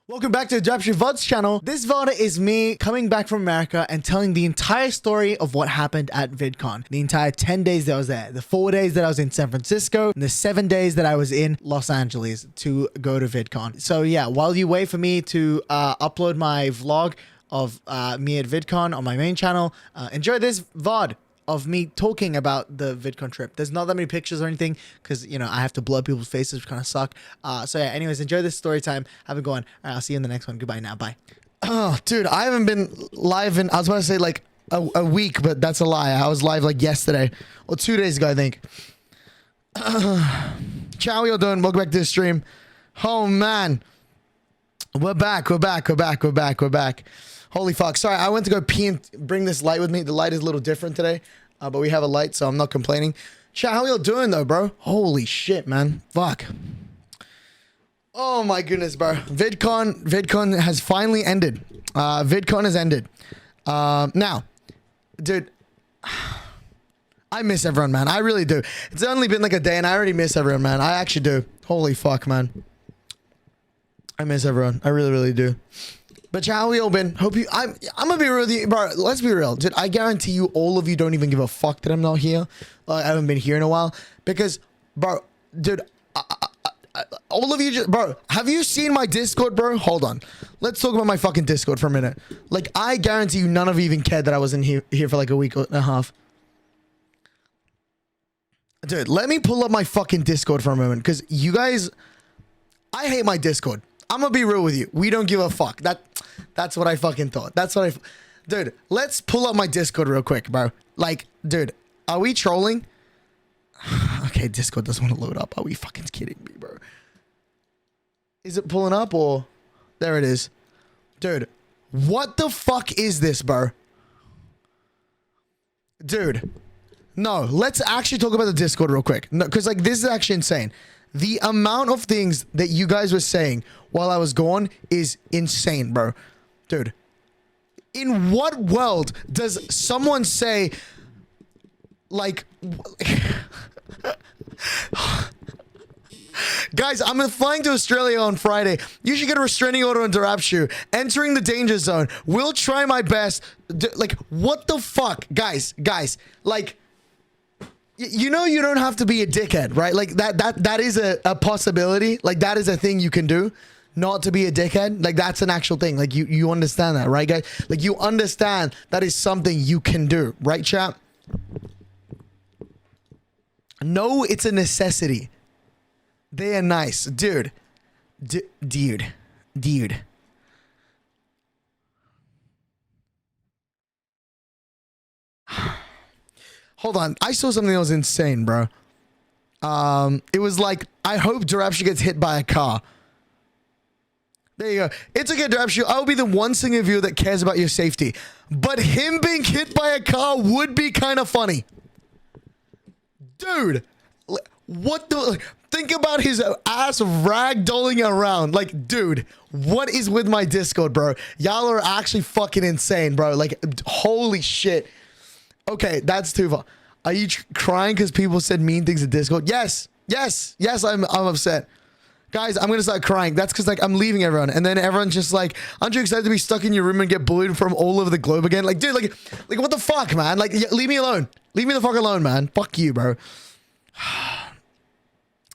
Welcome back to the Derapchu VOD's channel. This VOD is me coming back from America and telling the entire story of what happened at VidCon. The entire 10 days that I was there. The 4 days that I was in San Francisco and the 7 days that I was in Los Angeles to go to VidCon. So yeah, while you wait for me to upload my vlog of me at VidCon on my main channel, enjoy this VOD of me talking about the VidCon trip. There's not that many pictures or anything because, you know, I have to blur people's faces, which kind of suck. So yeah, anyways, enjoy this story time. Have a go on. All right, I'll see you in the next one. Goodbye now. Bye. Oh, dude, I haven't been live in, I was about to say like a week, but that's a lie. I was live like yesterday or 2 days ago, I think. Ciao, how y'all doing? Welcome back to the stream. Oh, man. We're back. Holy fuck. Sorry, I went to go pee and bring this light with me. The light is a little different today, but we have a light, so I'm not complaining. Chat, how y'all doing, though, bro? Holy shit, man. Fuck. Oh, my goodness, bro. VidCon has finally ended. VidCon has ended. Now, dude, I miss everyone, man. I really do. It's only been like a day, and I already miss everyone, man. I actually do. Holy fuck, man. I miss everyone. I really, really do. But how we all been? Hope you. I'm gonna be real with you, bro. Let's be real, dude. I guarantee you, all of you don't even give a fuck that I'm not here. I haven't been here in a while because, bro, dude, all of you, just, bro. Have you seen my Discord, bro? Hold on. Let's talk about my fucking Discord for a minute. Like, I guarantee you, none of you even cared that I was in here for like a week and a half. Dude, let me pull up my fucking Discord for a moment because you guys, I hate my Discord. I'm gonna be real with you. We don't give a fuck. That's what I fucking thought. Dude, let's pull up my Discord real quick, bro. Like, dude, are we trolling? Okay, Discord doesn't want to load up. Are we fucking kidding me, bro? Is it pulling up or? There it is. Dude, what the fuck is this, bro? Dude, no, let's actually talk about the Discord real quick. No, because like this is actually insane. The amount of things that you guys were saying while I was gone is insane, bro. Dude, in what world does someone say, like, guys, I'm flying to Australia on Friday. You should get a restraining order on Derapchu. Entering the danger zone. Will try my best. Like, what the fuck? Guys, like, you know you don't have to be a dickhead, right? Like that is a possibility. Like that is a thing you can do, not to be a dickhead. Like that's an actual thing. Like you understand that, right, guys? Like you understand that is something you can do, right, chat? No, it's a necessity. They are nice, dude. Dude. Hold on. I saw something that was insane, bro. It was like, I hope Derapchu gets hit by a car. There you go. It's okay, Derapchu. I'll be the one single viewer that cares about your safety. But him being hit by a car would be kind of funny. Dude. What the... Think about his ass ragdolling around. Like, dude, what is with my Discord, bro? Y'all are actually fucking insane, bro. Like, holy shit. Okay, that's too far. Are you crying because people said mean things in Discord? Yes, I'm upset. Guys, I'm going to start crying. That's because, like, I'm leaving everyone. And then everyone's just like, aren't you excited to be stuck in your room and get bullied from all over the globe again? Like, dude, like what the fuck, man? Like, leave me alone. Leave me the fuck alone, man. Fuck you, bro.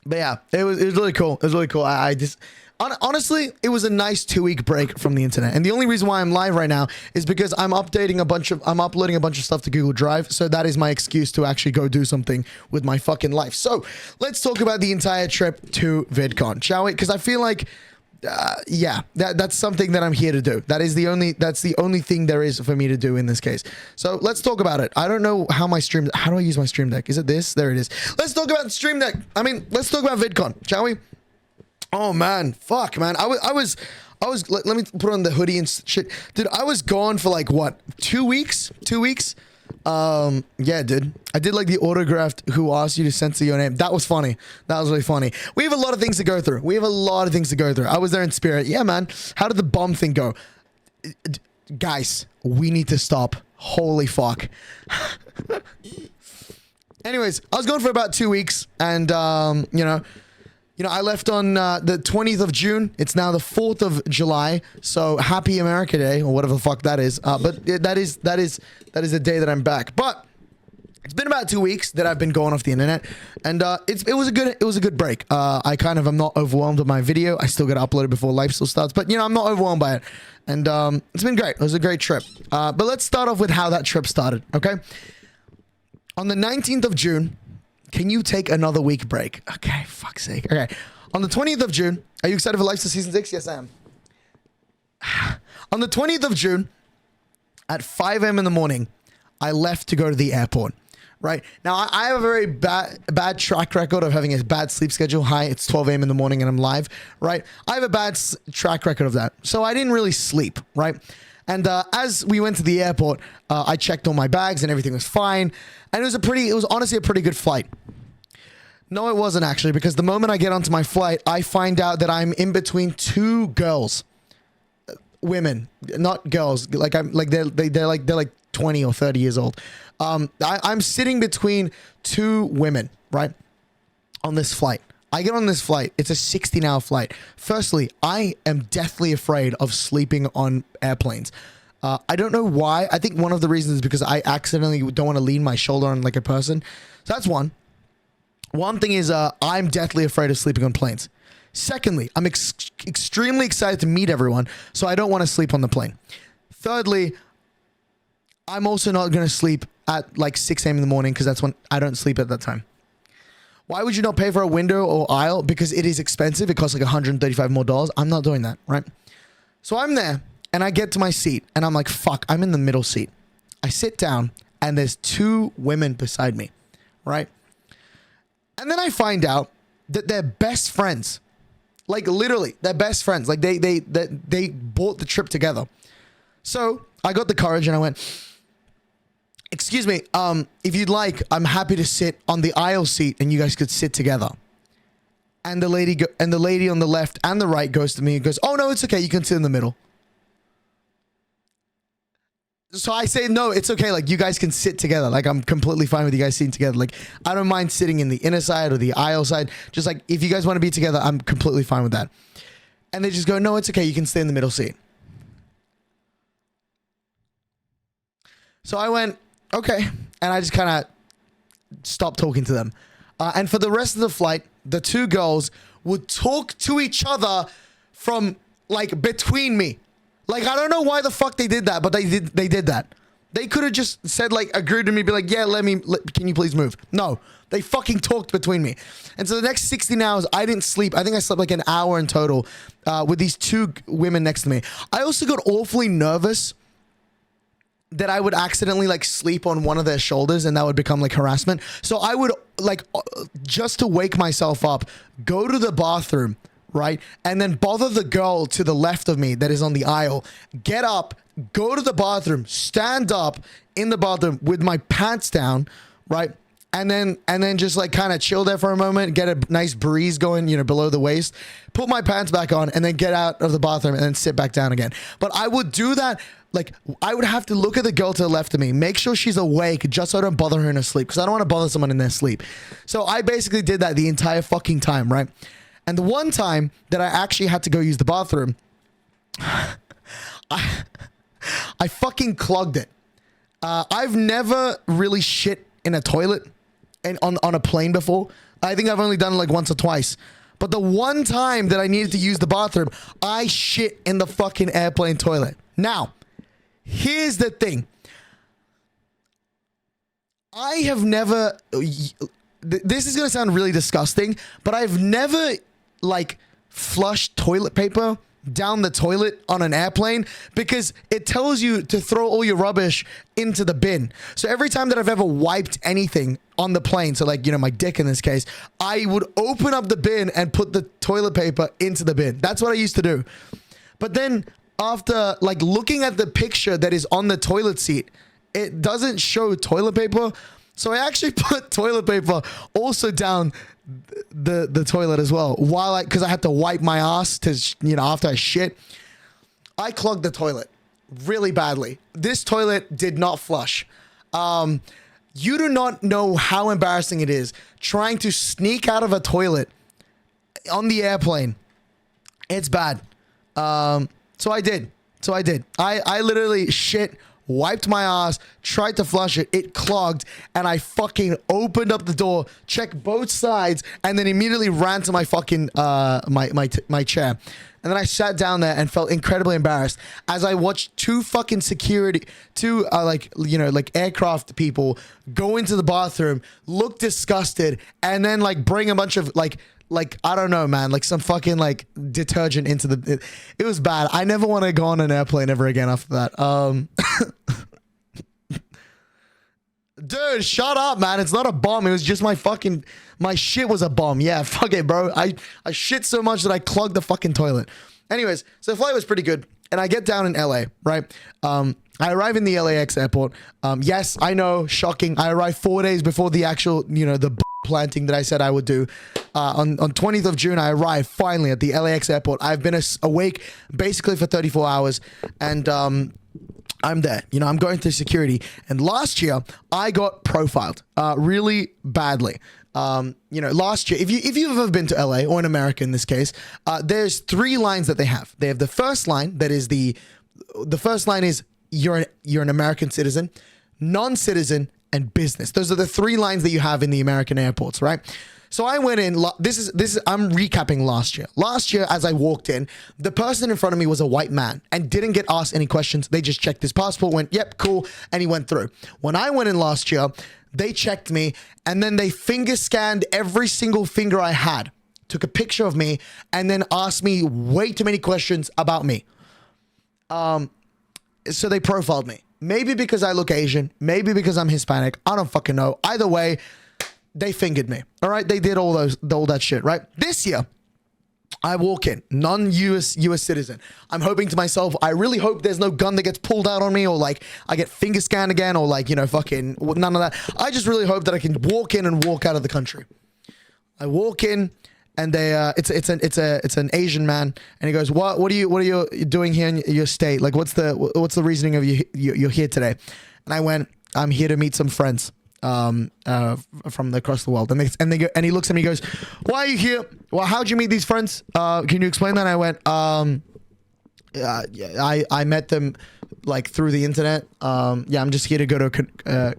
But yeah, it was really cool. It was really cool. I just... Honestly, it was a nice 2-week break from the internet. And the only reason why I'm live right now is because I'm uploading a bunch of stuff to Google Drive. So that is my excuse to actually go do something with my fucking life. So let's talk about the entire trip to VidCon, shall we? Because I feel like, yeah, that's something that I'm here to do. That's the only thing there is for me to do in this case. So let's talk about it. I don't know how do I use my stream deck? Is it this? There it is. Let's talk about the stream deck. I mean, let's talk about VidCon, shall we? Oh man, fuck man. I was let me put on the hoodie and shit. Dude, I was gone for like what? 2 weeks? 2 weeks? Yeah, dude. I did like the autographed who asked you to censor your name. That was funny. That was really funny. We have a lot of things to go through. I was there in spirit. Yeah, man. How did the bomb thing go? Guys, we need to stop. Holy fuck. Anyways, I was gone for about 2 weeks and you know, You know, I left on the 20th of June. It's now the 4th of July. So happy America Day or whatever the fuck that is. But that is the day that I'm back. But it's been about 2 weeks that I've been going off the internet, and it was a good break. I kind of am not overwhelmed with my video. I still got to upload it before LifeSteal starts, but you know, I'm not overwhelmed by it, and it's been great. It was a great trip. But let's start off with how that trip started. Okay, on the 19th of June, can you take another week break? Okay, fuck's sake. Okay, on the 20th of June, are you excited for LifeSteal Season 6? Yes, I am. On the 20th of June, at 5 a.m. in the morning, I left to go to the airport. Right now, I have a very bad track record of having a bad sleep schedule. Hi, it's 12 a.m. in the morning and I'm live. Right, I have a bad track record of that, so I didn't really sleep. Right, and as we went to the airport, I checked all my bags and everything was fine, and it was honestly a pretty good flight. No, it wasn't actually, because the moment I get onto my flight, I find out that I'm in between two girls, women, not girls. Like they're like 20 or 30 years old. I'm sitting between two women, right, on this flight. I get on this flight. It's a 16-hour flight. Firstly, I am deathly afraid of sleeping on airplanes. I don't know why. I think one of the reasons is because I accidentally don't want to lean my shoulder on like a person. So that's one. One thing is I'm deathly afraid of sleeping on planes. Secondly, I'm extremely excited to meet everyone, so I don't want to sleep on the plane. Thirdly, I'm also not going to sleep at like 6 a.m. in the morning, because that's when I don't sleep at that time. Why would you not pay for a window or aisle? Because it is expensive. It costs like $135 more. I'm not doing that, right? So I'm there and I get to my seat and I'm like, fuck, I'm in the middle seat. I sit down and there's two women beside me, right? And then I find out that they're best friends. Like literally, they're best friends. Like they bought the trip together. So I got the courage and I went, excuse me, if you'd like, I'm happy to sit on the aisle seat and you guys could sit together. And the lady on the left and the right goes to me and goes, oh no, it's okay, you can sit in the middle. So I say, no, it's okay, like you guys can sit together. Like I'm completely fine with you guys sitting together. Like I don't mind sitting in the inner side or the aisle side. Just like if you guys want to be together, I'm completely fine with that. And they just go, no, it's okay, you can stay in the middle seat. So I went, okay. And I just kind of stopped talking to them. And for the rest of the flight, the two girls would talk to each other from like between me. Like, I don't know why the fuck they did that, but they did that. They could have just said like, agreed to me, be like, yeah, can you please move? No, they fucking talked between me. And so the next 16 hours, I didn't sleep. I think I slept like an hour in total with these two women next to me. I also got awfully nervous that I would accidentally like sleep on one of their shoulders and that would become like harassment. So I would like, just to wake myself up, go to the bathroom, right? And then bother the girl to the left of me that is on the aisle, get up, go to the bathroom, stand up in the bathroom with my pants down, right? And then just like kind of chill there for a moment, get a nice breeze going, you know, below the waist, put my pants back on and then get out of the bathroom and then sit back down again. But I would do that. Like I would have to look at the girl to the left of me, make sure she's awake just so I don't bother her in her sleep, because I don't want to bother someone in their sleep. So I basically did that the entire fucking time, right? And the one time that I actually had to go use the bathroom, I fucking clogged it. I've never really shit in a toilet and on a plane before. I think I've only done it like once or twice. But the one time that I needed to use the bathroom, I shit in the fucking airplane toilet. Now, here's the thing. I have never, this is going to sound really disgusting, but I've never like flushed toilet paper down the toilet on an airplane, because it tells you to throw all your rubbish into the bin. So every time that I've ever wiped anything on the plane, so like, you know, my dick in this case, I would open up the bin and put the toilet paper into the bin. That's what I used to do. But then after like looking at the picture that is on the toilet seat, it doesn't show toilet paper. So I actually put toilet paper also down the toilet as well, because I had to wipe my ass to, you know, after I shit. I clogged the toilet really badly. This toilet did not flush. You do not know how embarrassing it is trying to sneak out of a toilet on the airplane. It's bad. So I did. I literally shit, wiped my ass, tried to flush it. It clogged, and I fucking opened up the door, checked both sides, and then immediately ran to my fucking my chair. And then I sat down there and felt incredibly embarrassed as I watched two aircraft people go into the bathroom, look disgusted, and then like bring a bunch of like I don't know, man, like some fucking like detergent into the. It was bad. I never want to go on an airplane ever again after that. Dude, shut up, man. It's not a bomb. It was just my shit was a bomb. Yeah, fuck it, bro. I shit so much that I clogged the fucking toilet. Anyways, so the flight was pretty good. And I get down in LA, right? I arrive in the LAX airport. Yes, I know, shocking. I arrived 4 days before the actual, the planting that I said I would do. On 20th of June, I arrived finally at the LAX airport. I've been awake basically for 34 hours. And I'm there, I'm going through security. And last year I got profiled, really badly. Last year, if you've ever been to LA or in America in this case, there's 3 lines that they have. They have the first line that is the first line is you're an American citizen, non-citizen, and business. Those are the 3 lines that you have in the American airports, right? So I went in, this is, I'm recapping last year. Last year, as I walked in, the person in front of me was a white man and didn't get asked any questions. They just checked his passport, went, yep, cool, and he went through. When I went in last year, they checked me, and then they finger scanned every single finger I had, took a picture of me, and then asked me way too many questions about me. So they profiled me. Maybe because I look Asian, maybe because I'm Hispanic. I don't fucking know. Either way, they fingered me. All right, they did all that shit. Right. This year, I walk in, non-US citizen. I'm hoping to myself, I really hope there's no gun that gets pulled out on me, or like I get finger scanned again, or like fucking none of that. I just really hope that I can walk in and walk out of the country. I walk in, and they it's an Asian man, and he goes, what are you doing here in your state? Like what's the reasoning of you're here today? And I went, I'm here to meet some friends from across the world. And he looks at me, he goes, why are you here? Well, how'd you meet these friends? Can you explain that? And I went, I met them like through the internet. I'm just here to go to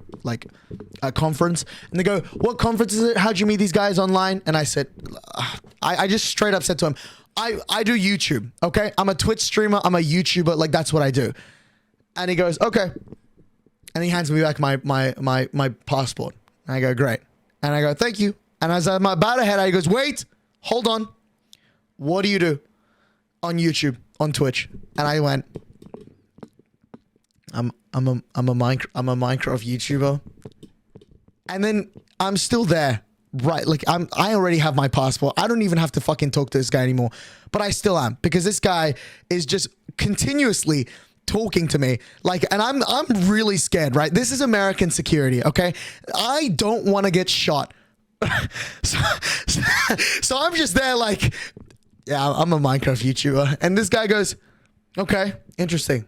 a conference. And they go, what conference is it? How'd you meet these guys online? And I said, I just straight up said to him, I do YouTube. Okay. I'm a Twitch streamer. I'm a YouTuber. Like that's what I do. And he goes, okay. And he hands me back my passport. And I go, great. And I go, thank you. And as I'm about to head out, he goes, wait, hold on. What do you do on YouTube, on Twitch? And I went, I'm a Minecraft YouTuber. And then I'm still there. Right. Like I already have my passport. I don't even have to fucking talk to this guy anymore. But I still am, because this guy is just continuously talking to me like, and I'm really scared, right? This is American security, okay? I don't want to get shot. so I'm just there like, yeah, I'm a Minecraft YouTuber. And this guy goes, okay, interesting.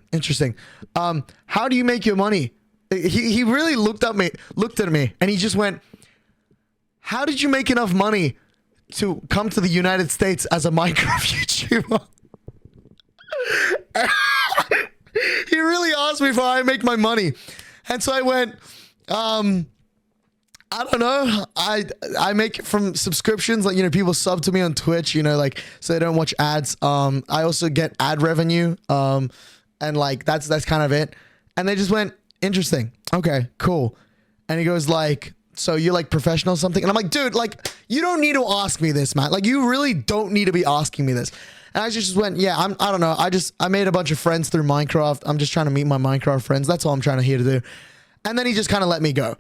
How do you make your money? He really looked at me, and he just went, how did you make enough money to come to the United States as a Minecraft YouTuber? He really asked me how I make my money. And so I went, I don't know. I make it from subscriptions. Like, people sub to me on Twitch, like, so they don't watch ads. I also get ad revenue. And like, that's kind of it. And they just went, interesting. Okay, cool. And he goes like, so you're like professional or something? And I'm like, dude, like, you don't need to ask me this, man. Like, you really don't need to be asking me this. And I just went, yeah, I don't know. I made a bunch of friends through Minecraft. I'm just trying to meet my Minecraft friends. That's all I'm trying to here to do. And then he just kind of let me go.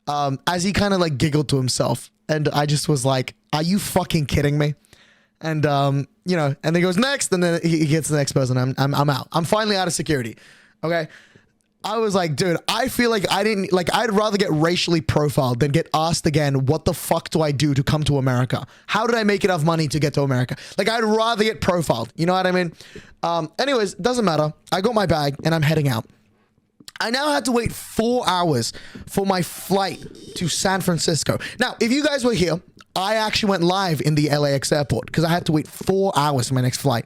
As he kind of like giggled to himself. And I just was like, are you fucking kidding me? And, and then he goes next. And then he gets the next person. I'm out. I'm finally out of security. Okay. I was like, dude, I feel like I'd rather get racially profiled than get asked again, what the fuck do I do to come to America? How did I make enough money to get to America? Like, I'd rather get profiled. You know what I mean? Anyways, doesn't matter. I got my bag and I'm heading out. I now had to wait 4 hours for my flight to San Francisco. Now, if you guys were here I actually went live in the LAX airport because I had to wait 4 hours for my next flight.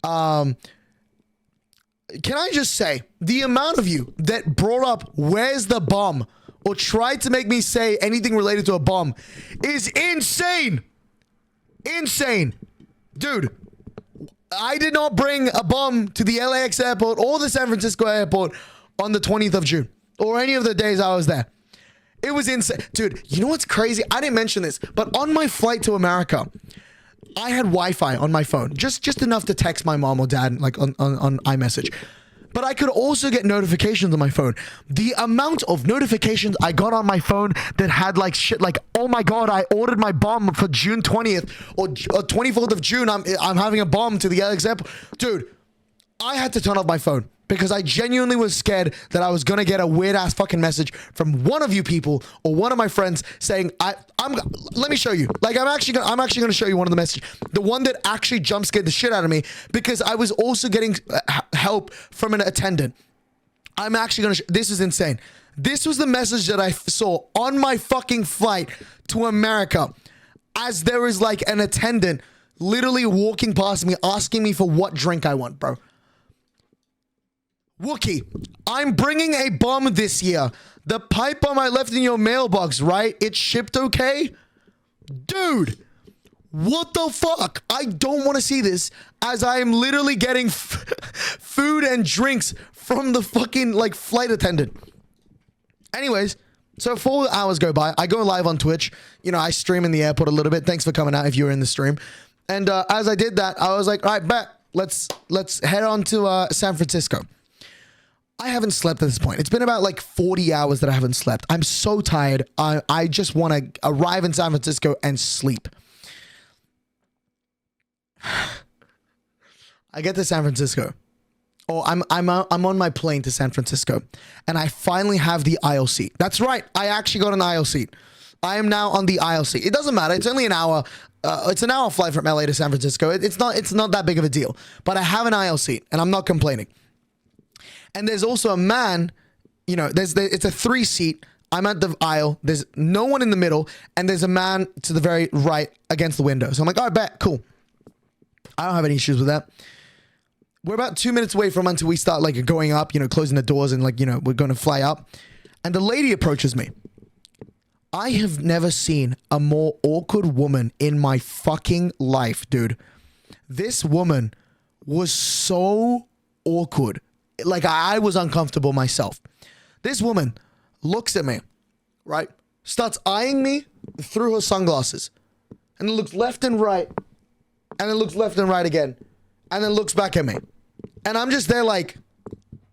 Can I just say, the amount of you that brought up where's the bomb or tried to make me say anything related to a bomb is insane. Insane. Dude, I did not bring a bomb to the LAX airport or the San Francisco airport on the 20th of June or any of the days I was there. It was insane. Dude, you know what's crazy? I didn't mention this, but on my flight to America, I had Wi-Fi on my phone, just enough to text my mom or dad like on iMessage. But I could also get notifications on my phone. The amount of notifications I got on my phone that had like shit like, oh my God, I ordered my bomb for June 20th or 24th of June. I'm having a bomb to the LAX airport. Dude, I had to turn off my phone because I genuinely was scared that I was going to get a weird ass fucking message from one of you people or one of my friends saying, let me show you. Like, I'm actually going to show you one of the messages. The one that actually jump scared the shit out of me because I was also getting help from an attendant. I'm actually going to, this is insane. This was the message that I saw on my fucking flight to America as there is like an attendant literally walking past me, asking me for what drink I want, bro. Wookie, I'm bringing a bomb this year. The pipe bomb I left in your mailbox, right? It shipped okay? Dude, what the fuck? I don't want to see this as I am literally getting food and drinks from the fucking like flight attendant. Anyways, so 4 hours go by. I go live on Twitch. You know, I stream in the airport a little bit. Thanks for coming out if you were in the stream. And as I did that, I was like, all right, bet. Let's head on to San Francisco. I haven't slept at this point. It's been about like 40 hours that I haven't slept. I'm so tired. I just want to arrive in San Francisco and sleep. I get to San Francisco. Oh, I'm on my plane to San Francisco, and I finally have the aisle seat. That's right. I actually got an aisle seat. I am now on the aisle seat. It doesn't matter. It's only an hour. It's an hour flight from LA to San Francisco. It's not that big of a deal. But I have an aisle seat, and I'm not complaining. And there's also a man, you know, it's a 3-seat. I'm at the aisle. There's no one in the middle. And there's a man to the very right against the window. So I'm like, all right, bet, cool. I don't have any issues with that. We're about 2 minutes away from until we start like going up, you know, closing the doors and like, you know, we're going to fly up. And the lady approaches me. I have never seen a more awkward woman in my fucking life, dude. This woman was so awkward. Like, I was uncomfortable myself. This woman looks at me, right? Starts eyeing me through her sunglasses. And then looks left and right. And then looks left and right again. And then looks back at me. And I'm just there like,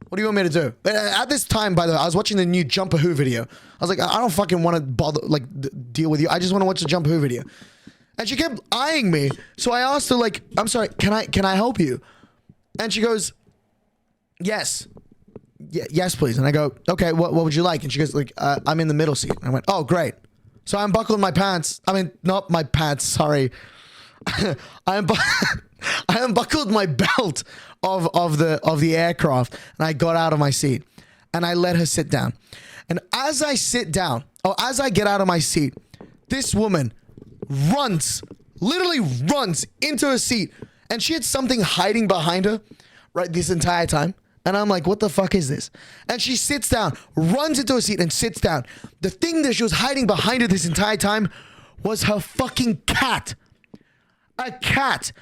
what do you want me to do? But at this time, by the way, I was watching the new Jumper Who video. I was like, I don't fucking want to bother, like, deal with you. I just want to watch the Jumper Who video. And she kept eyeing me. So I asked her, like, I'm sorry, can I help you? And she goes, yes. Yes, please. And I go, okay, what would you like? And she goes, like, I'm in the middle seat. And I went, oh, great. So I unbuckled my pants. I mean, not my pants, sorry. I unbuckled my belt of the aircraft, and I got out of my seat, and I let her sit down. And as I sit down, or as I get out of my seat, this woman literally runs into her seat, and she had something hiding behind her, right, this entire time. And I'm like, what the fuck is this? And she sits down, runs into her seat and sits down. The thing that she was hiding behind her this entire time was her fucking cat. A cat.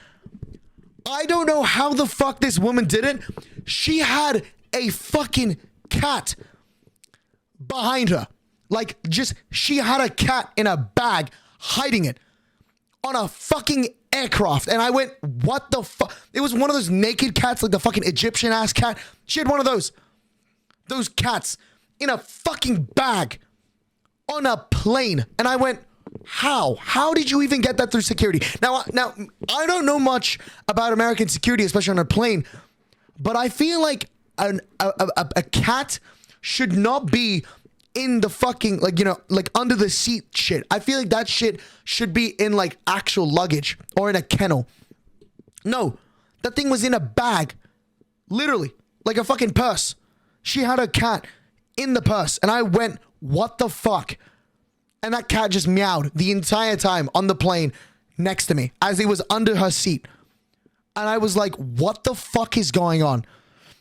I don't know how the fuck this woman did it. She had a fucking cat behind her. Like, just, she had a cat in a bag, hiding it on a fucking aircraft. And I went, what the fuck? It was one of those naked cats, like the fucking Egyptian ass cat. She had one of those cats in a fucking bag on a plane. And I went, how did you even get that through security? Now I don't know much about American security, especially on a plane, but I feel like a cat should not be in the fucking, like, you know, like under the seat shit. I feel like that shit should be in like actual luggage or in a kennel. No, that thing was in a bag, literally like a fucking purse. She had a cat in the purse, and I went, what the fuck? And that cat just meowed the entire time on the plane next to me as he was under her seat. And I was like, what the fuck is going on?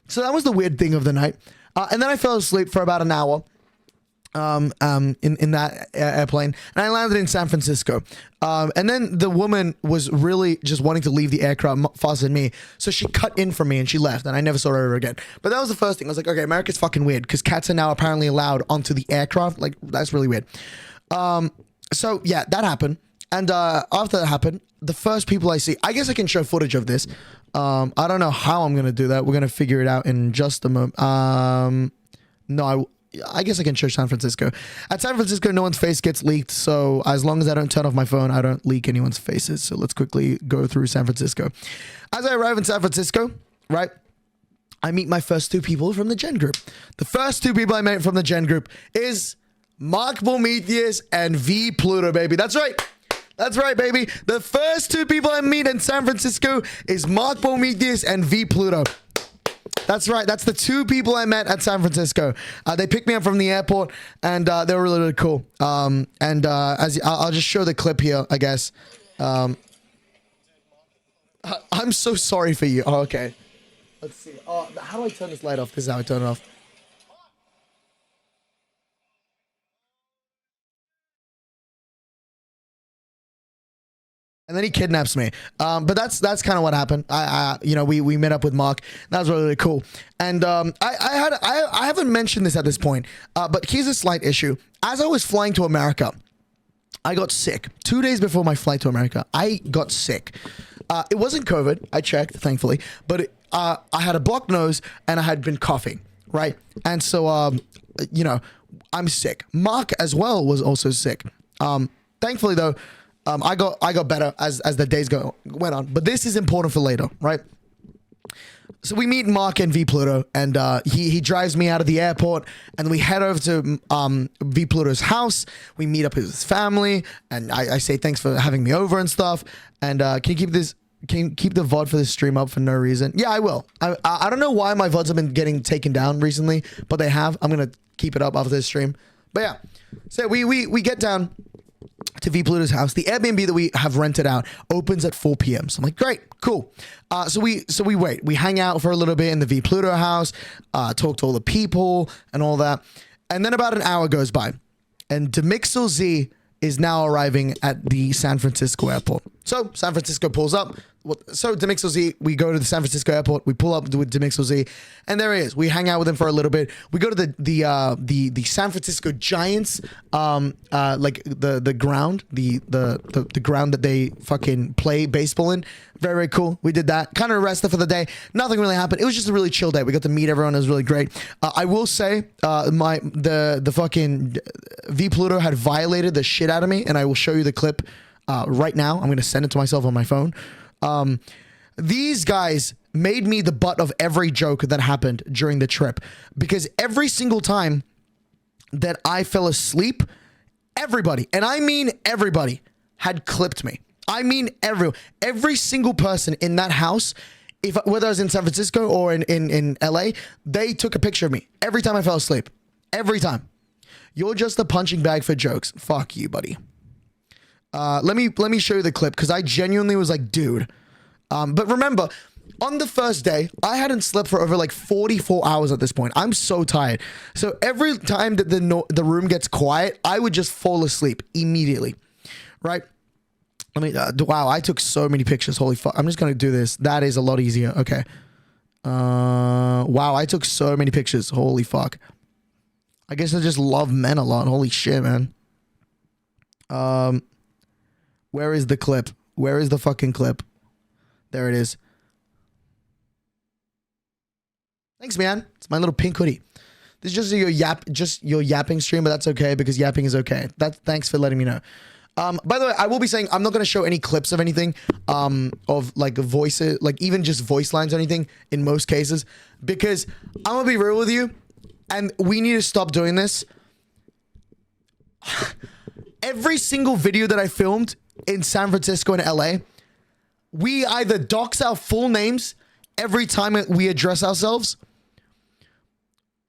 So that was the weird thing of the night. And then I fell asleep for about an hour in that airplane, and I landed in San Francisco. And then the woman was really just wanting to leave the aircraft faster than me, so she cut in for me and she left, and I never saw her ever again. But that was the first thing. I was like, okay, America's fucking weird because cats are now apparently allowed onto the aircraft. Like, that's really weird. So yeah, that happened. And after that happened, the first people I see, I guess I can show footage of this. I don't know how I'm gonna do that. We're gonna figure it out in just a moment. No, I guess I can show San Francisco. At San Francisco, no one's face gets leaked. So as long as I don't turn off my phone, I don't leak anyone's faces. So let's quickly go through San Francisco. As I arrive in San Francisco, right, I meet my first two people from the Gen group. The first two people I met from the Gen group is Mark Prometheus and V Pluto, baby. That's right. That's right, baby. The first two people I meet in San Francisco is Mark Prometheus and V Pluto. That's right. That's the two people I met at San Francisco. They picked me up from the airport, and they were really, really cool. As I'll just show the clip here, I guess. I'm so sorry for you. Oh, okay. Let's see. Oh, how do I turn this light off? This is how I turn it off. And then he kidnaps me. But that's kind of what happened. We met up with Mark. That was really, really cool. And I haven't mentioned this at this point, but here's a slight issue. As I was flying to America, I got sick. 2 days before my flight to America, I got sick. It wasn't COVID. I checked, thankfully. But I had a blocked nose and I had been coughing, right? And so, I'm sick. Mark as well was also sick. Thankfully, though, I got better as the days went on, but this is important for later, right? So we meet Mark and V Pluto, and he drives me out of the airport, and we head over to V Pluto's house. We meet up with his family, and I say thanks for having me over and stuff. And can you keep this? Can you keep the VOD for this stream up for no reason? Yeah, I will. I don't know why my VODs have been getting taken down recently, but they have. I'm gonna keep it up after this stream. But yeah, so we get down to V Pluto's house. The Airbnb that we have rented out opens at 4 p.m. So I'm like, great, cool. So we wait. We hang out for a little bit in the V Pluto house, talk to all the people and all that. And then about an hour goes by, and Demixel Z is now arriving at the San Francisco airport. So San Francisco pulls up. So Demixel Z, we go to the San Francisco airport. We pull up with Demixel Z, and there he is. We hang out with him for a little bit. We go to the San Francisco Giants, like the ground, the ground that they fucking play baseball in. Very, very cool. We did that. Kind of rested for the day. Nothing really happened. It was just a really chill day. We got to meet everyone. It was really great. I will say, the fucking V Pluto had violated the shit out of me, and I will show you the clip right now. I'm going to send it to myself on my phone. These guys made me the butt of every joke that happened during the trip, because every single time that I fell asleep, everybody, and I mean everybody, had clipped me. I mean every single person in that house, whether I was in San Francisco or in LA, they took a picture of me every time I fell asleep. Every time. You're just a punching bag for jokes. Fuck you, buddy. Let me show you the clip, because I genuinely was like, dude. But remember, on the first day, I hadn't slept for over like 44 hours at this point. I'm so tired. So every time that the room gets quiet, I would just fall asleep immediately, right? I mean, wow, I took so many pictures. Holy fuck. I'm just going to do this. That is a lot easier. Okay. Wow, I took so many pictures. Holy fuck. I guess I just love men a lot. Holy shit, man. Where is the clip? Where is the fucking clip? There it is. Thanks, man. It's my little pink hoodie. This is just your yapping stream, but that's okay, because yapping is okay. Thanks for letting me know. By the way, I will be saying I'm not going to show any clips of anything, of like voices, like even just voice lines or anything in most cases, because I'm going to be real with you, and we need to stop doing this. Every single video that I filmed in San Francisco and LA, we either dox our full names every time we address ourselves,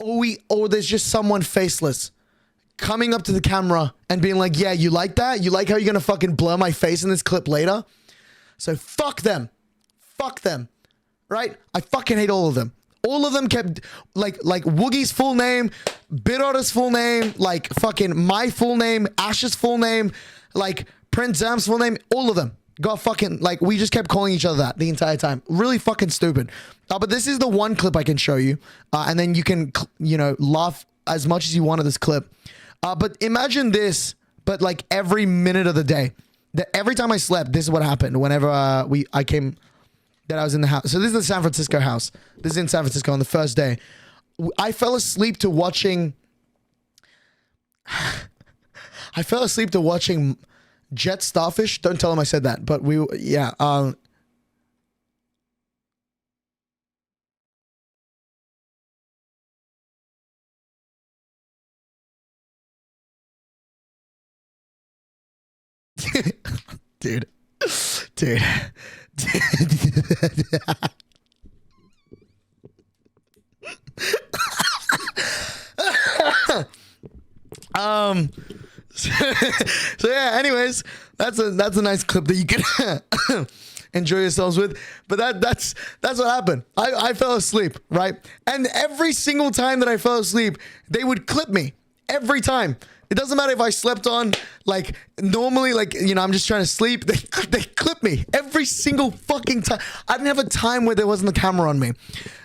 or there's just someone faceless coming up to the camera and being like, yeah, you like that? You like how you're gonna fucking blur my face in this clip later? So fuck them. Fuck them. Right? I fucking hate all of them. All of them kept like Woogie's full name, Birota's full name, like fucking my full name, Ash's full name, like Prince Zam's full name, all of them got fucking, like, we just kept calling each other that the entire time. Really fucking stupid. But this is the one clip I can show you, and then you can, you know, laugh as much as you want at this clip. But imagine this, but like every minute of the day, that every time I slept, this is what happened. Whenever I came, that I was in the house. So this is the San Francisco house. This is in San Francisco on the first day. I fell asleep to watching. I fell asleep to watching Jet Starfish. Don't tell him I said that. But yeah. Dude. So yeah, anyways, that's a nice clip that you can enjoy yourselves with. But that's what happened. I fell asleep, right? And every single time that I fell asleep, they would clip me. Every time. It doesn't matter if I slept on, like, normally, like, you know, I'm just trying to sleep. They clip me every single fucking time. I didn't have a time where there wasn't a camera on me.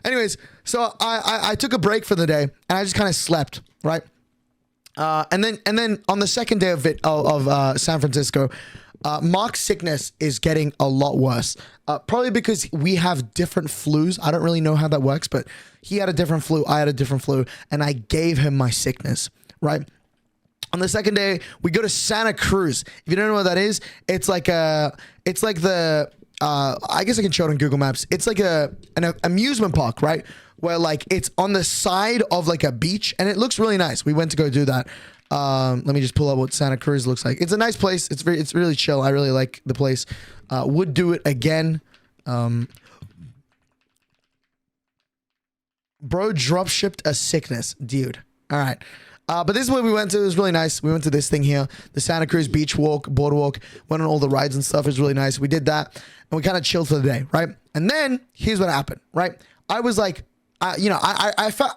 Anyways, so I took a break for the day, and I just kind of slept, right? And then on the second day of San Francisco, Mark's sickness is getting a lot worse. Probably because we have different flus. I don't really know how that works, but he had a different flu. I had a different flu, and I gave him my sickness, right? On the second day, we go to Santa Cruz. If you don't know what that is, it's like the, I guess I can show it on Google Maps. It's like an amusement park, right? Where like it's on the side of like a beach, and it looks really nice. We went to go do that. Let me just pull up what Santa Cruz looks like. It's a nice place. It's really chill. I really like the place. Would do it again. Bro drop shipped a sickness, dude. All right. But this is where we went to. It was really nice. We went to this thing here, the Santa Cruz Beach Walk, Boardwalk, went on all the rides and stuff. It was really nice. We did that, and we kind of chilled for the day, right? And then here's what happened, right? I was like, I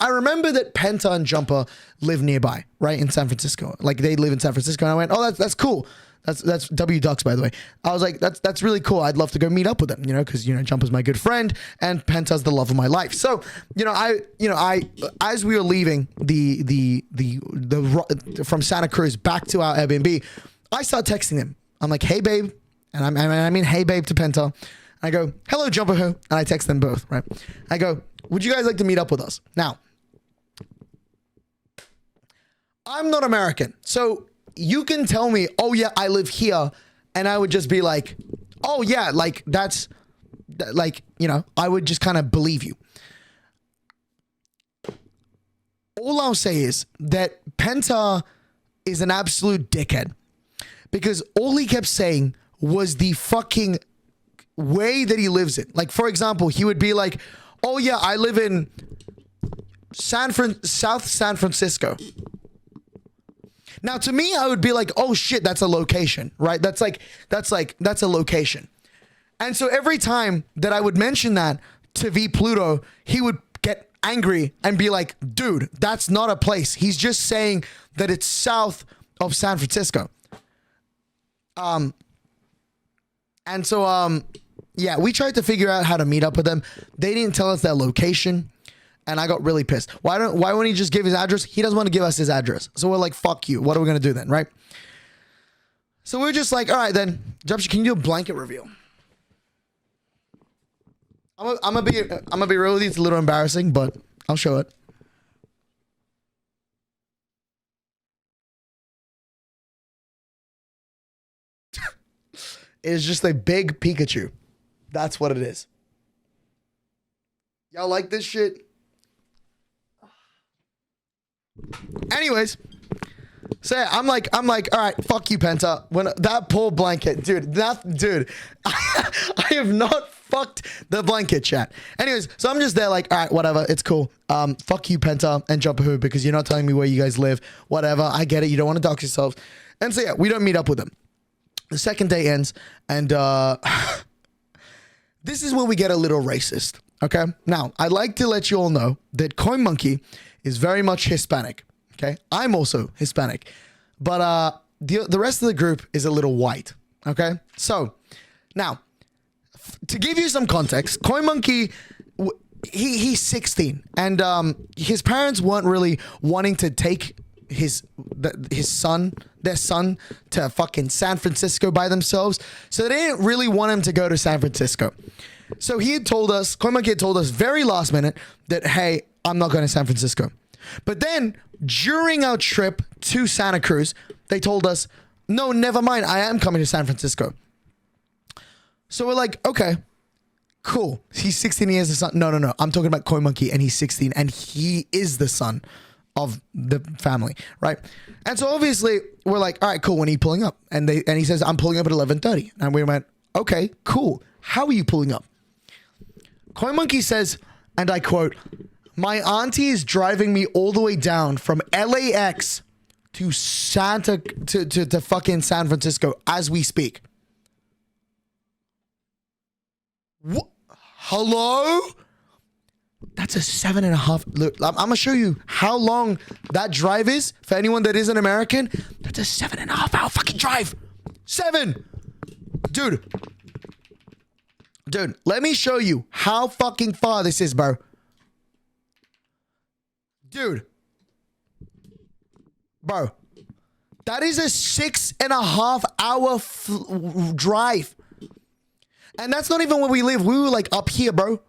remember that Penta and Jumper live nearby, right, in San Francisco. Like, they live in San Francisco, and I went, oh, that's cool. That's W Ducks, by the way. I was like, that's really cool. I'd love to go meet up with them, you know, because, you know, Jumper's my good friend and Penta's the love of my life. So, I as we were leaving the from Santa Cruz back to our Airbnb, I start texting him. I'm like, hey babe, and I mean hey babe to Penta. I go, hello Jumper Who, and I text them both, right? I go, would you guys like to meet up with us? Now, I'm not American, so you can tell me, oh yeah, I live here, and I would just be like, oh yeah, like that's, like, you know, I would just kind of believe you. All I'll say is that Penta is an absolute dickhead, because all he kept saying was the fucking way that he lives it. Like, for example, he would be like, oh yeah, I live in South San Francisco. Now, to me, I would be like, oh shit, that's a location, right? That's a location. And so every time that I would mention that to V Pluto, he would get angry and be like, dude, that's not a place. He's just saying that it's south of San Francisco. And so, yeah, we tried to figure out how to meet up with them. They didn't tell us their location. And I got really pissed. Why won't he just give his address? He doesn't want to give us his address. So we're like, fuck you. What are we going to do then, right? So we're just like, all right then. Derapchu, can you do a blanket reveal? I'm gonna be real with you. It's a little embarrassing, but I'll show it. It's just a big Pikachu. That's what it is. Y'all like this shit? Anyways, so yeah, I'm like, all right, fuck you, Penta. When that poor blanket, dude, I have not fucked the blanket, chat. Anyways, so I'm just there like, all right, whatever, it's cool. Fuck you, Penta and Jumbo, because you're not telling me where you guys live. Whatever, I get it. You don't want to dox yourselves. And so yeah, we don't meet up with them. The second day ends, and this is where we get a little racist. Okay, now I'd like to let you all know that CoinMonkey is very much Hispanic. Okay, I'm also Hispanic, but the rest of the group is a little white. Okay, so now to give you some context, CoinMonkey, he's 16, and his parents weren't really wanting to take their son to fucking San Francisco by themselves, so they didn't really want him to go to San Francisco. So he had told us, CoinMonkey had told us very last minute that, hey, I'm not going to San Francisco. But then during our trip to Santa Cruz, they told us, no, never mind, I am coming to San Francisco. So we're like, okay, cool. He's 16 years the son. No. I'm talking about CoinMonkey, and he's 16, and he is the son of the family, right? And so obviously we're like, all right, cool. When are you pulling up? And he says, I'm pulling up at 11:30. And we went, okay, cool. How are you pulling up? CoinMonkey says, and I quote, my auntie is driving me all the way down from LAX to to fucking San Francisco as we speak. What? Hello? That's a 7.5. Look, I'm gonna show you how long that drive is for anyone that isn't American. That's a 7.5 hour fucking drive. 7. Dude, let me show you how fucking far this is, bro. Dude. Bro. That is a 6.5 hour drive. And that's not even where we live. We were like up here, bro.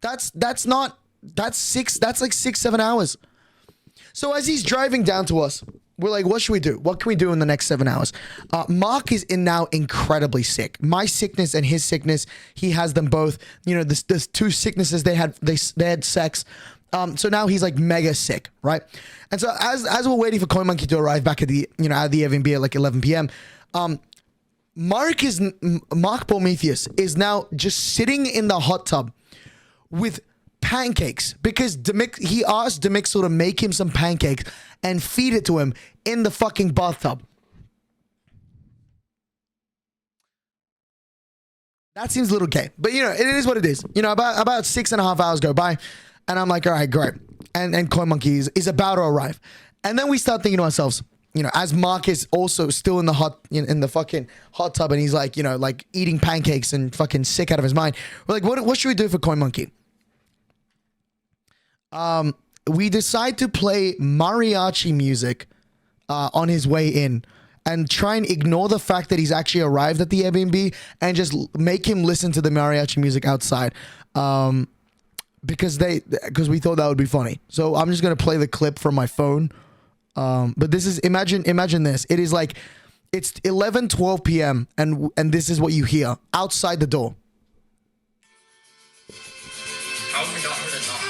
That's like 6-7 hours. So as he's driving down to us, we're like, what should we do? What can we do in the next 7 hours? Mark is now incredibly sick. My sickness and his sickness, he has them both. You know, there's two sicknesses. They had sex. So now he's like mega sick, right? And so as we're waiting for CoinMonkey to arrive back at the, out of the Airbnb at like 11 p.m., Mark Prometheus is now just sitting in the hot tub with pancakes because he asked Demixel to make him some pancakes and feed it to him in the fucking bathtub. That seems a little gay, but it is what it is. About 6.5 hours go by, and I'm like, all right, great. And CoinMonkey is about to arrive, and then we start thinking to ourselves, as Mark is also still in the fucking hot tub, and he's like, like eating pancakes and fucking sick out of his mind. We're like, what should we do for CoinMonkey? We decide to play mariachi music on his way in and try and ignore the fact that he's actually arrived at the Airbnb and just make him listen to the mariachi music outside. Because we thought that would be funny. So I'm just going to play the clip from my phone. But this is, imagine this. It is like, it's 11:12 p.m. and this is what you hear outside the door. How have we not heard it knock?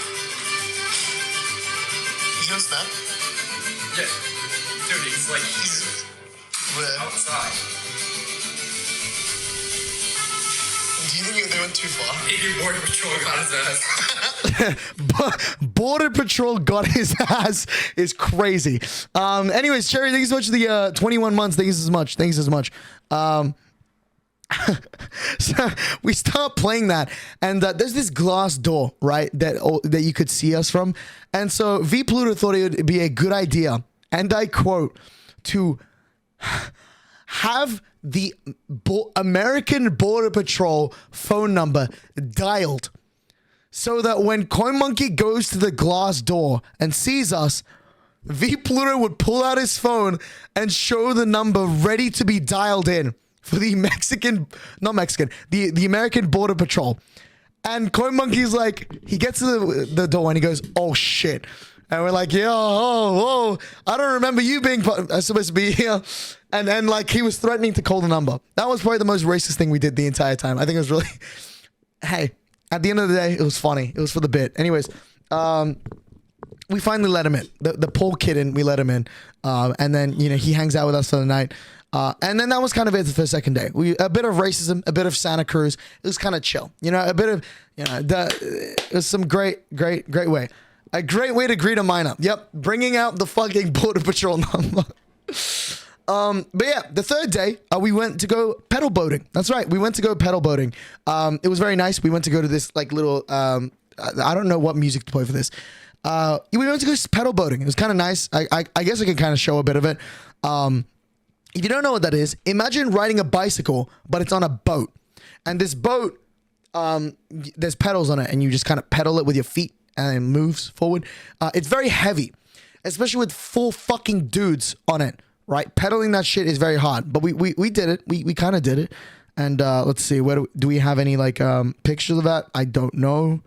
He goes that? Yeah. Dude, he's outside. Do you think they went too far? Maybe Border Patrol got his ass. Border Patrol got his ass is crazy. Anyways, Cherry, thanks so much for the 21 months. Thanks as much. So we start playing that, and there's this glass door, right, that you could see us from. And so V Pluto thought it would be a good idea, and I quote, to have the American Border Patrol phone number dialed so that when CoinMonkey goes to the glass door and sees us, V Pluto would pull out his phone and show the number ready to be dialed in for the the American Border Patrol. And CoinMonkey's like, he gets to the door and he goes, oh shit. And we're like, yo, whoa, I don't remember you being supposed to be here. And then like he was threatening to call the number. That was probably the most racist thing we did the entire time. I think it was really, hey, at the end of the day, it was funny. It was for the bit. Anyways, we finally let him in. The poor kitten, we let him in. And then, you know, he hangs out with us for the night. And then that was kind of it for the second day. A bit of racism, a bit of Santa Cruz. It was kind of chill. You know, a bit of, you know, it was some great way. A great way to greet a minor. Yep. Bringing out the fucking Border Patrol number. But yeah, the third day, we went to go pedal boating. That's right. We went to go pedal boating. It was very nice. We went to go to this like little, I don't know what music to play for this. We went to go pedal boating. It was kind of nice. I guess I can kind of show a bit of it. If you don't know what that is, imagine riding a bicycle, but it's on a boat. And this boat, there's pedals on it, and you just kind of pedal it with your feet, and it moves forward. It's very heavy, especially with 4 fucking dudes on it, right? Pedaling that shit is very hard, but we did it. We kind of did it. And let's see, where do we have any like pictures of that? I don't know.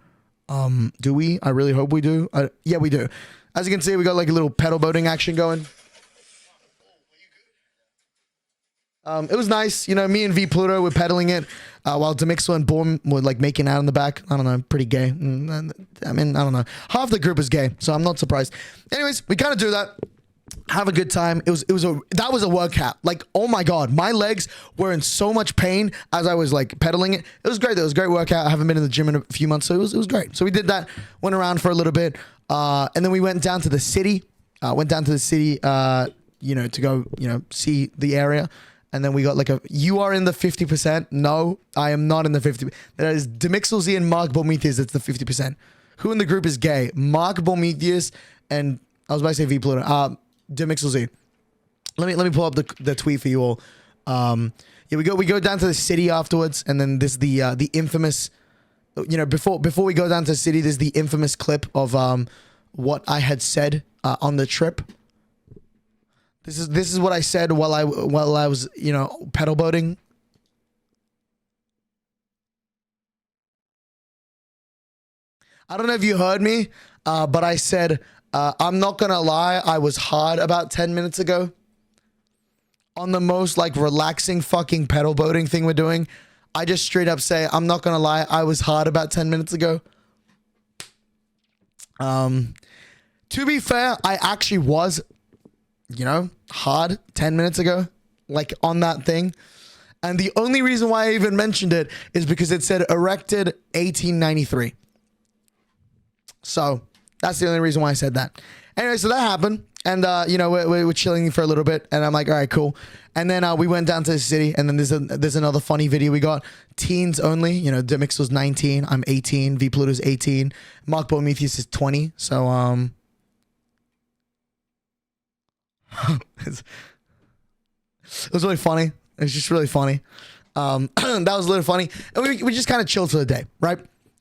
Do we? I really hope we do. Yeah, we do. As you can see, we got like a little pedal boating action going. It was nice. You know, me and V Pluto were pedaling it while Demixel and Borm were like making out in the back. I don't know, pretty gay. I mean, I don't know. Half the group is gay, so I'm not surprised. Anyways, we kind of do that. Have a good time. That was a workout. Like, oh my God, my legs were in so much pain as I was like pedaling it. It was great. It was a great workout. I haven't been in the gym in a few months, so it was great. So we did that, went around for a little bit, and then we went down to the city. You know, to go, you know, see the area. And then we got like you are in the 50%. No, I am not in the 50%. That is Demixel Z and Mark Bometheus. That's the 50%. Who in the group is gay? Mark Bometheus and I was about to say V Pluto. Demixel Z. Let me pull up the tweet for you all. Yeah, we go down to the city afterwards, and then this the infamous, you know, before we go down to the city, there's the infamous clip of what I had said on the trip. This is what I said while I was, you know, pedal boating. I don't know if you heard me, but I said, I'm not gonna lie, I was hard about 10 minutes ago. On the most like relaxing fucking pedal boating thing we're doing, I just straight up say, I'm not gonna lie, I was hard about 10 minutes ago. To be fair, I actually was, you know, hard 10 minutes ago, like on that thing. And the only reason why I even mentioned it is because it said erected 1893. So that's the only reason why I said that. Anyway, so that happened. And, you know, we're chilling for a little bit. And I'm like, all right, cool. And then we went down to the city. And then there's another funny video we got. Teens only. You know, Demix was 19. I'm 18. V Pluto's 18. Mark Bometheus is 20. So, it was really funny. It was just really funny. That was a little funny. And we just kind of chilled for the day, right?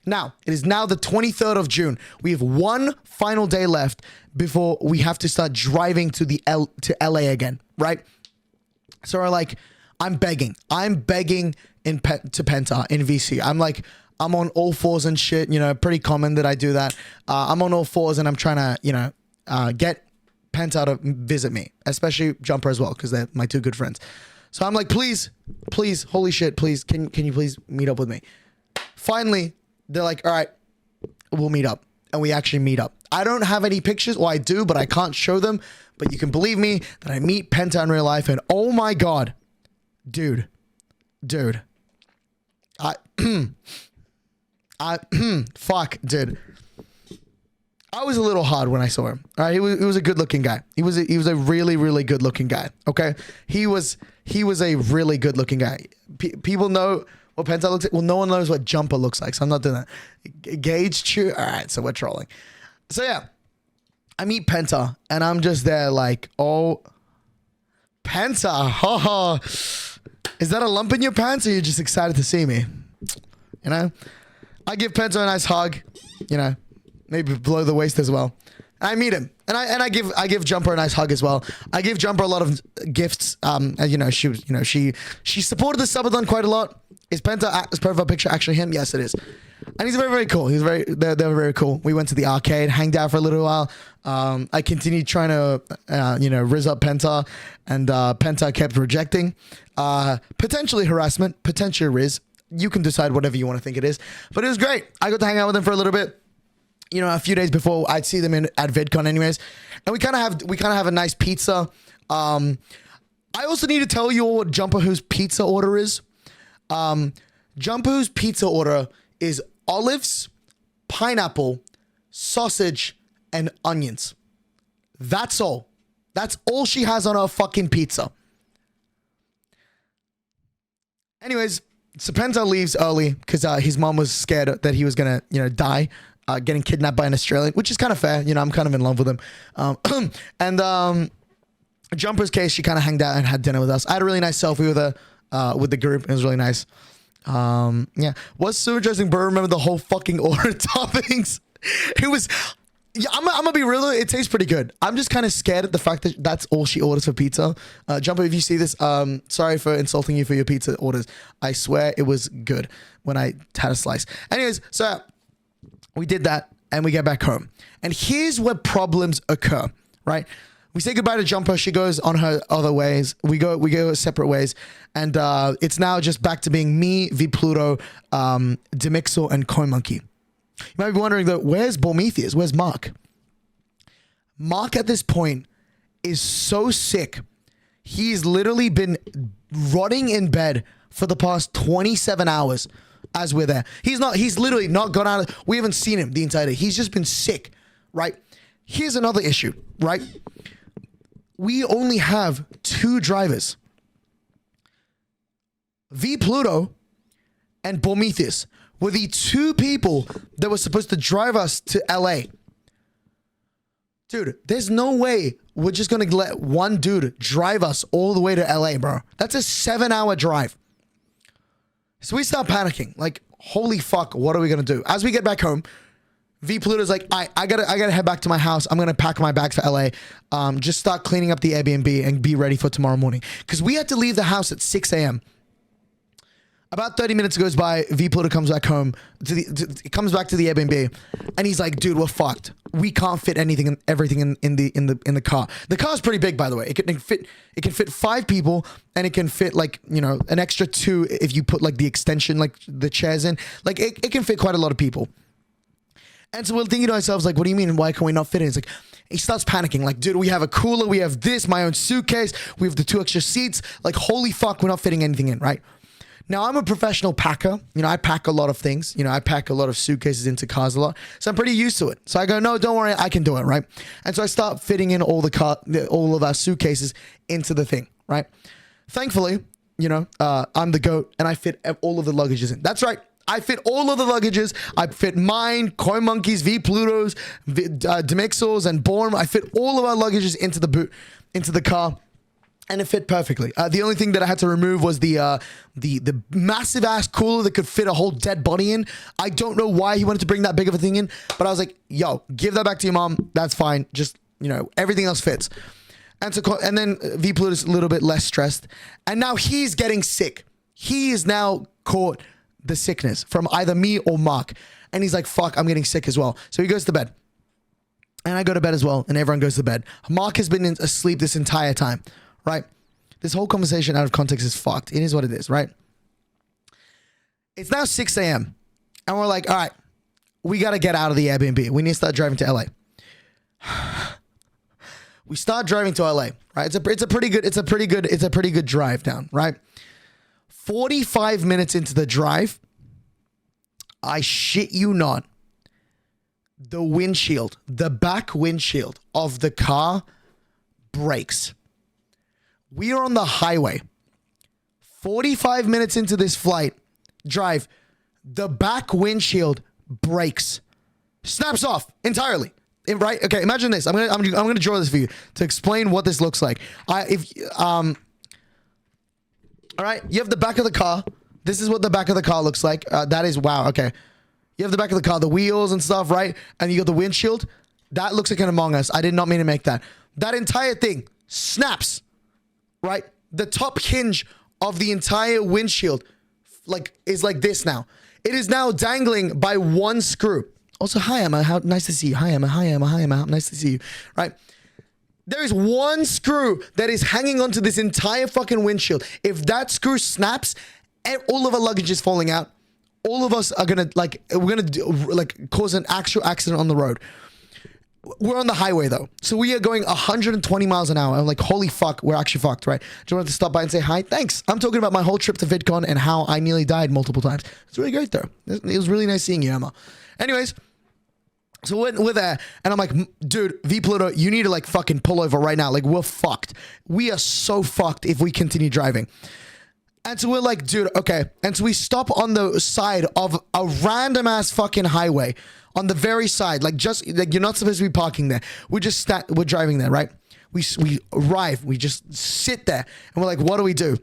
Now, it is now the 23rd of June. We have one final day left before we have to start driving to LA again, right? So we're like, I'm begging to Penta in VC. I'm on all fours and shit, you know, pretty common that I do that. I'm on all fours and I'm trying to, you know, get Penta to visit me, especially Jumper as well, because they're my 2 good friends. So I'm like, please, holy shit, please, can you please meet up with me? Finally, they're like, all right, we'll meet up. And we actually meet up. I don't have any pictures. Well, I do, but I can't show them. But you can believe me that I meet Penta in real life. And oh my God, dude, fuck, dude. I was a little hard when I saw him. All right, he was a good looking guy. He was a really, really good looking guy. Okay, he was a really good looking guy. People know what Penta looks like. Well, no one knows what Jumper looks like, so I'm not doing that. Gage Chew. All right, so we're trolling. So yeah, I meet Penta, and I'm just there like, oh, Penta, oh, is that a lump in your pants, or you're just excited to see me? You know, I give Penta a nice hug. You know. Maybe below the waist as well. And I meet him, and I give Jumper a nice hug as well. I give Jumper a lot of gifts. You know, she supported the subathon quite a lot. Is Penta's profile picture actually him? Yes, it is. And he's very, very cool. They're very cool. We went to the arcade, hanged out for a little while. I continued trying to, you know, rizz up Penta, and Penta kept rejecting. Potentially harassment, potentially rizz. You can decide whatever you want to think it is. But it was great. I got to hang out with him for a little bit. you know, a few days before I'd see them at VidCon anyways. And we kind of have a nice pizza. I also need to tell you all what Jumper Who's pizza order is. Jumper Who's pizza order is olives, pineapple, sausage, and onions. That's all. That's all she has on her fucking pizza. Anyways, Serpenza leaves early because his mom was scared that he was gonna, you know, die, getting kidnapped by an Australian, which is kind of fair. You know, I'm kind of in love with him. And Jumper's case, she kind of hanged out and had dinner with us. I had a really nice selfie with her, with the group. It was really nice. Yeah, was so interesting, bro. Remember the whole fucking order toppings? It was. Yeah, I'm gonna be real. It tastes pretty good. I'm just kind of scared at the fact that that's all she orders for pizza. Jumper, if you see this, sorry for insulting you for your pizza orders. I swear it was good when I had a slice. Anyways, so we did that and we get back home. And here's where problems occur, right? We say goodbye to Jumper. She goes on her other ways. We go separate ways. And it's now just back to being me, V Pluto, Demixel, and Koi Monkey. You might be wondering though, where's Bormetheus? Where's Mark? Mark at this point is so sick. He's literally been rotting in bed for the past 27 hours as we're there. He's literally not gone out. We haven't seen him the entire day. He's just been sick, right? Here's another issue, right? We only have 2 drivers. V Pluto and Bormetheus were the 2 people that were supposed to drive us to LA. Dude, there's no way we're just gonna let one dude drive us all the way to LA, bro. That's a 7-hour drive. So we start panicking. Like, holy fuck, what are we gonna do? As we get back home, V Pluto's like, I gotta head back to my house. I'm gonna pack my bags for LA. Just start cleaning up the Airbnb and be ready for tomorrow morning. Because we had to leave the house at 6 a.m. About 30 minutes goes by. V Pluto comes back home. Comes back to the Airbnb, and he's like, "Dude, we're fucked. We can't fit everything in the car. The car's pretty big, by the way. It can fit 5 people, and it can fit like, you know, an extra 2 if you put like the extension, like the chairs in. Like it can fit quite a lot of people." And so we're thinking to ourselves, like, "What do you mean? Why can we not fit in?" It's like, he starts panicking. Like, dude, we have a cooler, we have this, my own suitcase, we have the 2 extra seats. Like, holy fuck, we're not fitting anything in, right? Now, I'm a professional packer. You know, I pack a lot of things. You know, I pack a lot of suitcases into cars a lot. So I'm pretty used to it. So I go, no, don't worry, I can do it, right? And so I start fitting in all of our suitcases into the thing, right? Thankfully, you know, I'm the GOAT and I fit all of the luggages in. That's right. I fit all of the luggages. I fit mine, Koi Monkey's, V Pluto's, Demixel's, and Born. I fit all of our luggages into the boot, into the car. And it fit perfectly. The only thing that I had to remove was the massive ass cooler that could fit a whole dead body in. I don't know why he wanted to bring that big of a thing in, but I was like, yo, give that back to your mom. That's fine. Just, you know, everything else fits. And then V Pluto's a little bit less stressed. And now he's getting sick. He is now caught the sickness from either me or Mark. And he's like, fuck, I'm getting sick as well. So he goes to bed. And I go to bed as well. And everyone goes to bed. Mark has been asleep this entire time. Right? This whole conversation out of context is fucked. It is what it is, right? It's now 6 a.m. And we're like, all right, we got to get out of the Airbnb. We need to start driving to LA. We start driving to LA, right? It's a pretty good drive down, right? 45 minutes into the drive, I shit you not, the windshield, the back windshield of the car breaks. We are on the highway. 45 minutes into this drive, the back windshield breaks, snaps off entirely. Right? Okay, imagine this. I'm gonna draw this for you to explain what this looks like. All right, you have the back of the car. This is what the back of the car looks like. That is wow. Okay, you have the back of the car, the wheels and stuff, right? And you got the windshield. That looks like an Among Us. I did not mean to make that. That entire thing snaps. Right? The top hinge of the entire windshield is like this now. It is now dangling by one screw. Also, hi Emma, how nice to see you. Hi Emma, nice to see you. Right? There is one screw that is hanging onto this entire fucking windshield. If that screw snaps, all of our luggage is falling out. all of us are gonna cause an actual accident on the road. We're on the highway though, so we are going 120 miles an hour. I'm like, holy fuck, we're actually fucked, right? Do you want to stop by and say hi? Thanks. I'm talking about my whole trip to VidCon and how I nearly died multiple times. It's really great though. It was really nice seeing you, Emma. Anyways, so we're there, and I'm like, dude, V Pluto, you need to like fucking pull over right now. Like, we're fucked. We are so fucked if we continue driving. And so we're like, dude, okay. And so we stop on the side of a random ass fucking highway on the very side. Like, just like, you're not supposed to be parking there. We're driving there, right? We arrive. We just sit there, and we're like, what do we do?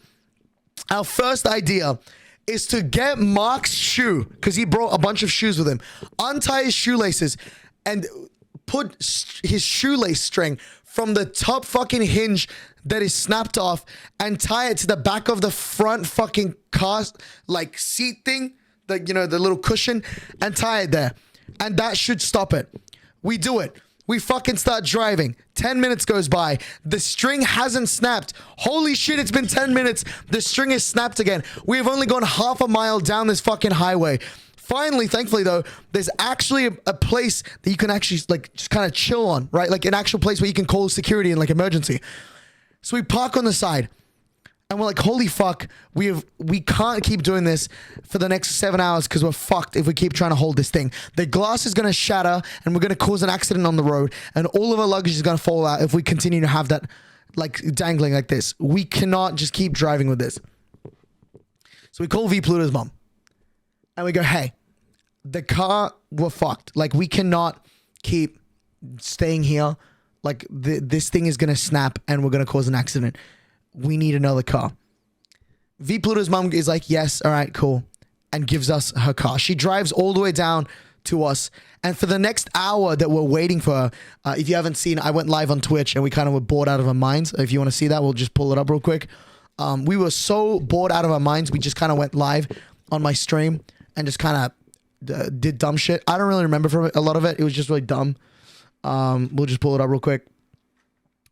Our first idea is to get Mark's shoe, because he brought a bunch of shoes with him, untie his shoelaces and put his shoelace string from the top fucking hinge that is snapped off and tie it to the back of the front fucking car, like seat thing, the, you know, the little cushion, and tie it there. And that should stop it. We do it. We fucking start driving. 10 minutes goes by. The string hasn't snapped. Holy shit, it's been 10 minutes. The string is snapped again. We have only gone half a mile down this fucking highway. Finally, thankfully though, there's actually a place that you can actually like just kind of chill on, right? Like an actual place where you can call security in like emergency. So we park on the side. And we're like, holy fuck, we can't keep doing this for the next 7 hours because we're fucked if we keep trying to hold this thing. The glass is going to shatter and we're going to cause an accident on the road and all of our luggage is going to fall out if we continue to have that like dangling like this. We cannot just keep driving with this. So we call V Pluto's mom and we go, hey, the car, we're fucked. Like, we cannot keep staying here. Like, this thing is going to snap and we're going to cause an accident. We need another car. V Pluto's mom is like, yes, all right, cool. And gives us her car. She drives all the way down to us. And for the next hour that we're waiting for her, if you haven't seen, I went live on Twitch and we kind of were bored out of our minds. If you want to see that, we'll just pull it up real quick. We were so bored out of our minds. We just kind of went live on my stream and just kind of did dumb shit. I don't really remember from a lot of it. It was just really dumb. We'll just pull it up real quick.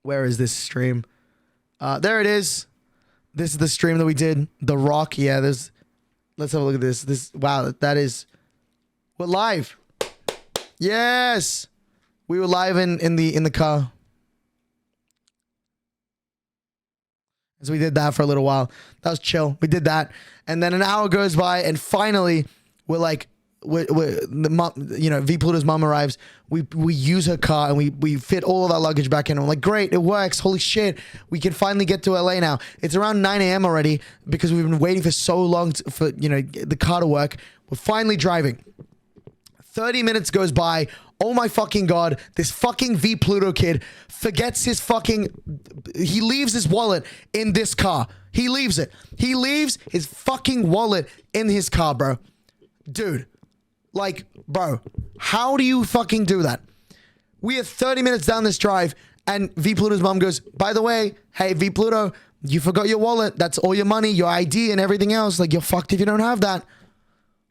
Where is this stream? There it is. This is the stream that we did. The Rock. Yeah, let's have a look at this. Wow, that is, we're live. Yes. We were live in the car. So we did that for a little while. That was chill. We did that. And then an hour goes by and finally we're like, the mom, you know, V Pluto's mom arrives. We use her car and we fit all of our luggage back in. I'm like, great, it works. Holy shit, we can finally get to LA now. It's around 9 a.m. already because we've been waiting for so long for, you know, the car to work. We're finally driving. 30 minutes goes by. Oh my fucking god, this fucking V Pluto kid forgets his fucking, he leaves his wallet in this car. He leaves it. He leaves his fucking wallet in his car, bro. Dude. Like, bro, how do you fucking do that? We are 30 minutes down this drive and V Pluto's mom goes, by the way, hey, V Pluto, you forgot your wallet. That's all your money, your ID and everything else. Like, you're fucked if you don't have that.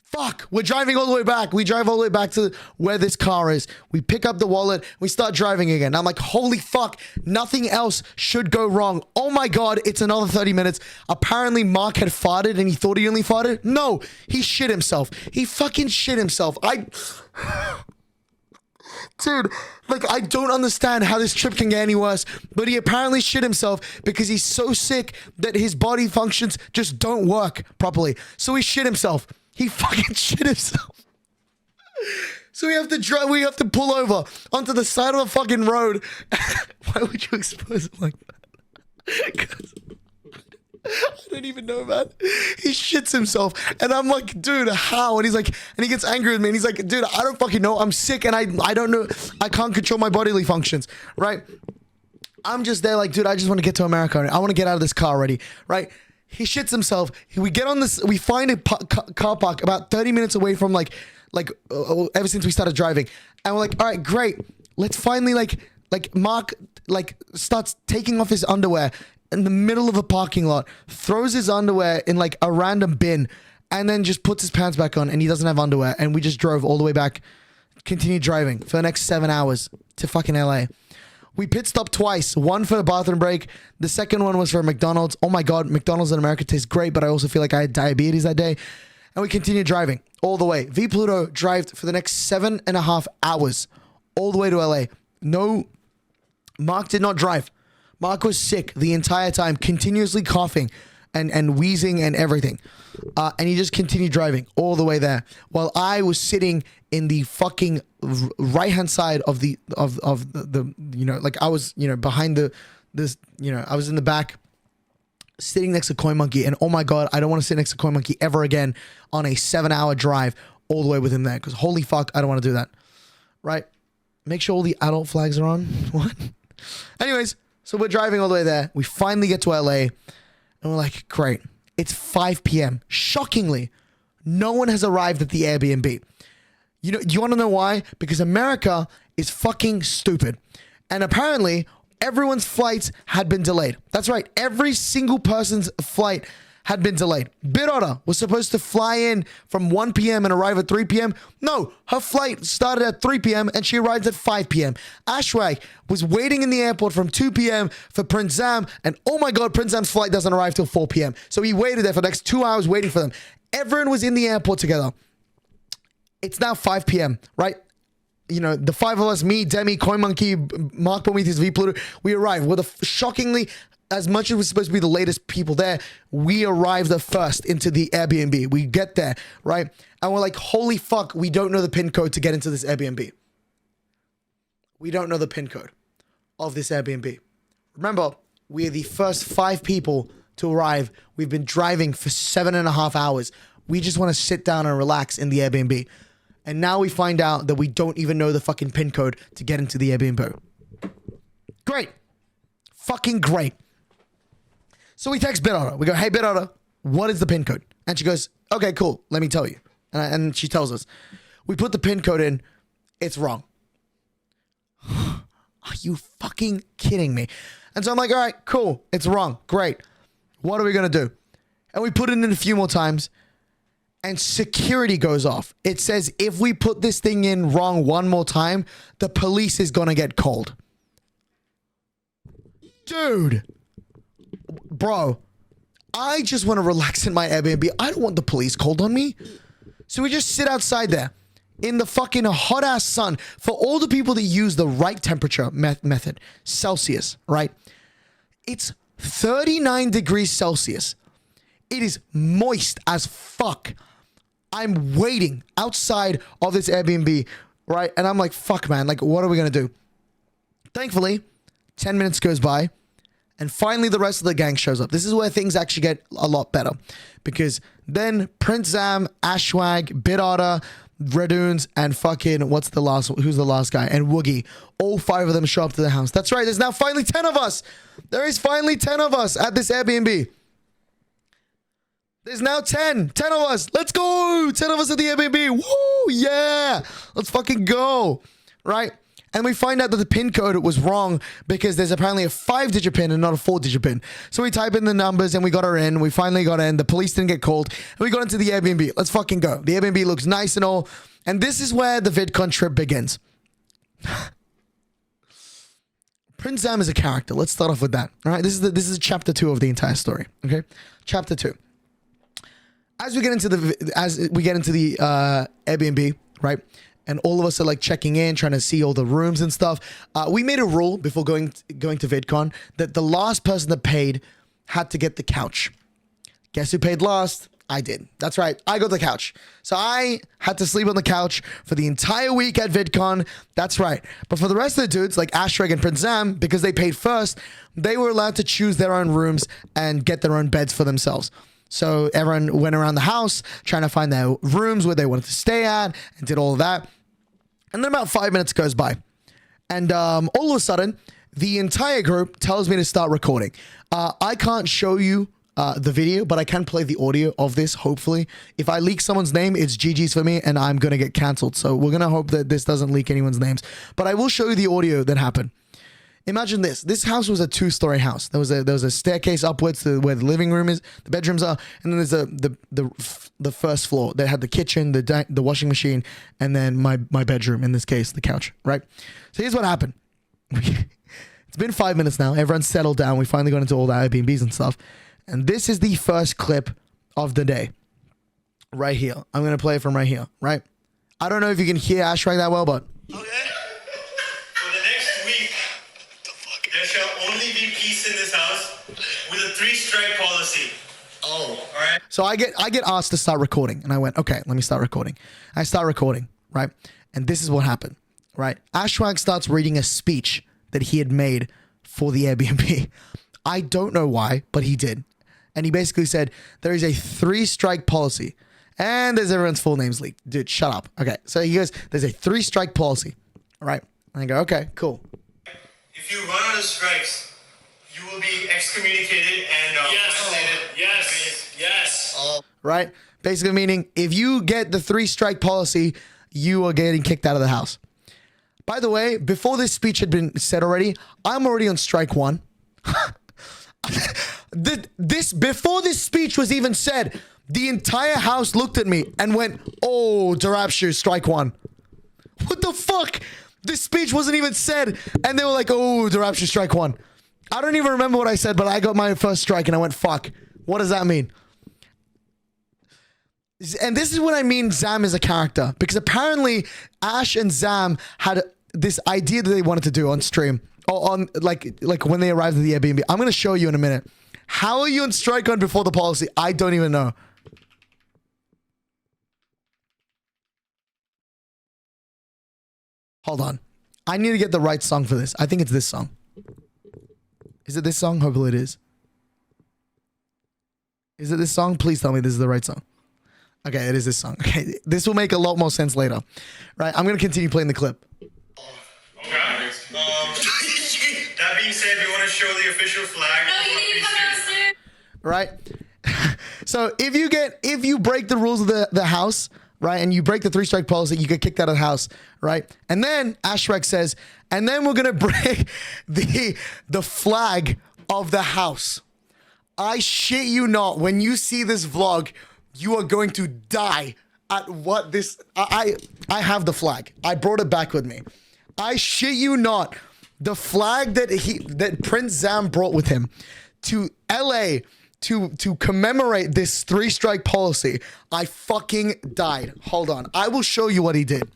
Fuck, we're driving all the way back. We drive all the way back to where this car is. We pick up the wallet. We start driving again. I'm like, holy fuck, nothing else should go wrong. Oh my god, it's another 30 minutes. Apparently Mark had farted and he thought he only farted. No, he shit himself. He fucking shit himself. Dude, like, I don't understand how this trip can get any worse, but he apparently shit himself because he's so sick that his body functions just don't work properly. So he shit himself. He fucking shit himself. So we have to drive, we have to pull over onto the side of a fucking road. Why would you expose him like that? Because I don't even know, man. He shits himself. And I'm like, dude, how? And he's like, and he gets angry with me. And he's like, dude, I don't fucking know. I'm sick and I don't know. I can't control my bodily functions, right? I'm just there like, dude, I just want to get to America. I want to get out of this car already, right? He shits himself. We get on this. We find a car park about 30 minutes away from ever since we started driving, and we're like, all right, great. Let's finally like Mark starts taking off his underwear in the middle of a parking lot, throws his underwear in like a random bin, and then just puts his pants back on, and he doesn't have underwear. And we just drove all the way back, continued driving for the next 7 hours to fucking LA. We pit stopped twice, one for a bathroom break. The second one was for McDonald's. Oh my God, McDonald's in America tastes great, but I also feel like I had diabetes that day. And we continued driving all the way. V Pluto drove for the next 7.5 hours all the way to LA. No, Mark did not drive. Mark was sick the entire time, continuously coughing and wheezing and everything. And he just continued driving all the way there while I was sitting in the fucking right-hand side of the you know, like I was, you know, behind I was in the back sitting next to Coin Monkey, and oh my God, I don't want to sit next to Coin Monkey ever again on a 7-hour drive all the way with him there, because holy fuck, I don't want to do that. Right? Make sure all the adult flags are on. What? Anyways, so we're driving all the way there. We finally get to LA, and we're like, great. It's 5 p.m. Shockingly, no one has arrived at the Airbnb. You know, do you want to know why? Because America is fucking stupid. And apparently, everyone's flights had been delayed. That's right. Every single person's flight had been delayed. BitOtter was supposed to fly in from 1 p.m. and arrive at 3 p.m. No, her flight started at 3 p.m. and she arrived at 5 p.m. Ashwag was waiting in the airport from 2 p.m. for Prince Zam, and oh my God, Prince Zam's flight doesn't arrive till 4 p.m. So he waited there for the next 2 hours waiting for them. Everyone was in the airport together. It's now 5 p.m., right? You know, the five of us, me, Demi, Coin Monkey, Mark Prometheus, V Pluto, we arrived. We're shockingly, as much as we're supposed to be the latest people there, we arrived the first into the Airbnb. We get there, right? And we're like, holy fuck, we don't know the pin code to get into this Airbnb. We don't know the pin code of this Airbnb. Remember, we are the first 5 people to arrive. We've been driving for 7.5 hours. We just want to sit down and relax in the Airbnb. And now we find out that we don't even know the fucking pin code to get into the Airbnb. Great. Fucking great. So we text BitOtter. We go, hey, BitOtter, what is the pin code? And she goes, okay, cool. Let me tell you. And she tells us. We put the pin code in. It's wrong. Are you fucking kidding me? And so I'm like, all right, cool. It's wrong. Great. What are we going to do? And we put it in a few more times. And security goes off. It says if we put this thing in wrong one more time, the police is going to get called. Dude. Bro. I just want to relax in my Airbnb. I don't want the police called on me. So we just sit outside there in the fucking hot ass sun. For all the people that use the right temperature method, Celsius, right? It's 39 degrees Celsius. It is moist as fuck. I'm waiting outside of this Airbnb, right? And I'm like, fuck, man. Like, what are we going to do? Thankfully, 10 minutes goes by. And finally, the rest of the gang shows up. This is where things actually get a lot better. Because then Prince Zam, Ashwag, BitOtter, Redoons, and fucking, who's the last guy? And Woogie. All 5 of them show up to the house. That's right. There's now finally 10 of us. There is finally 10 of us at this Airbnb. There's now 10 of us. Let's go. 10 of us at the Airbnb. Woo, yeah. Let's fucking go. Right? And we find out that the pin code was wrong because there's apparently a 5-digit pin and not a 4-digit pin. So we type in the numbers and we got her in. We finally got in. The police didn't get called. And we got into the Airbnb. Let's fucking go. The Airbnb looks nice and all. And this is where the VidCon trip begins. Prince Zam is a character. Let's start off with that. All right? This is chapter 2 of the entire story. Okay? Chapter 2. As we get into the Airbnb, right? And all of us are like checking in, trying to see all the rooms and stuff. We made a rule before going to VidCon that the last person that paid had to get the couch. Guess who paid last? I did. That's right. I got the couch. So I had to sleep on the couch for the entire week at VidCon. That's right. But for the rest of the dudes, like Ashreg and Prince Zam, because they paid first, they were allowed to choose their own rooms and get their own beds for themselves. So everyone went around the house trying to find their rooms where they wanted to stay at and did all of that. And then about 5 minutes goes by. And all of a sudden, the entire group tells me to start recording. I can't show you the video, but I can play the audio of this, hopefully. If I leak someone's name, it's GG's for me, and I'm going to get canceled. So we're going to hope that this doesn't leak anyone's names. But I will show you the audio that happened. Imagine this. This house was a 2-story house. There was a staircase upwards to where the living room is, the bedrooms are, and then there's the first floor. They had the kitchen, the washing machine, and then my bedroom, in this case, the couch, right? So here's what happened. It's been 5 minutes now. Everyone's settled down. We finally got into all the Airbnbs and stuff. And this is the first clip of the day. right here. I'm going to play it from right here, right? I don't know if you can hear Ashrag that well, but... Okay. For the next week, there shall only be peace in this house with a 3-strike policy. Oh. All right? So I get asked to start recording, and I went, okay, let me start recording. I start recording, right? And this is what happened, right? Ashrag starts reading a speech that he had made for the Airbnb. I don't know why, but he did. And he basically said, there is a 3-strike policy. And there's everyone's full names leaked. Dude, shut up. Okay, so he goes, there's a 3-strike policy. All right. And I go, okay, cool. If you run out of strikes, you will be excommunicated and Yes. Right? Basically meaning if you get the 3-strike policy, you are getting kicked out of the house. By the way, before this speech had been said already, I'm already on strike 1. Before this speech was even said, the entire house looked at me and went, oh, Derapchu, strike 1. What the fuck? This speech wasn't even said. And they were like, oh, Derapchu, strike 1. I don't even remember what I said, but I got my first strike and I went, fuck. What does that mean? And this is what I mean Zam is a character. Because apparently Ash and Zam had this idea that they wanted to do on stream. Or on like when they arrived at the Airbnb. I'm going to show you in a minute. How are you on strike on before the policy? I don't even know. Hold on. I need to get the right song for this. I think it's this song. Is it this song? Hopefully it is. Is it this song? Please tell me this is the right song. Okay, it is this song. Okay, this will make a lot more sense later. Right, I'm going to continue playing the clip. Okay. That being said, we want to show the official flag. No, you need to come downstairs. Right? So if you break the rules of the house, right, and you break the 3-strike policy, you get kicked out of the house, right? And then Ashrek says, and then we're gonna break the flag of the house. I shit you not, when you see this vlog, you are going to die at what this. I have the flag. I brought it back with me. I shit you not. The flag that Prince Zam brought with him to LA to commemorate this 3-strike policy, I fucking died. Hold on. I will show you what he did.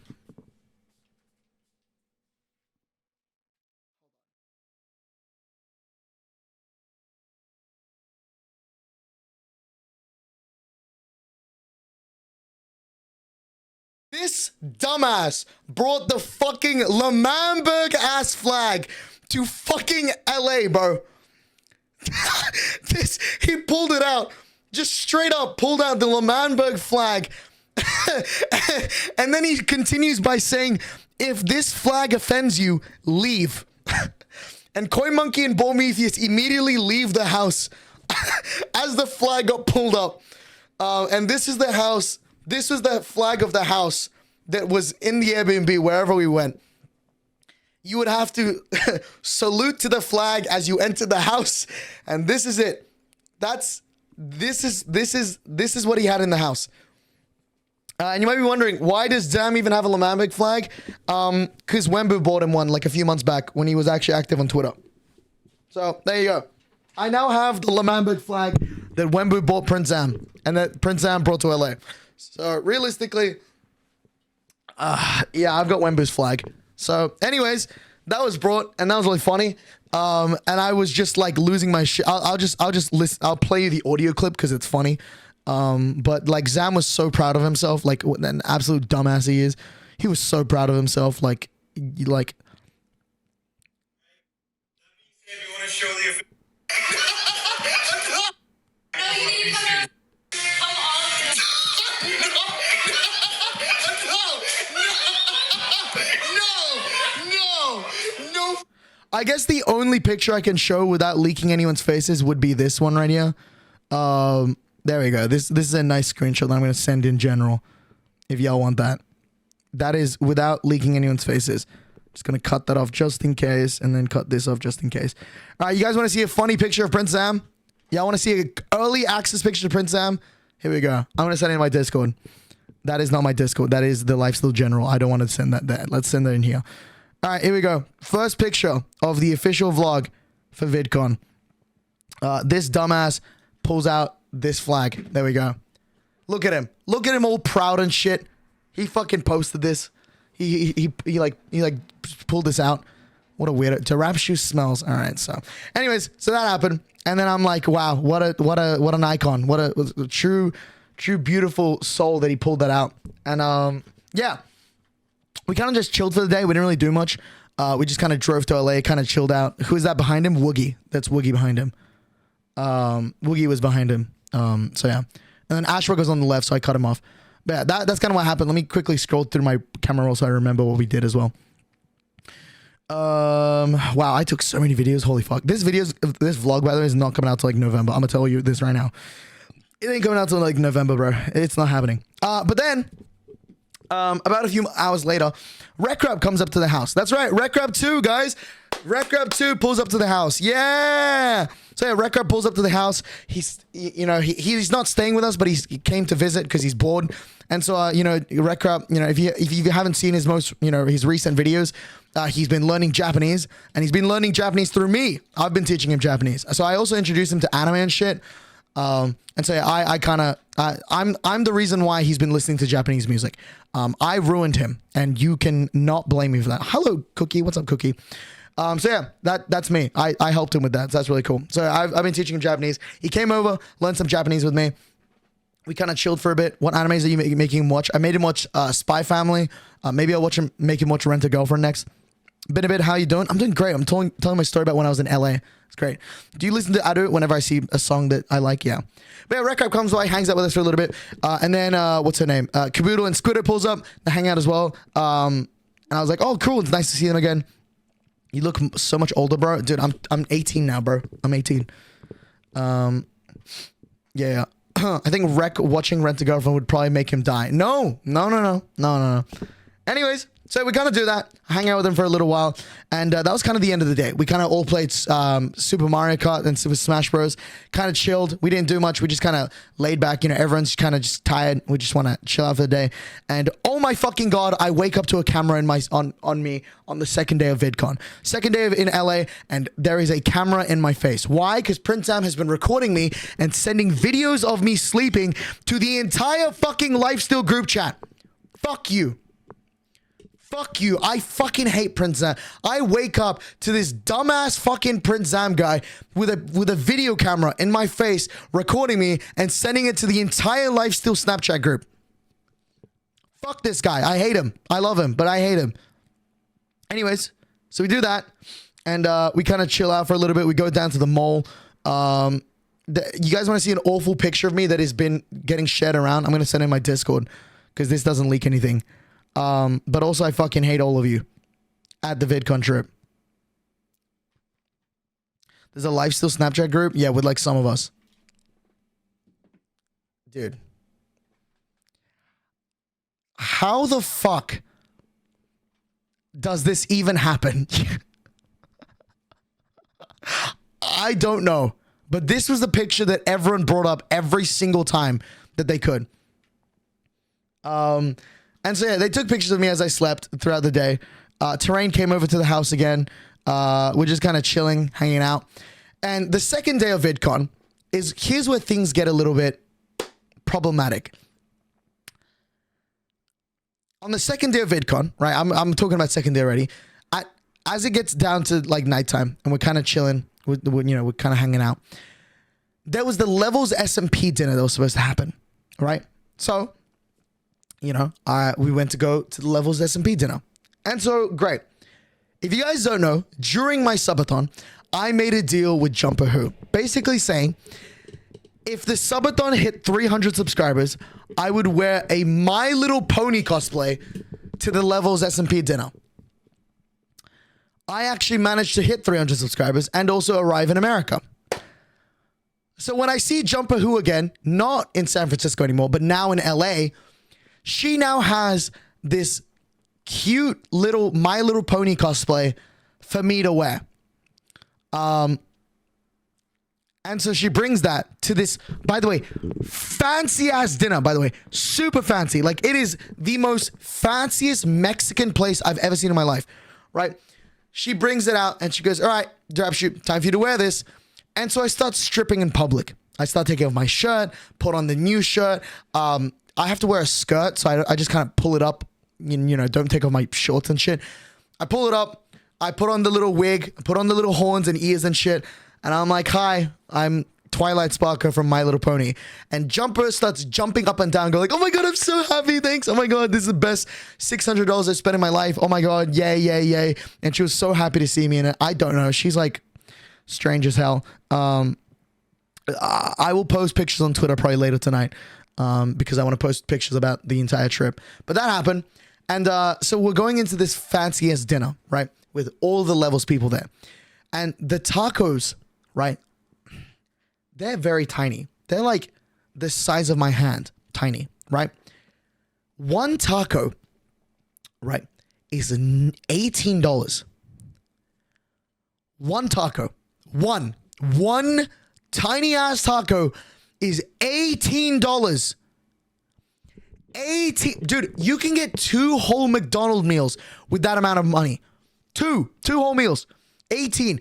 This dumbass brought the fucking Lemamberg ass flag to fucking LA, bro. He pulled it out, just straight up pulled out the Lemamberg flag. And then he continues by saying, if this flag offends you, leave. And Koi Monkey and Bormetheus immediately leave the house as the flag got pulled up. And this is the house. This was the flag of the house that was in the Airbnb wherever we went. You would have to salute to the flag as you entered the house, and this is it. This is what he had in the house. And you might be wondering, why does Zam even have a Lemamberg flag? Because Wembu bought him one like a few months back when he was actually active on Twitter. So there you go. I now have the Lemamberg flag that Wembu bought Prince Zam, and that Prince Zam brought to LA. So realistically, yeah, I've got Wembu's flag. So anyways, that was brought, and that was really funny. And I was just like losing my shit. I'll just listen. I'll play you the audio clip because it's funny. But like Zam was so proud of himself, like what an absolute dumbass he is. He was so proud of himself, like. We want to show the. No, you need to come downstairs. Come on. No. I guess the only picture I can show without leaking anyone's faces would be this one right here. There we go. This is a nice screenshot that I'm going to send in general. If y'all want that. That is without leaking anyone's faces. Just going to cut that off just in case. And then cut this off just in case. All right, you guys want to see a funny picture of Prince Zam? Y'all want to see an early access picture of Prince Zam? Here we go. I'm going to send it in my Discord. That is not my Discord. That is the LifeSteal General. I don't want to send that there. Let's send that in here. All right, here we go. First picture of the official vlog for VidCon. This dumbass pulls out this flag. There we go. Look at him. Look at him all proud and shit. He fucking posted this. He pulled this out. What a weirdo. Derapchu smells. All right. So anyways, so that happened. And then I'm like, wow, what an icon. What a true beautiful soul that he pulled that out. And yeah, we kind of just chilled for the day. We didn't really do much. We just kind of drove to LA, kind of chilled out. Who is that behind him? Woogie. That's Woogie behind him. Woogie was behind him. So yeah. And then Ashbrook was on the left, so I cut him off. But yeah, that's kind of what happened. Let me quickly scroll through my camera roll so I remember what we did as well. Wow, I took so many videos. Holy fuck. This vlog, by the way, is not coming out till like November. I'm gonna tell you this right now. It ain't coming out till like November, bro. It's not happening. But then, about a few hours later, HermitCraft comes up to the house. That's right, HermitCraft 2, guys. HermitCraft 2 pulls up to the house. Yeah. So yeah, HermitCraft pulls up to the house. He's not staying with us, but he came to visit because he's bored. And so HermitCraft, if you haven't seen his his recent videos, he's been learning Japanese, and he's been learning Japanese through me. I've been teaching him Japanese. So I also introduced him to anime and shit. And so yeah, I'm the reason why he's been listening to Japanese music. I ruined him, and you can not blame me for that. Hello, Cookie. What's up, Cookie? So yeah, that's me. I helped him with that. So that's really cool. So I've been teaching him Japanese. He came over, learned some Japanese with me. We kind of chilled for a bit. What animes are you making him watch? I made him watch Spy Family. Maybe I'll make him watch Rent a Girlfriend next. Bit, how you doing? I'm doing great. I'm telling my story about when I was in LA. It's great. Do you listen to Adu whenever I see a song that I like? Yeah. But yeah, HermitCraft comes by, hangs out with us for a little bit. And then, what's her name? Kaboodle and Squidder pulls up. They hang out as well. And I was like, oh, cool. It's nice to see them again. You look so much older, bro. Dude, I'm 18 now, bro. I'm 18. Yeah. I think watching Rent a Girlfriend would probably make him die. No. Anyways, so we kind of do that, hang out with him for a little while, and that was kind of the end of the day. We kind of all played Super Mario Kart and Super Smash Bros. Kind of chilled. We didn't do much. We just kind of laid back. Everyone's kind of just tired. We just want to chill out for the day. And oh my fucking god, I wake up to a camera on me on the second day of VidCon. Second day in LA, and there is a camera in my face. Why? Because Prince Sam has been recording me and sending videos of me sleeping to the entire fucking LifeSteal group chat. Fuck you. Fuck you. I fucking hate Prince Zam. I wake up to this dumbass fucking Prince Zam guy with a video camera in my face recording me and sending it to the entire LifeSteal Snapchat group. Fuck this guy. I hate him. I love him, but I hate him. Anyways, so we do that, and we kind of chill out for a little bit. We go down to the mall. You guys want to see an awful picture of me that has been getting shared around? I'm going to send it in my Discord because this doesn't leak anything. But also I fucking hate all of you at the VidCon trip. There's a LifeSteal Snapchat group. Yeah, with like some of us. Dude. How the fuck does this even happen? I don't know. But this was the picture that everyone brought up every single time that they could. And so, yeah, they took pictures of me as I slept throughout the day. Terrain came over to the house again. We're just kind of chilling, hanging out. And the second day of VidCon here's where things get a little bit problematic. On the second day of VidCon, right? I'm talking about second day already. As it gets down to like nighttime and we're kind of chilling, we're kind of hanging out. There was the Levels SMP dinner that was supposed to happen, right? So, we went to go to the Levels SMP dinner. And so, great. If you guys don't know, during my subathon, I made a deal with Jumper Who, basically saying, if the subathon hit 300 subscribers, I would wear a My Little Pony cosplay to the Levels SMP dinner. I actually managed to hit 300 subscribers and also arrive in America. So when I see Jumper Who again, not in San Francisco anymore, but now in LA, she now has this cute little My Little Pony cosplay for me to wear. And so she brings that to this, by the way, fancy ass dinner, by the way, super fancy. Like it is the most fanciest Mexican place I've ever seen in my life, right? She brings it out and she goes, all right, Derapchu, time for you to wear this. And so I start stripping in public. I start taking off my shirt, put on the new shirt. I have to wear a skirt, so I just kind of pull it up, don't take off my shorts and shit. I pull it up, I put on the little wig, put on the little horns and ears and shit, and I'm like, hi, I'm Twilight Sparkle from My Little Pony. And Jumper starts jumping up and down, going like, oh my God, I'm so happy, thanks. Oh my God, this is the best $600 I've spent in my life. Oh my God, yay, yay, yay. And she was so happy to see me, and I don't know, she's like strange as hell. I will post pictures on Twitter probably later tonight because I want to post pictures about the entire trip. But that happened. And so we're going into this fancy-ass dinner, right? With all the levels people there. And the tacos, right? They're very tiny. They're like the size of my hand. Tiny, right? One taco, right, is $18. One taco. One tiny ass taco is $18. Dude, you can get 2 whole McDonald's meals with that amount of money. Two whole meals. 18.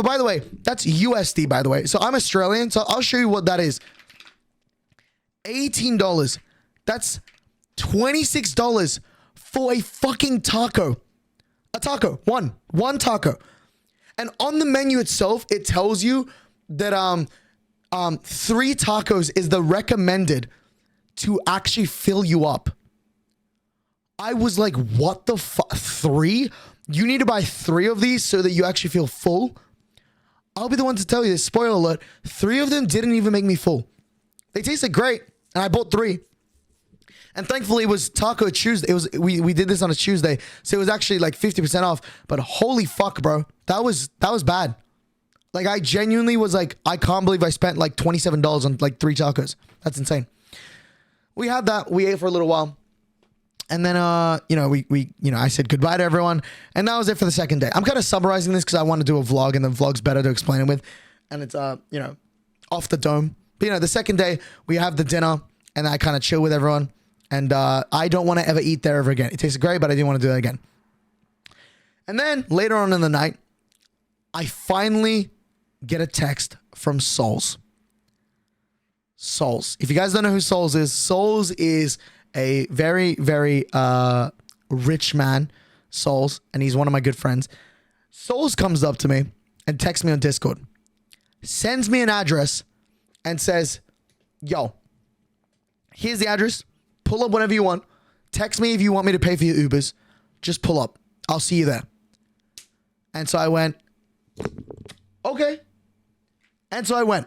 By the way, that's USD, by the way. So I'm Australian, so I'll show you what that is. $18. That's $26 for a fucking taco. A taco. One taco. And on the menu itself, it tells you that 3 tacos is the recommended to actually fill you up. I was like, what the fuck? 3? You need to buy 3 of these so that you actually feel full? I'll be the one to tell you this. Spoiler alert. 3 of them didn't even make me full. They tasted great, and I bought 3. And thankfully, it was Taco Tuesday. We did this on a Tuesday, so it was actually like 50% off. But holy fuck, bro, that was bad. Like, I genuinely was like, I can't believe I spent like $27 on like 3 tacos. That's insane. We had that. We ate for a little while. And then, I said goodbye to everyone. And that was it for the second day. I'm kind of summarizing this because I want to do a vlog, and the vlog's better to explain it with. And it's, off the dome. But, the second day, we have the dinner, and I kind of chill with everyone. And I don't want to ever eat there ever again. It tasted great, but I didn't want to do it again. And then, later on in the night, I finally get a text from Souls. Souls. If you guys don't know who Souls is a very, very rich man, Souls, and he's one of my good friends. Souls comes up to me and texts me on Discord, sends me an address, and says, yo, here's the address. Pull up whenever you want. Text me if you want me to pay for your Ubers. Just pull up. I'll see you there. And so I went, okay. And so I went.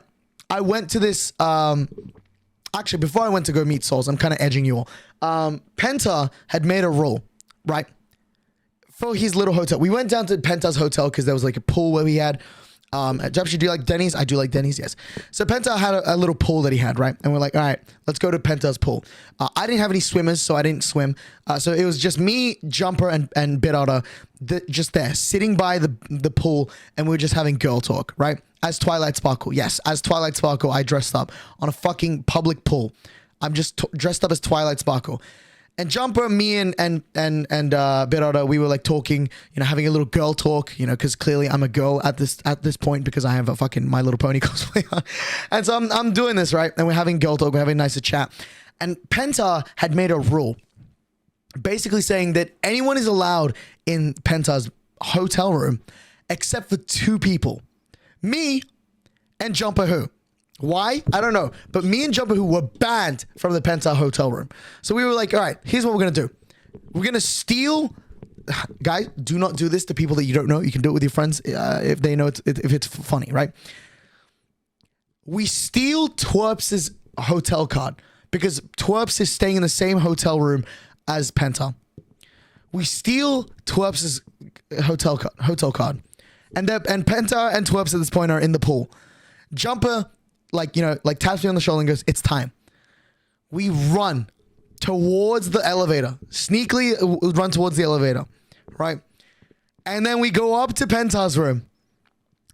I went to this, actually, before I went to go meet Souls, I'm kind of edging you all. Penta had made a rule, right? For his little hotel. We went down to Penta's hotel because there was like a pool where we had. Derapchu, do you like Denny's? I do like Denny's, yes. So Penta had a little pool that he had, right? And we're like, all right, let's go to Penta's pool. I didn't have any swimmers, so I didn't swim. So it was just me, Jumper, and Bidotta just there, sitting by the pool, and we were just having girl talk, right? As Twilight Sparkle. Yes, as Twilight Sparkle, I dressed up on a fucking public pool. I'm just dressed up as Twilight Sparkle. And Jumper, me and Bidotta, we were like talking, having a little girl talk, because clearly I'm a girl at this point because I have a fucking My Little Pony cosplay on. And so I'm doing this, right? And we're having girl talk, we're having a nicer chat. And Penta had made a rule basically saying that anyone is allowed in Penta's hotel room except for 2 people. Me and Jumper Who. Why? I don't know. But me and Jumper Who were banned from the Penta hotel room. So we were like, all right, here's what we're going to do. We're going to steal. Guys, do not do this to people that you don't know. You can do it with your friends if they know if it's funny, right? We steal Twerp's hotel card because Twerps is staying in the same hotel room as Penta. We steal Twerp's hotel card. And Penta and Twerps at this point are in the pool. Jumper taps me on the shoulder and goes, it's time. We run towards the elevator. Sneakily run towards the elevator, right? And then we go up to Penta's room.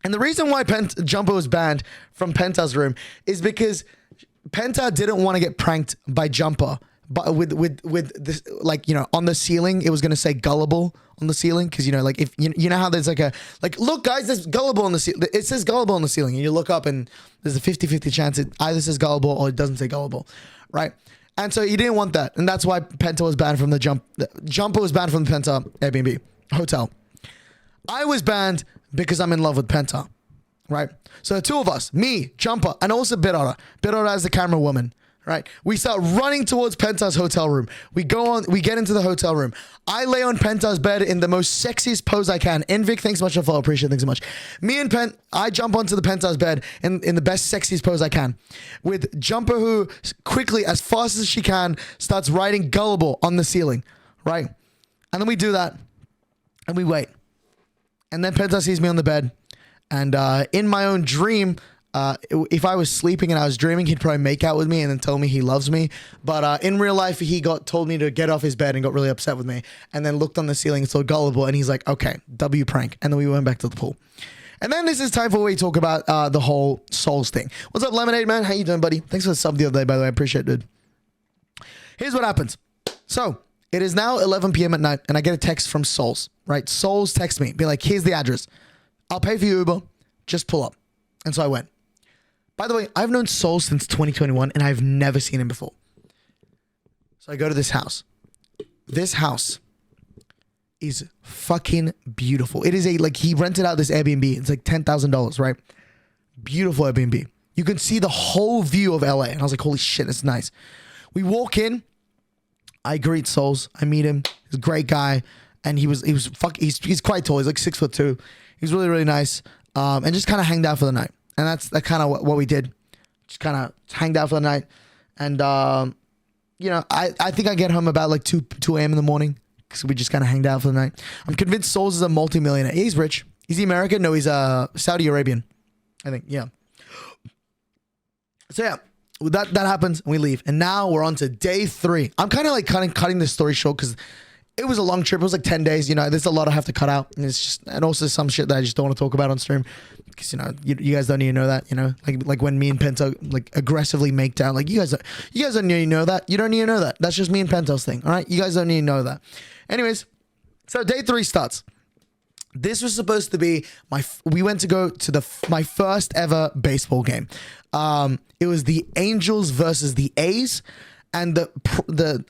And the reason why Jumper was banned from Penta's room is because Penta didn't want to get pranked by Jumper but with this, like, you know, on the ceiling, it was gonna say gullible on the ceiling, because, you know, like, if you know how there's like a, like, look guys, there's gullible on the ceiling. It says gullible on the ceiling, and you look up and there's a 50-50 chance it either says gullible or it doesn't say gullible, right? And so he didn't want that, and that's why Penta was banned from the Jumper was banned from the Penta Airbnb hotel. I was banned because I'm in love with Penta, right? So the two of us, me, Jumper, and also Bidotta. Bidotta as the camera woman, right? We start running towards Penta's hotel room. We get into the hotel room. I lay on Penta's bed in the most sexiest pose I can. Envic, thanks so much for follow. Appreciate it. Thanks so much. Me and I jump onto the Penta's bed in the best, sexiest pose I can. With Jumper, who quickly, as fast as she can, starts writing gullible on the ceiling, right? And then we do that, and we wait. And then Penta sees me on the bed. And in my own dream, if I was sleeping and I was dreaming, he'd probably make out with me and then tell me he loves me. But in real life, he told me to get off his bed and got really upset with me. And then looked on the ceiling and saw gullible. And he's like, okay, W prank. And then we went back to the pool. And then this is time for where we talk about the whole Souls thing. What's up, Lemonade, man? How you doing, buddy? Thanks for the sub the other day, by the way. I appreciate it, dude. Here's what happens. So it is now 11 p.m. at night, and I get a text from Souls, right? Souls text me, be like, here's the address. I'll pay for your Uber. Just pull up. And so I went. By the way, I've known Souls since 2021, and I've never seen him before. So I go to this house. This house is fucking beautiful. It is he rented out this Airbnb. It's like $10,000, right? Beautiful Airbnb. You can see the whole view of LA. And I was like, holy shit, it's nice. We walk in. I greet Souls. I meet him. He's a great guy. And he's quite tall. He's like 6'2". He's really, really nice. And just kind of hanged out for the night. And that's kind of what we did. Just kind of hanged out for the night. And, you know, I think I get home about like 2 a.m. in the morning, because we just kind of hanged out for the night. I'm convinced Souls is a multi-millionaire. He's rich. Is he American? No, he's Saudi Arabian, I think. Yeah. So yeah, that happens and we leave. And now we're on to day 3. I'm kind of cutting this story short because it was a long trip. It was like 10 days. You know, there's a lot I have to cut out. And also some shit that I just don't want to talk about on stream. Because, you know, you guys don't need to know that, you know, like when me and Penta like aggressively make down, like you guys don't need to know that. You don't need to know that. That's just me and Penta's thing. All right. You guys don't need to know that. Anyways, so day 3 starts. This was supposed to be we went to go to my first ever baseball game. It was the Angels versus the A's. And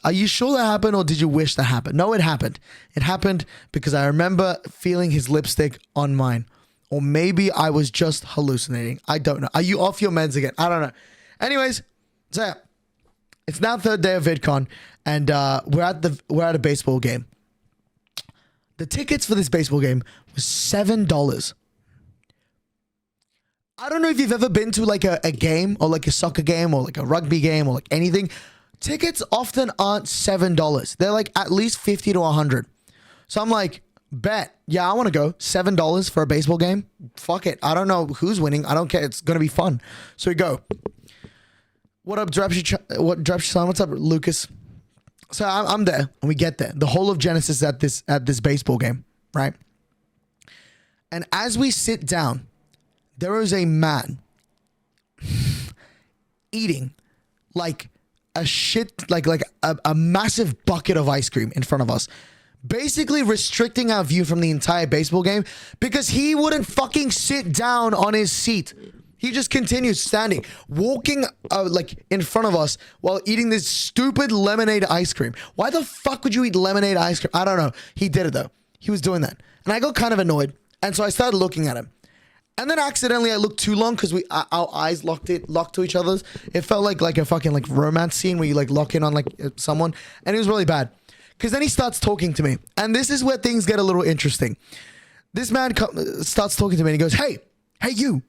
are you sure that happened, or did you wish that happened? No, it happened. It happened because I remember feeling his lipstick on mine. Or maybe I was just hallucinating. I don't know. Are you off your meds again? I don't know. Anyways, so yeah, it's now 3rd day of VidCon, and we're at a baseball game. The tickets for this baseball game was $7. I don't know if you've ever been to like a game, or like a soccer game, or like a rugby game, or like anything. Tickets often aren't $7. They're like at least $50 to $100. So I'm like, bet. Yeah, I want to go. $7 for a baseball game. Fuck it. I don't know who's winning. I don't care. It's going to be fun. So we go. What up, Derapchu? What's up, Lucas? So I'm there, and we get there. The whole of Genesis at this baseball game, right? And as we sit down, there is a man eating like a shit, like a massive bucket of ice cream in front of us, basically restricting our view from the entire baseball game because he wouldn't fucking sit down on his seat. He just continues standing, walking like in front of us while eating this stupid lemonade ice cream. Why the fuck would you eat lemonade ice cream? I don't know. He did it though. He was doing that. And I got kind of annoyed. And so I started looking at him. And then accidentally I looked too long because our eyes locked to each other's. It felt like a fucking like romance scene where you like lock in on like someone. And it was really bad. Because then he starts talking to me. And this is where things get a little interesting. This man starts talking to me and he goes, hey you.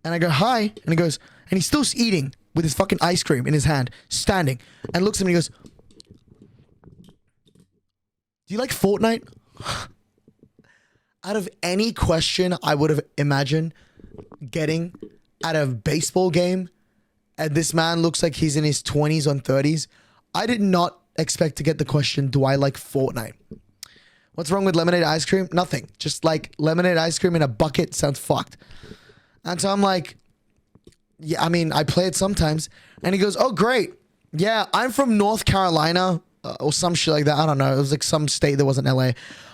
And I go, hi. And he goes, and he's still eating with his fucking ice cream in his hand, standing, and looks at me and he goes, do you like Fortnite? Out of any question I would have imagined getting at a baseball game, and this man looks like he's in his 20s or 30s, I did not expect to get the question, do I like Fortnite? What's wrong with lemonade ice cream? Nothing. Just like lemonade ice cream in a bucket sounds fucked. And so I'm like, yeah, I mean, I play it sometimes. And he goes, oh, great. Yeah, I'm from North Carolina or some shit like that. I don't know. It was like some state that wasn't LA.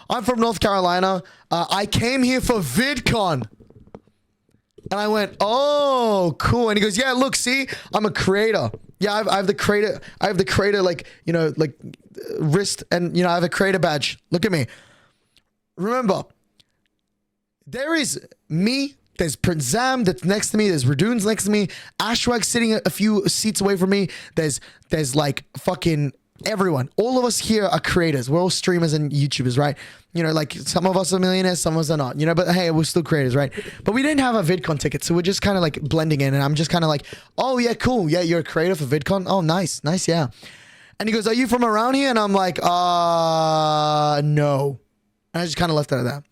I'm from North Carolina. I came here for VidCon. And I went, oh, cool. And he goes, yeah, look, see, I'm a creator. Yeah, I have the creator. I have the creator, like, you know, like wrist, and you know, I have a creator badge. Look at me. Remember, there is me. There's Prince Zam that's next to me. There's Radoon's next to me. Ashwag sitting a few seats away from me. There's like fucking everyone. All of us here are creators. We're all streamers and YouTubers, right? You know, like some of us are millionaires, some of us are not, you know, but hey, we're still creators, right? But we didn't have a VidCon ticket. So we're just kind of like blending in, and I'm just kind of like, oh yeah, cool. Yeah, you're a creator for VidCon. Oh, nice. Nice. Yeah. And he goes, are you from around here? And I'm like, no. And I just kind of left it at that.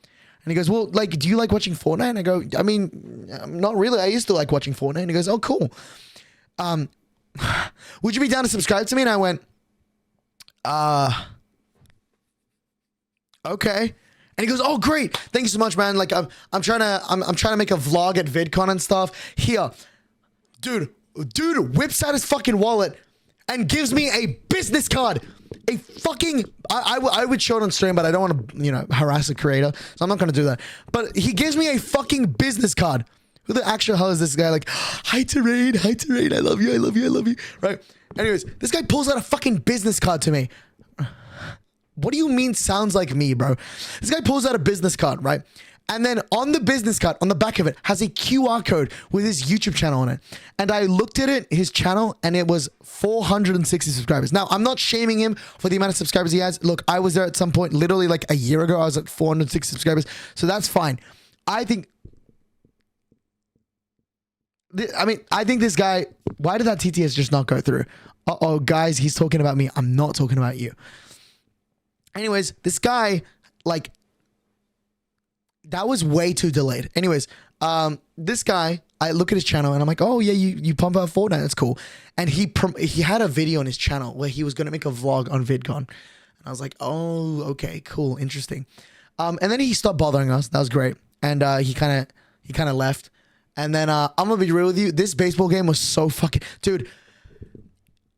And he goes, well, like, do you like watching Fortnite? And I go, I mean, not really. I used to like watching Fortnite. And he goes, oh, cool. Would you be down to subscribe to me? And I went, okay. And he goes, oh, great. Thank you so much, man. Like, I'm trying to make a vlog at VidCon and stuff. Here, dude whips out his fucking wallet and gives me a business card. A fucking, I would show it on stream, but I don't want to, you know, harass a creator, so I'm not going to do that. But he gives me a fucking business card. Who the actual hell is this guy? Like, hi Terrain, I love you, right? Anyways, this guy pulls out a fucking business card to me. What do you mean sounds like me, bro? This guy pulls out a business card, right? And then on the business card, on the back of it, has a QR code with his YouTube channel on it. And I looked at it, his channel, and it was 460 subscribers. Now, I'm not shaming him for the amount of subscribers he has. Look, I was there at some point, literally like a year ago, I was at 460 subscribers. So that's fine. I think this guy, why did that TTS just not go through? Uh-oh, guys, he's talking about me. I'm not talking about you. Anyways, this guy, like, that was way too delayed. Anyways, this guy, I look at his channel and I'm like, oh yeah, you pump out Fortnite, that's cool. And he had a video on his channel where he was going to make a vlog on VidCon. And I was like, oh, okay, cool, interesting. And then he stopped bothering us. That was great. And he kind of left. And then I'm gonna be real with you. This baseball game was so fucking, dude.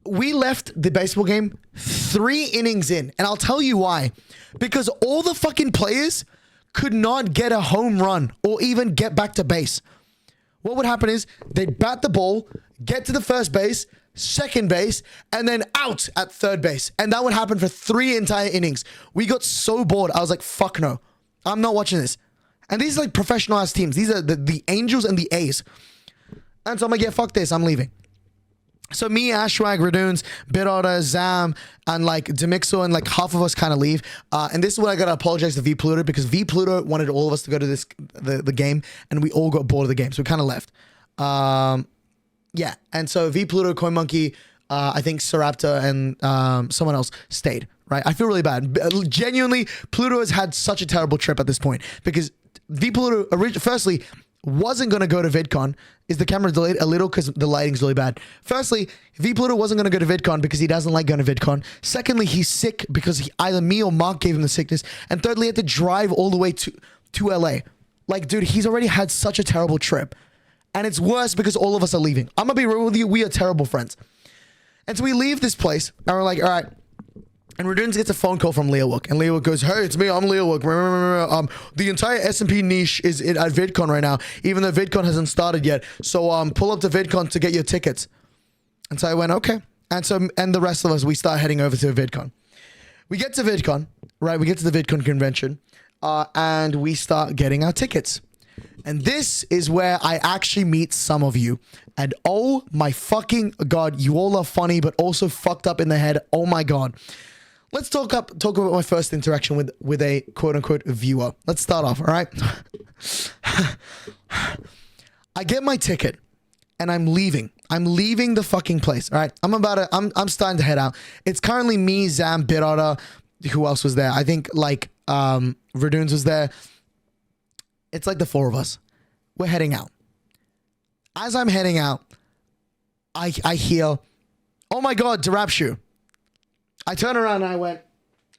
We left the baseball game 3 innings in, and I'll tell you why. Because all the fucking players could not get a home run or even get back to base. What would happen is they'd bat the ball, get to the first base, second base, and then out at third base. And that would happen for 3 entire innings. We got so bored. I was like, fuck no. I'm not watching this. And these are like professional ass teams. These are the Angels and the A's. And so I'm like, yeah, fuck this. I'm leaving. So me, Ashwag, Radoons, Bidotta, Zam, and like Demixo, and like half of us kind of leave. And this is what I gotta apologize to V Pluto, because V Pluto wanted all of us to go to the game, and we all got bored of the game, so we kind of left. Yeah, and so V Pluto, Coin Monkey, I think Seraptor, and someone else stayed. Right, I feel really bad. Genuinely, Pluto has had such a terrible trip at this point, because V Pluto firstly wasn't going to go to VidCon. Is the camera delayed a little because the lighting's really bad? Firstly, V Pluto wasn't going to go to VidCon because he doesn't like going to VidCon. Secondly, he's sick because either me or Mark gave him the sickness. And thirdly, he had to drive all the way to LA. Like, dude, he's already had such a terrible trip. And it's worse because all of us are leaving. I'm going to be real with you. We are terrible friends. And so we leave this place and we're like, all right. And Radoons gets a phone call from Leowook, and Leowook goes, hey, it's me, I'm Leowook. The entire SMP niche is at VidCon right now, even though VidCon hasn't started yet. So pull up to VidCon to get your tickets. And so I went, okay. And the rest of us, we start heading over to VidCon. We get to VidCon, right? We get to the VidCon convention, and we start getting our tickets. And this is where I actually meet some of you. And oh my fucking God, you all are funny, but also fucked up in the head. Oh my God. Let's talk about my first interaction with a quote unquote viewer. Let's start off, all right? I get my ticket and I'm leaving. I'm leaving the fucking place, all right? I'm starting to head out. It's currently me, Zam, Bidotta. Who else was there? I think like Radoons was there. It's like the 4 of us. We're heading out. As I'm heading out, I hear, oh my God, Derapchu. I turn around and I went,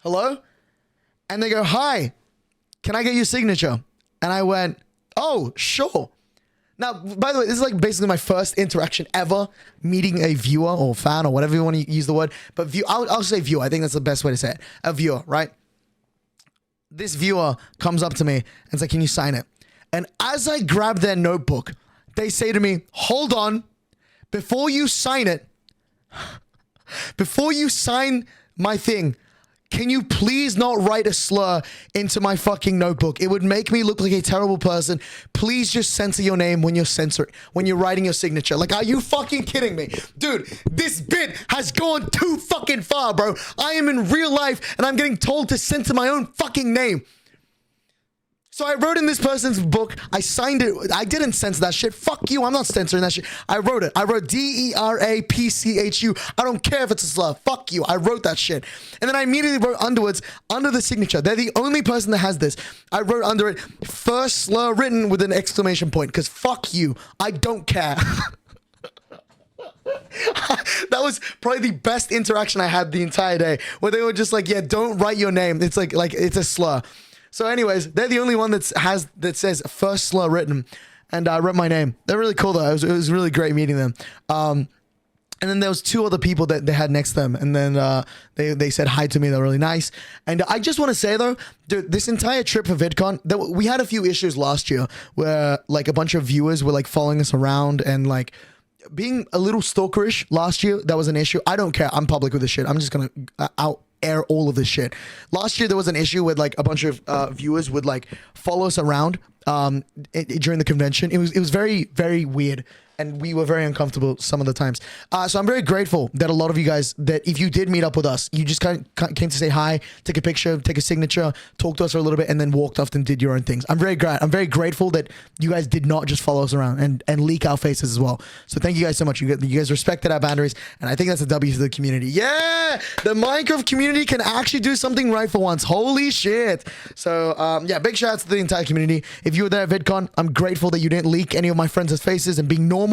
hello? And they go, hi, can I get your signature? And I went, oh, sure. Now, by the way, this is like basically my first interaction ever meeting a viewer or fan or whatever you want to use the word. But I'll say viewer. I think that's the best way to say it. A viewer, right? This viewer comes up to me and it's like, can you sign it? And as I grab their notebook, they say to me, hold on, before you sign it, before you sign my thing, can you please not write a slur into my fucking notebook? It would make me look like a terrible person. Please just censor your name when you're writing your signature. Like, are you fucking kidding me? Dude, this bit has gone too fucking far, bro. I am in real life and I'm getting told to censor my own fucking name. So I wrote in this person's book. I signed it. I didn't censor that shit. Fuck you. I'm not censoring that shit. I wrote it. I wrote DERAPCHU. I don't care if it's a slur. Fuck you. I wrote that shit. And then I immediately wrote underwards, under the signature. They're the only person that has this. I wrote under it, first slur written with an exclamation point. Because fuck you. I don't care. That was probably the best interaction I had the entire day. Where they were just like, yeah, don't write your name. It's like it's a slur. So anyways, they're the only one that says first slur written, and I wrote my name. They're really cool though. It was really great meeting them. And then there was two other people that they had next to them, and then they said hi to me. They're really nice. And I just want to say though, dude, this entire trip for VidCon, we had a few issues last year where like a bunch of viewers were like following us around and like being a little stalkerish last year. That was an issue. I don't care. I'm public with this shit. I'm just gonna air all of this shit. Last year there was an issue with like a bunch of viewers would like follow us around during the convention. It was very, very weird, and we were very uncomfortable some of the times. So I'm very grateful that a lot of you guys, that if you did meet up with us, you just kind of came to say hi, take a picture, take a signature, talk to us for a little bit, and then walked off and did your own things. I'm very grateful that you guys did not just follow us around and leak our faces as well. So thank you guys so much. You guys respected our boundaries, and I think that's a W to the community. Yeah, the Minecraft community can actually do something right for once. Holy shit. So yeah, big shout out to the entire community. If you were there at VidCon, I'm grateful that you didn't leak any of my friends' faces and being normal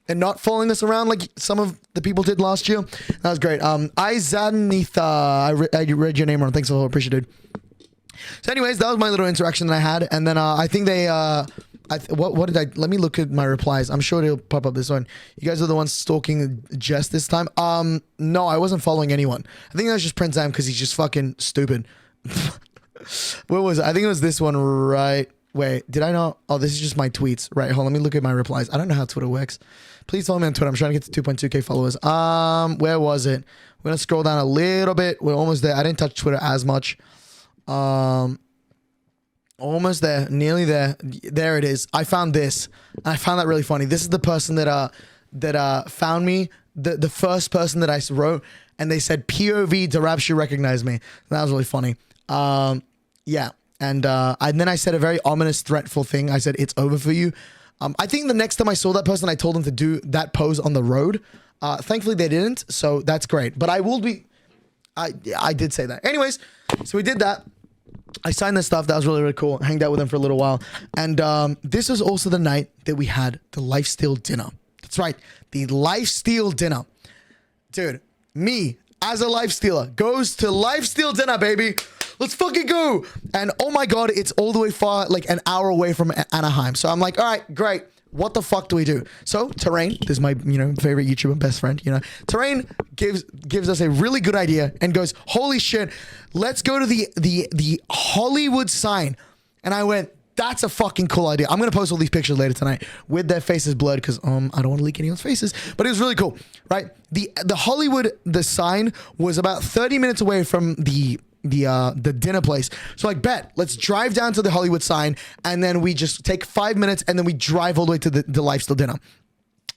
and not following us around like some of the people did last year. That was great. Izanitha, I read your name wrong. Thanks a lot. Appreciate it. So anyways, that was my little interaction that I had. And then I think they, what did I, let me look at my replies. I'm sure it'll pop up this one. You guys are the ones stalking Jess this time. No, I wasn't following anyone. I think that was just Prince Am because he's just fucking stupid. Where was it? I think it was this one, right? Wait, did I not? Oh, this is just my tweets. Right, hold on, let me look at my replies. I don't know how Twitter works. Please follow me on Twitter. I'm trying to get to 2.2k followers. Where was it? We're gonna scroll down a little bit. We're almost there. I didn't touch Twitter as much. Almost there, nearly there. There it is. I found this. I found that really funny. This is the person that found me. The first person that I wrote, and they said POV Derapchu recognized me. That was really funny. Yeah. And then I said a very ominous, threatful thing. I said, it's over for you. I think the next time I saw that person, I told them to do that pose on the road. Thankfully, they didn't. So that's great. But I will be... I did say that. Anyways, so we did that. I signed this stuff. That was really, really cool. Hanged out with them for a little while. And this was also the night that we had the LifeSteal dinner. That's right. The LifeSteal dinner. Dude, me as a LifeStealer goes to LifeSteal dinner, baby. Let's fucking go. And oh my God, it's all the way far, like an hour away from Anaheim. So I'm like, all right, great. What the fuck do we do? So Terrain, this is my, favorite YouTuber best friend, Terrain gives us a really good idea and goes, holy shit, let's go to the Hollywood sign. And I went, that's a fucking cool idea. I'm going to post all these pictures later tonight with their faces blurred because I don't want to leak anyone's faces, but it was really cool, right? The Hollywood, the sign was about 30 minutes away from the dinner place. So like, bet, let's drive down to the Hollywood sign, and then we just take 5 minutes, and then we drive all the way to the LifeSteal dinner.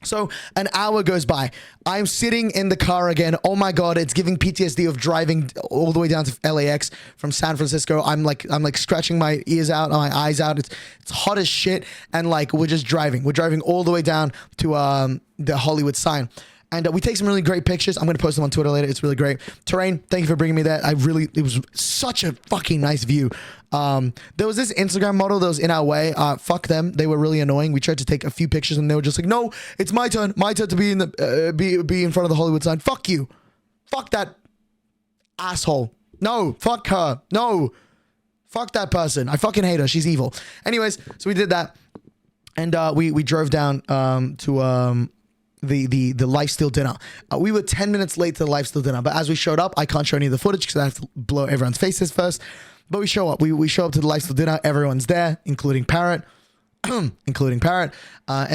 So an hour goes by. I'm sitting in the car again. Oh my God, it's giving PTSD of driving all the way down to LAX from San Francisco. I'm like scratching my ears out, my eyes out. It's hot as shit, and like we're just driving. We're driving all the way down to the Hollywood sign. And we take some really great pictures. I'm going to post them on Twitter later. It's really great. Terrain, thank you for bringing me that. It was such a fucking nice view. There was this Instagram model that was in our way. Fuck them. They were really annoying. We tried to take a few pictures and they were just like, no, it's my turn. My turn to be in the be in front of the Hollywood sign. Fuck you. Fuck that asshole. No, fuck her. No. Fuck that person. I fucking hate her. She's evil. Anyways, so we did that. And we drove down to the LifeSteal dinner. We were 10 minutes late to the LifeSteal dinner, but as we showed up, I can't show any of the footage because I have to blow everyone's faces first. But we show up. We show up to the LifeSteal dinner. Everyone's there, including Parrot. And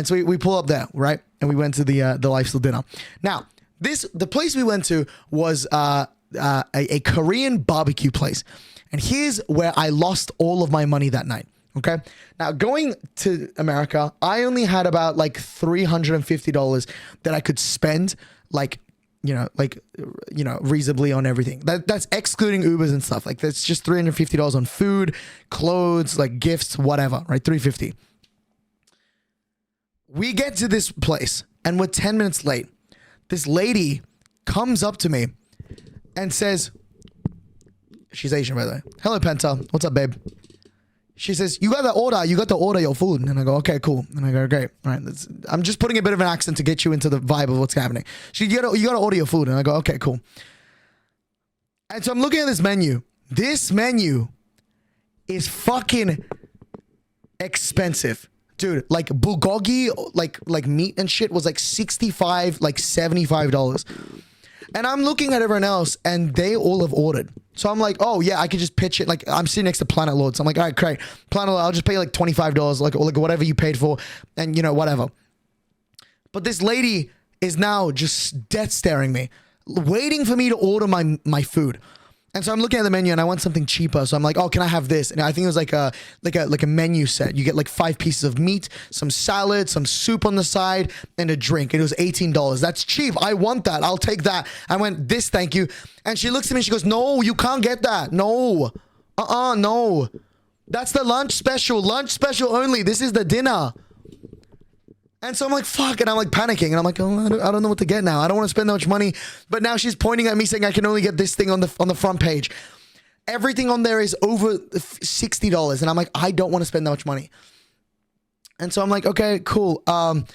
so we pull up there, right? And we went to the LifeSteal dinner. Now, the place we went to was a Korean barbecue place. And here's where I lost all of my money that night. Okay. Now going to America, I only had about like $350 that I could spend reasonably on everything. That's excluding Ubers and stuff. Like that's just $350 on food, clothes, like gifts, whatever, right? $350. We get to this place and we're 10 minutes late. This lady comes up to me and says, she's Asian by the way. Hello, Penta. What's up, babe? She says, you got to order your food. And I go, okay, cool. And I go, great. All right. I'm just putting a bit of an accent to get you into the vibe of what's happening. She you got to order your food. And I go, okay, cool. And so I'm looking at this menu. This menu is fucking expensive. Dude, like bulgogi, like meat and shit was like $65, like $75. And I'm looking at everyone else and they all have ordered. So I'm like, oh yeah, I could just pitch it. Like I'm sitting next to Planet Lord. So I'm like, all right, great. Planet Lord, I'll just pay like $25, like whatever you paid for and whatever. But this lady is now just death staring me, waiting for me to order my food. And so I'm looking at the menu and I want something cheaper. So I'm like, oh, can I have this? And I think it was like a menu set. You get like 5 pieces of meat, some salad, some soup on the side, and a drink. And it was $18. That's cheap. I want that. I'll take that. I went, this, thank you. And she looks at me and she goes, no, you can't get that. No. No. That's the lunch special. Lunch special only. This is the dinner. And so I'm like, fuck. And I'm like panicking. And I'm like, oh, I don't know what to get now. I don't want to spend that much money. But now she's pointing at me saying I can only get this thing on the front page. Everything on there is over $60. And I'm like, I don't want to spend that much money. And so I'm like, okay, cool. Fine.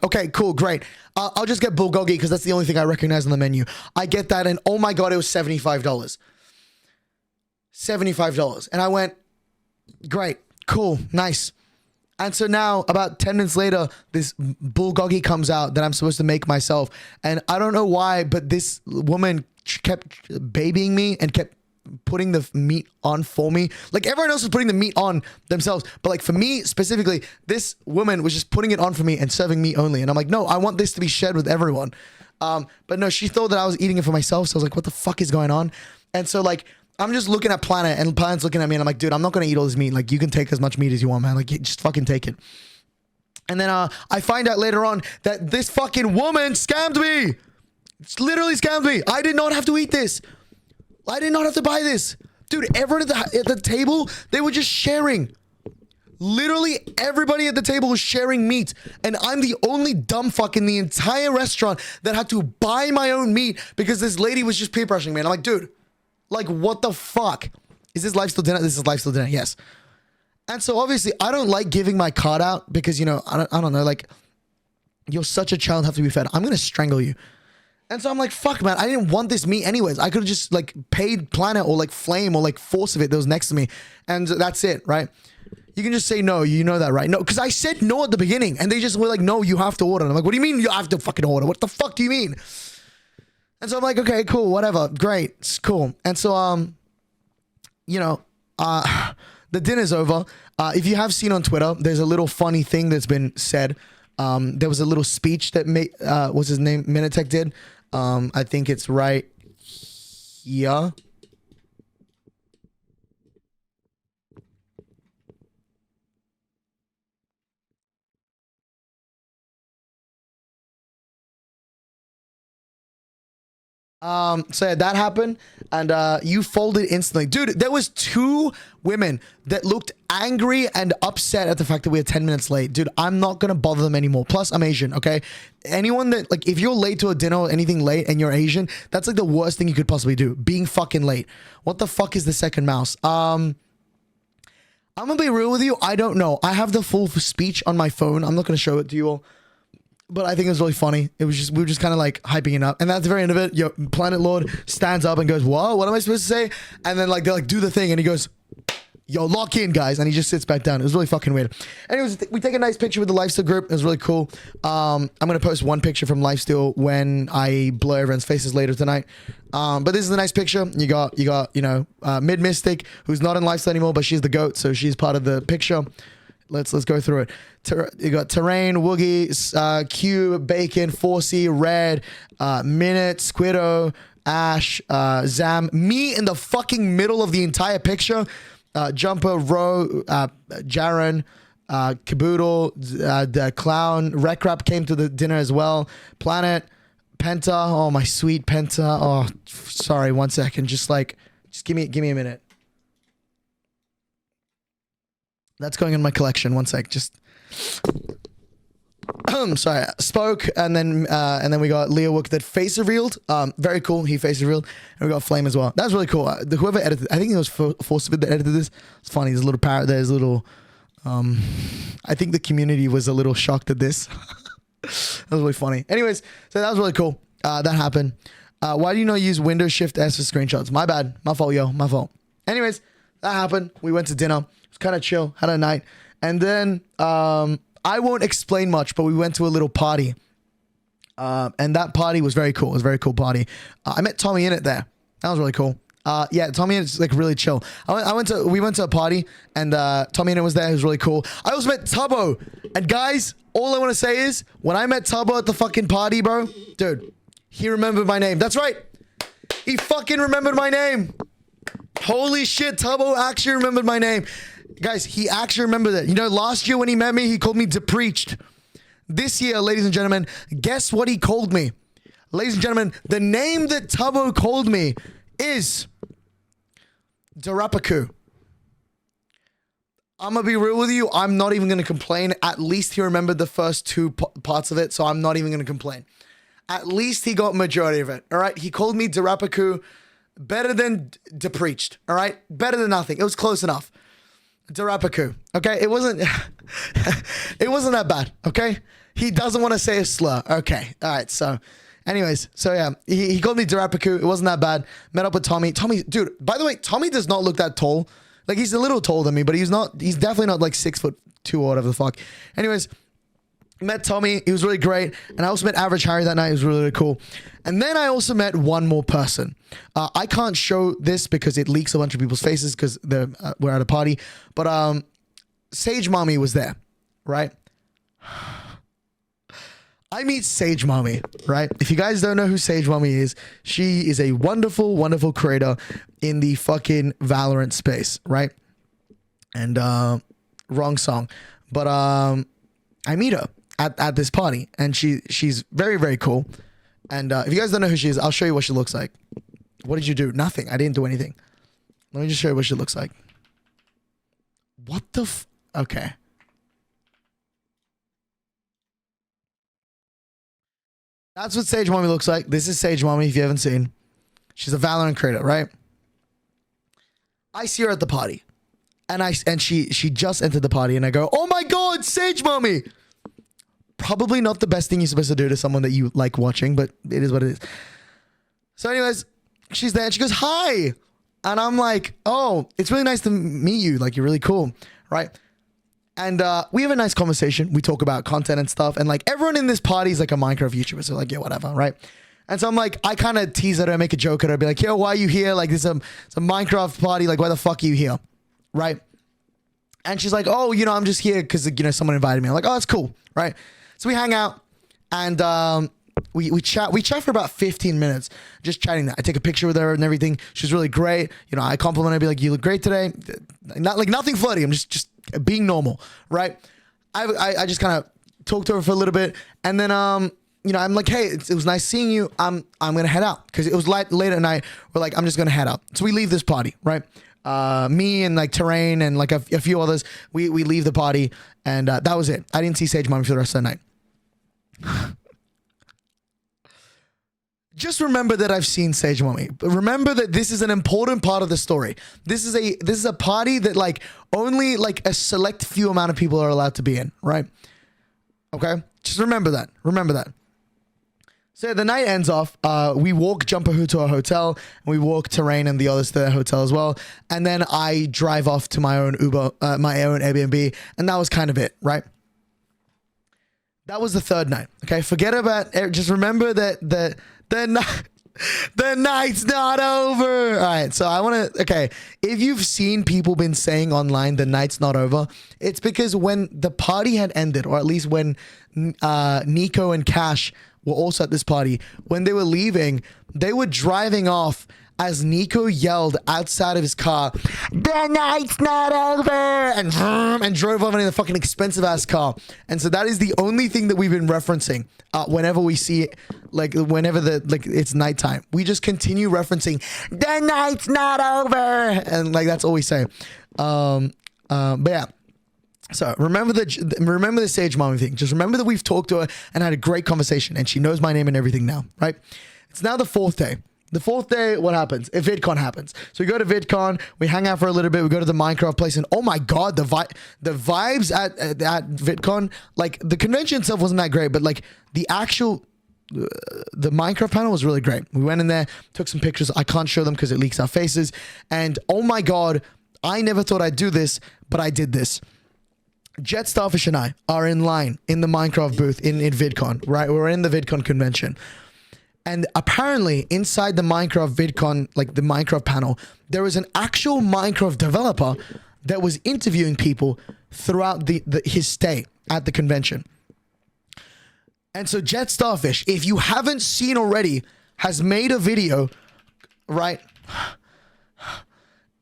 Okay, cool. Great. I'll just get bulgogi because that's the only thing I recognize on the menu. I get that. And oh my God, it was $75. $75. And I went, great, cool, nice. And so now, about 10 minutes later, this bulgogi comes out that I'm supposed to make myself. And I don't know why, but this woman kept babying me and kept putting the meat on for me. Like everyone else was putting the meat on themselves. But like for me specifically, this woman was just putting it on for me and serving me only. And I'm like, no, I want this to be shared with everyone. But no, she thought that I was eating it for myself. So I was like, what the fuck is going on? And so like, I'm just looking at Planet and Planet's looking at me and I'm like, dude, I'm not going to eat all this meat. Like you can take as much meat as you want, man. Like just fucking take it. And then I find out later on that this fucking woman scammed me. It's literally scammed me. I did not have to eat this. I did not have to buy this. Dude, everyone at the table, they were just sharing. Literally everybody at the table was sharing meat. And I'm the only dumb fuck in the entire restaurant that had to buy my own meat because this lady was just peer pressuring me. And I'm like, dude. Like, what the fuck? Is this LifeSteal dinner? This is LifeSteal dinner, yes. And so, obviously, I don't like giving my card out because, I don't know, like, you're such a child, have to be fed. I'm going to strangle you. And so, I'm like, fuck, man, I didn't want this meat anyways. I could have just, like, paid Planet or, like, Flame or, like, Force of it that was next to me. And that's it, right? You can just say no. You know that, right? No, because I said no at the beginning. And they just were like, no, you have to order. And I'm like, what do you mean you have to fucking order? What the fuck do you mean? And so I'm like, okay, cool, whatever, great, it's cool. And so, the dinner's over. If you have seen on Twitter, there's a little funny thing that's been said. There was a little speech that what's his name, Minitek did. I think it's right here. So yeah, that happened and you folded instantly. Dude, there was 2 women that looked angry and upset at the fact that we were 10 minutes late. Dude, I'm not gonna bother them anymore. Plus, I'm Asian, okay? Anyone that, like, if you're late to a dinner or anything late and you're Asian, that's like the worst thing you could possibly do. Being fucking late. What the fuck is the second mouse? I'm gonna be real with you. I don't know. I have the full speech on my phone. I'm not gonna show it to you all. But I think it was really funny. It was just, we were just kind of like hyping it up. And at the very end of it, Planet Lord stands up and goes, whoa, what am I supposed to say? And then like, they're like, do the thing. And he goes, yo, lock in, guys. And he just sits back down. It was really fucking weird. Anyways, we take a nice picture with the LifeSteal group. It was really cool. I'm going to post one picture from LifeSteal when I blur everyone's faces later tonight. But this is a nice picture. You got, you know, Mid Mystic, who's not in LifeSteal anymore, but she's the GOAT. So she's part of the picture. Let's go through it. You got Terrain, Woogie, Q, Bacon, 4C, Red, Minute, Squiddo, Ash, Zam, me in the fucking middle of the entire picture. Jumper, Ro, Jaren, Caboodle, the Clown, Recrap came to the dinner as well. Planet, Penta, oh my sweet Penta. Oh, sorry, 1 second. Just give me a minute. That's going in my collection. 1 sec. Just sorry. Spoke, and then we got Leo Wook that face revealed. Very cool. He face revealed, and we got Flame as well. That's really cool. Whoever edited, I think it was Forcevid that edited this. It's funny. There's a little parrot. There's a little. I think the community was a little shocked at this. That was really funny. Anyways, so that was really cool. That happened. Why do you not use Windows Shift S for screenshots? My bad. My fault, yo. My fault. Anyways, that happened. We went to dinner. It was kind of chill. Had a night, and then I won't explain much, but we went to a little party. And that party was very cool. It was a very cool party. I met TommyInnit there. That was really cool. Yeah, TommyInnit's like really chill. We went to a party, and TommyInnit was there. It was really cool. I also met Tubbo. And guys, all I want to say is, when I met Tubbo at the fucking party, bro, dude, he remembered my name. That's right. He fucking remembered my name. Holy shit, Tubbo actually remembered my name. Guys, he actually remembered it. You know, last year when he met me, he called me Depreached. This year, ladies and gentlemen, guess what he called me? Ladies and gentlemen, the name that Tubbo called me is Derapchu. I'm going to be real with you. I'm not even going to complain. At least he remembered the first two parts of it, so I'm not even going to complain. At least he got majority of it, all right? He called me Derapchu. Better than Depreached, all right? Better than nothing. It was close enough. Derapchu, okay? It wasn't that bad, okay? He doesn't want to say a slur. Okay, all right, so anyways, so yeah, he called me Derapchu. It wasn't that bad. Met up with Tommy. Tommy, dude, by the way, Tommy does not look that tall. Like, he's a little taller than me, but he's definitely not like 6'2" or whatever the fuck. Anyways, met Tommy. He was really great. And I also met Average Harry that night. It was really, really cool. And then I also met one more person. I can't show this because it leaks a bunch of people's faces because we're at a party. But Sage Mommy was there, right? I meet Sage Mommy, right? If you guys don't know who Sage Mommy is, she is a wonderful, wonderful creator in the fucking Valorant space, right? And wrong song. But I meet her at this party, and she's very, very cool. And if you guys don't know who she is, I'll show you what she looks like. What did you do? Nothing. I didn't do anything. Let me just show you what she looks like. What the okay. That's what Sage Mommy looks like. This is Sage Mommy, if you haven't seen. She's a Valorant creator, right? I see her at the party. And she just entered the party, and I go, oh my god, Sage Mommy! Probably not the best thing you're supposed to do to someone that you like watching, but it is what it is. So anyways, she's there, and she goes, hi! And I'm like, oh, it's really nice to meet you. Like, you're really cool, right? And we have a nice conversation. We talk about content and stuff. And like, everyone in this party is like a Minecraft YouTuber. So like, yeah, whatever, right? And so I'm like, I kind of tease at her, make a joke at her, be like, yo, why are you here? Like, it's a Minecraft party. Like, why the fuck are you here? Right? And she's like, oh, you know, I'm just here because, you know, someone invited me. I'm like, oh, that's cool, right? So we hang out, and we chat. We chat for about 15 minutes, just chatting. I take a picture with her and everything. She's really great. You know, I compliment her, be like, you look great today. Not like nothing flirty. I'm just being normal, right? I just kind of talked to her for a little bit, and then you know, I'm like, hey, it was nice seeing you. I'm gonna head out because it was late at night. We're like, I'm just gonna head out. So we leave this party, right? Me and like Terrain and like a few others, we leave the party, and that was it. I didn't see Sage Mommy for the rest of the night. Just remember that I've seen Sage Mommy. But remember that this is an important part of the story. This is a party that like only like a select few amount of people are allowed to be in, right? Okay? Just remember that. Remember that. So the night ends off. We walk Jumbo to a hotel, and we walk Terrain and the others to their hotel as well. And then I drive off to my own my own Airbnb, and that was kind of it, right? That was the third night. Okay, forget about it. Just remember that the night's not over. All right, so I want to. Okay, if you've seen people been saying online the night's not over, it's because when the party had ended, or at least when Nico and Cash were also at this party, when they were leaving, they were driving off as Nico yelled outside of his car, "The night's not over," and drove off in a fucking expensive ass car. And so that is the only thing that we've been referencing whenever we see it, like whenever it's nighttime. We just continue referencing, "The night's not over," and like that's all we say. But yeah. So remember the Sage Mommy thing. Just remember that we've talked to her and had a great conversation, and she knows my name and everything now, right? It's now the fourth day. The fourth day, what happens? If VidCon happens. So we go to VidCon, we hang out for a little bit, we go to the Minecraft place, and oh my god, the vibes at VidCon, like the convention itself wasn't that great, but like the actual the Minecraft panel was really great. We went in there, took some pictures. I can't show them because it leaks our faces. And oh my god, I never thought I'd do this, but I did this. Jet Starfish and I are in line in the Minecraft booth in VidCon, right? We're in the VidCon convention. And apparently inside the Minecraft VidCon, like the Minecraft panel, there was an actual Minecraft developer that was interviewing people throughout his stay at the convention. And so Jet Starfish, if you haven't seen already, has made a video, right?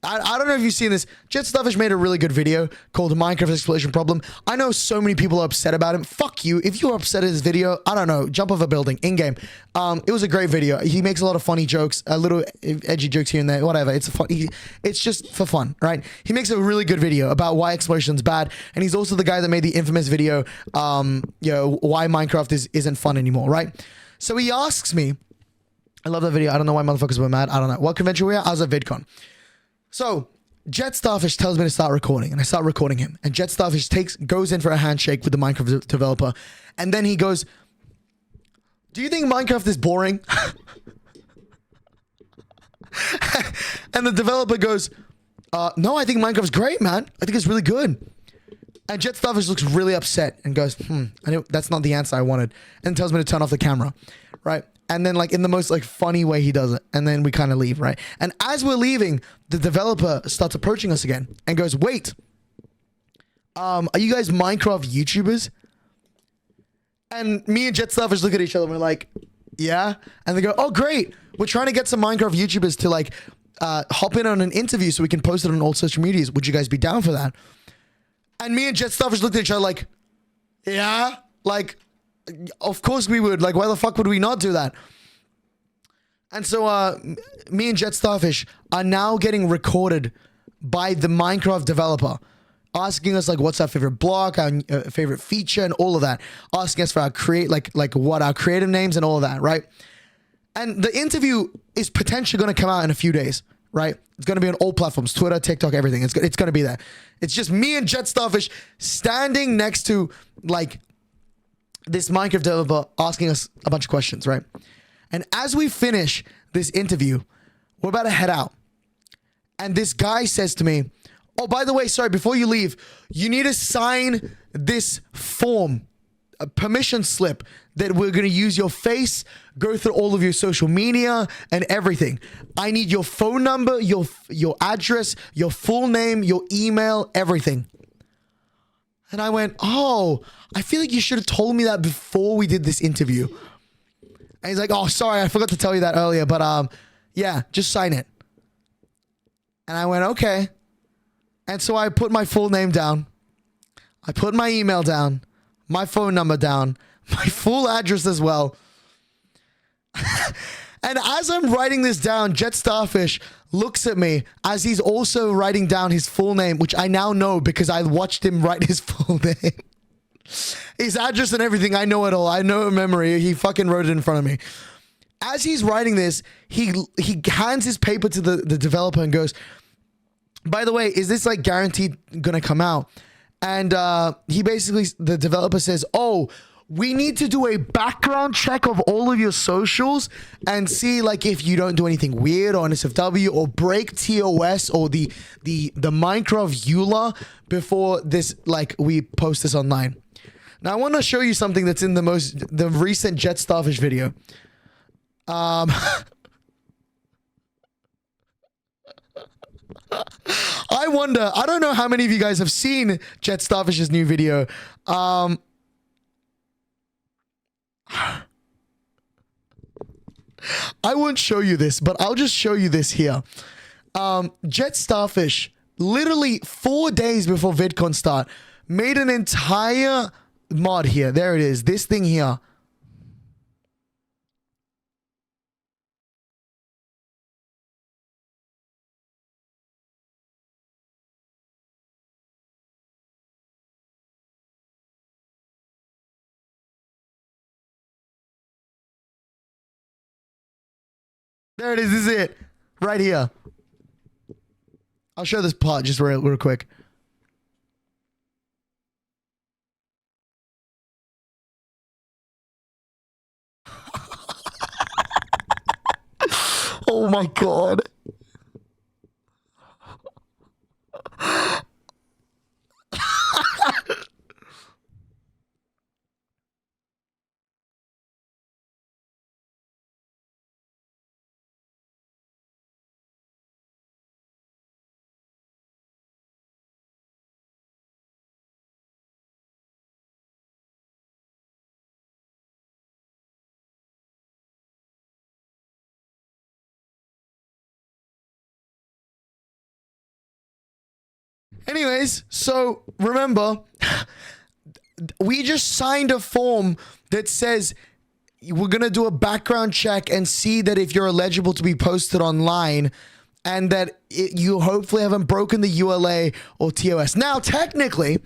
I don't know if you've seen this. Jet Starfish made a really good video called Minecraft Explosion Problem. I know so many people are upset about him. Fuck you. If you're upset at this video, I don't know, jump off a building in-game. It was a great video. He makes a lot of funny jokes, a little edgy jokes here and there, whatever. It's just for fun, right? He makes a really good video about why explosion's bad, and he's also the guy that made the infamous video, why Minecraft isn't fun anymore, right? So he asks me, I love that video. I don't know why motherfuckers were mad. I don't know. What convention were we at? I was at VidCon. So Jet Starfish tells me to start recording, and I start recording him. And Jet Starfish goes in for a handshake with the Minecraft developer, and then he goes, "Do you think Minecraft is boring?" And the developer goes, "No, I think Minecraft's great, man. I think it's really good." And Jet Starfish looks really upset and goes, that's not the answer I wanted," and tells me to turn off the camera, right? And then like in the most like funny way he does it. And then we kind of leave, right? And as we're leaving, the developer starts approaching us again and goes, "Wait, are you guys Minecraft YouTubers?" And me and Jet Starfish look at each other and we're like, "Yeah." And they go, "Oh, great. We're trying to get some Minecraft YouTubers to like hop in on an interview so we can post it on all social medias. Would you guys be down for that?" And me and Jet Starfish looked at each other like, "Yeah, like, of course we would. Like, why the fuck would we not do that?" And so me and Jet Starfish are now getting recorded by the Minecraft developer, asking us like what's our favorite block, our favorite feature, and all of that. Asking us for our what our creative names and all of that, right? And the interview is potentially going to come out in a few days, right? It's going to be on all platforms, Twitter, TikTok, everything. It's going to be there. It's just me and Jet Starfish standing next to like this Minecraft developer asking us a bunch of questions, right? And as we finish this interview, we're about to head out. And this guy says to me, "Oh, by the way, sorry, before you leave, you need to sign this form, a permission slip that we're going to use your face, go through all of your social media and everything. I need your phone number, your address, your full name, your email, everything." And I went, "Oh, I feel like you should have told me that before we did this interview." And he's like, "Oh, sorry, I forgot to tell you that earlier, but yeah, just sign it." And I went, "Okay." And so I put my full name down. I put my email down, my phone number down, my full address as well. And as I'm writing this down, Jet Starfish looks at me as he's also writing down his full name, which I now know because I watched him write his full name. His address and everything, I know it all. I know it memory. He fucking wrote it in front of me. As he's writing this, he hands his paper to the developer and goes, "By the way, is this like guaranteed gonna come out?" And the developer says, "Oh, we need to do a background check of all of your socials and see like if you don't do anything weird on SFW or break TOS or the Minecraft EULA before this, like we post this online. Now I want to show you something that's in the recent Jet Starfish video. I wonder, I don't know how many of you guys have seen Jet Starfish's new video. I won't show you this, but I'll just show you this here. Jet Starfish, literally 4 days before VidCon start, made an entire mod here. There it is. This thing here. There it is. This is it. Right here. I'll show this part just real quick. Oh my God. Anyways, so remember, we just signed a form that says we're going to do a background check and see that if you're eligible to be posted online and that you hopefully haven't broken the ULA or TOS. Now, technically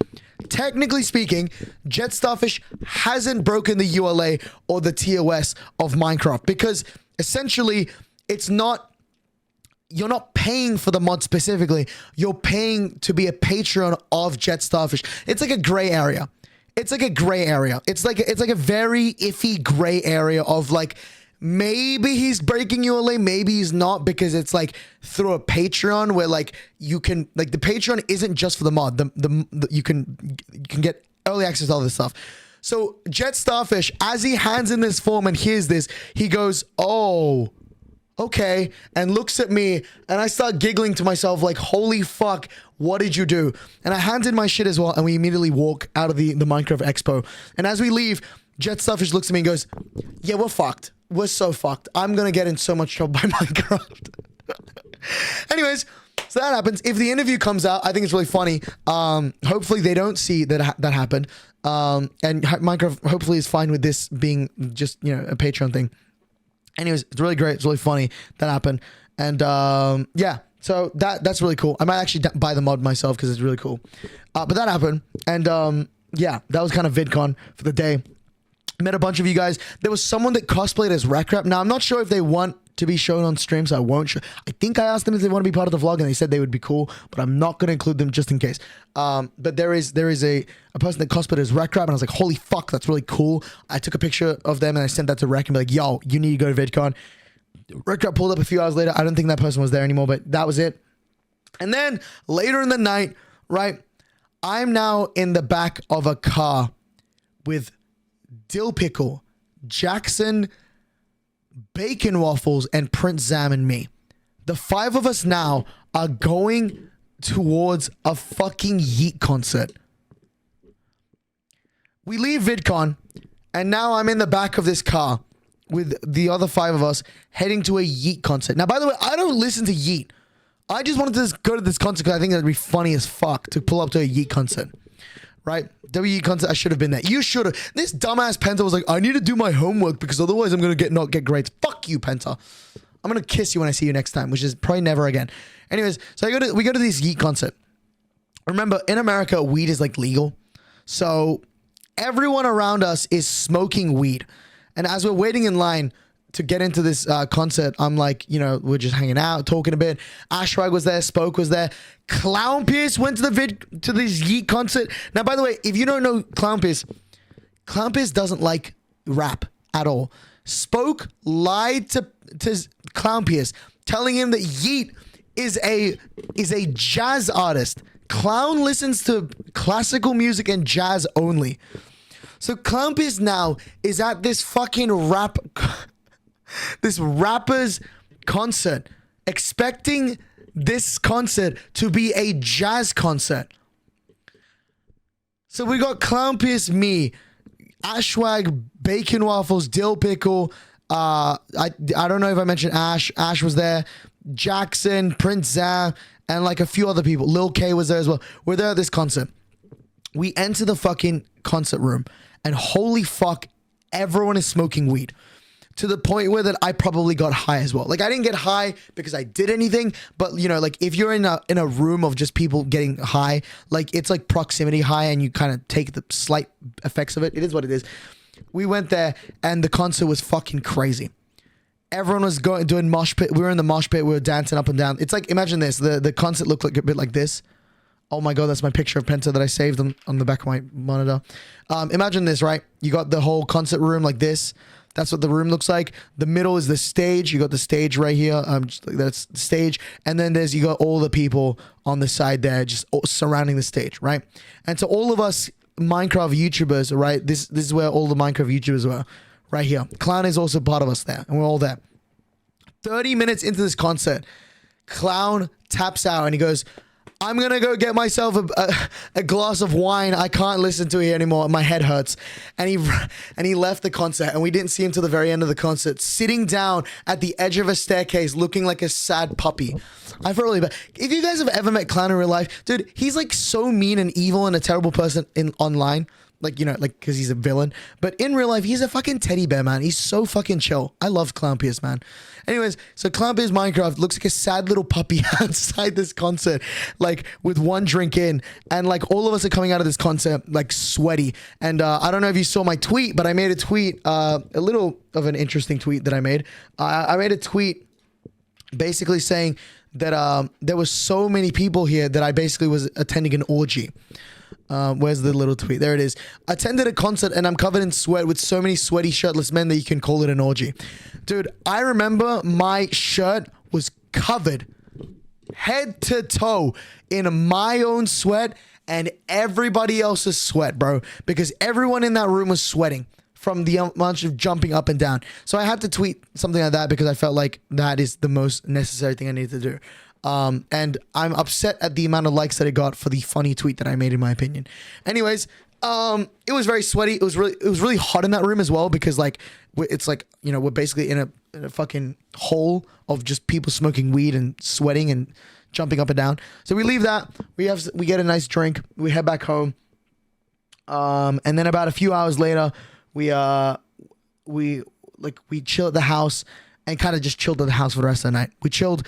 speaking, Jet Starfish hasn't broken the ULA or the TOS of Minecraft because essentially it's not, you're not paying for the mod specifically. You're paying to be a patron of Jet Starfish. It's like a gray area. It's like a gray area. It's like a very iffy gray area of like, maybe he's breaking ULA, maybe he's not, because it's like through a Patreon where like you can, like the Patreon isn't just for the mod. You can get early access to all this stuff. So Jet Starfish, as he hands in this form and hears this, he goes, oh, okay, and looks at me, and I start giggling to myself like, holy fuck, what did you do? And I hand in my shit as well, and we immediately walk out of the Minecraft Expo. And as we leave, Jet Starfish looks at me and goes, yeah, we're fucked. We're so fucked. I'm gonna get in so much trouble by Minecraft. Anyways, so that happens. If the interview comes out, I think it's really funny. Hopefully they don't see that that happened. And Minecraft hopefully is fine with this being just, you know, a Patreon thing. Anyways, it's really great. It's really funny that happened. And yeah, so that's really cool. I might actually buy the mod myself because it's really cool. But that happened. And yeah, that was kind of VidCon for the day. Met a bunch of you guys. There was someone that cosplayed as RecRap. Now, I'm not sure if they want to be shown on stream, so I won't show. I think I asked them if they want to be part of the vlog, and they said they would be cool, but I'm not going to include them just in case. But there is a person that cosplayed as RecRap, and I was like, holy fuck, that's really cool. I took a picture of them, and I sent that to Rec and be like, yo, you need to go to VidCon. RecRap pulled up a few hours later. I don't think that person was there anymore, but that was it. And then later in the night, right, I'm now in the back of a car with Dill Pickle, Jackson, Bacon Waffles, and Prince Zam and me. The five of us now are going towards a fucking Yeet concert. We leave VidCon, and now I'm in the back of this car with the other five of us heading to a Yeet concert. Now, by the way, I don't listen to Yeet. I just wanted to go to this concert because I think that'd be funny as fuck to pull up to a Yeet concert. Right? WE concert, I should have been there. You should have. This dumbass Penta was like, I need to do my homework because otherwise I'm going to not get grades. Fuck you, Penta. I'm going to kiss you when I see you next time, which is probably never again. Anyways, so we go to this Yeet concert. Remember, in America, weed is like legal. So everyone around us is smoking weed. And as we're waiting in line to get into this concert, I'm like, you know, we're just hanging out, talking a bit. Ashrag was there, Spoke was there. Clown Pierce went to this Yeet concert. Now, by the way, if you don't know Clown Pierce Clownpiss doesn't like rap at all. Spoke, lied to Clownpiss, telling him that Yeet is a jazz artist. Clown listens to classical music and jazz only. So Clownpiss now is at this fucking this rapper's concert, expecting this concert to be a jazz concert. So we got Clownpiss, me, Ashwag, Bacon Waffles, Dill Pickle. I don't know if I mentioned Ash. Ash was there. Jackson, Prince Zam, and like a few other people. Lil K was there as well. We're there at this concert. We enter the fucking concert room, and holy fuck, everyone is smoking weed. To the point where that I probably got high as well. Like, I didn't get high because I did anything, but you know, like if you're in a room of just people getting high, like it's like proximity high and you kind of take the slight effects of it. It is what it is. We went there and the concert was fucking crazy. Everyone was doing mosh pit. We were in the mosh pit. We were dancing up and down. It's like, imagine this. The concert looked like a bit like this. Oh my God, that's my picture of Penta that I saved on the back of my monitor. Imagine this, right? You got the whole concert room like this. That's what the room looks like. The middle is the stage. You got the stage right here. That's the stage. And then you got all the people on the side there just surrounding the stage, right? And so all of us Minecraft YouTubers, right? This is where all the Minecraft YouTubers were, right here. Clown is also part of us there, and we're all there. 30 minutes into this concert, Clown taps out and he goes, I'm going to go get myself a glass of wine. I can't listen to it anymore. My head hurts. And he left the concert, and we didn't see him till the very end of the concert, sitting down at the edge of a staircase looking like a sad puppy. I felt really bad. If you guys have ever met Clown in real life, dude, he's like so mean and evil and a terrible person online. Like, you know, like, because he's a villain. But in real life, he's a fucking teddy bear, man. He's so fucking chill. I love Clownpiss, man. Anyways, so Clownpiss Minecraft looks like a sad little puppy outside this concert, like, with one drink in. And, like, all of us are coming out of this concert, like, sweaty. And I don't know if you saw my tweet, but I made a tweet, a little of an interesting tweet that I made. I made a tweet basically saying that there was so many people here that I basically was attending an orgy. Where's the little tweet? There it is. Attended a concert and I'm covered in sweat with so many sweaty shirtless men that you can call it an orgy. Dude, I remember my shirt was covered head to toe in my own sweat and everybody else's sweat, bro. Because everyone in that room was sweating from the amount of jumping up and down. So I had to tweet something like that because I felt like that is the most necessary thing I need to do. And I'm upset at the amount of likes that it got for the funny tweet that I made, in my opinion. Anyways, it was very sweaty. It was really hot in that room as well because like it's like, you know, we're basically in a fucking hole of just people smoking weed and sweating and jumping up and down. So we leave that. We get a nice drink. We head back home. And then about a few hours later, we chill at the house and kind of just chilled at the house for the rest of the night. We chilled,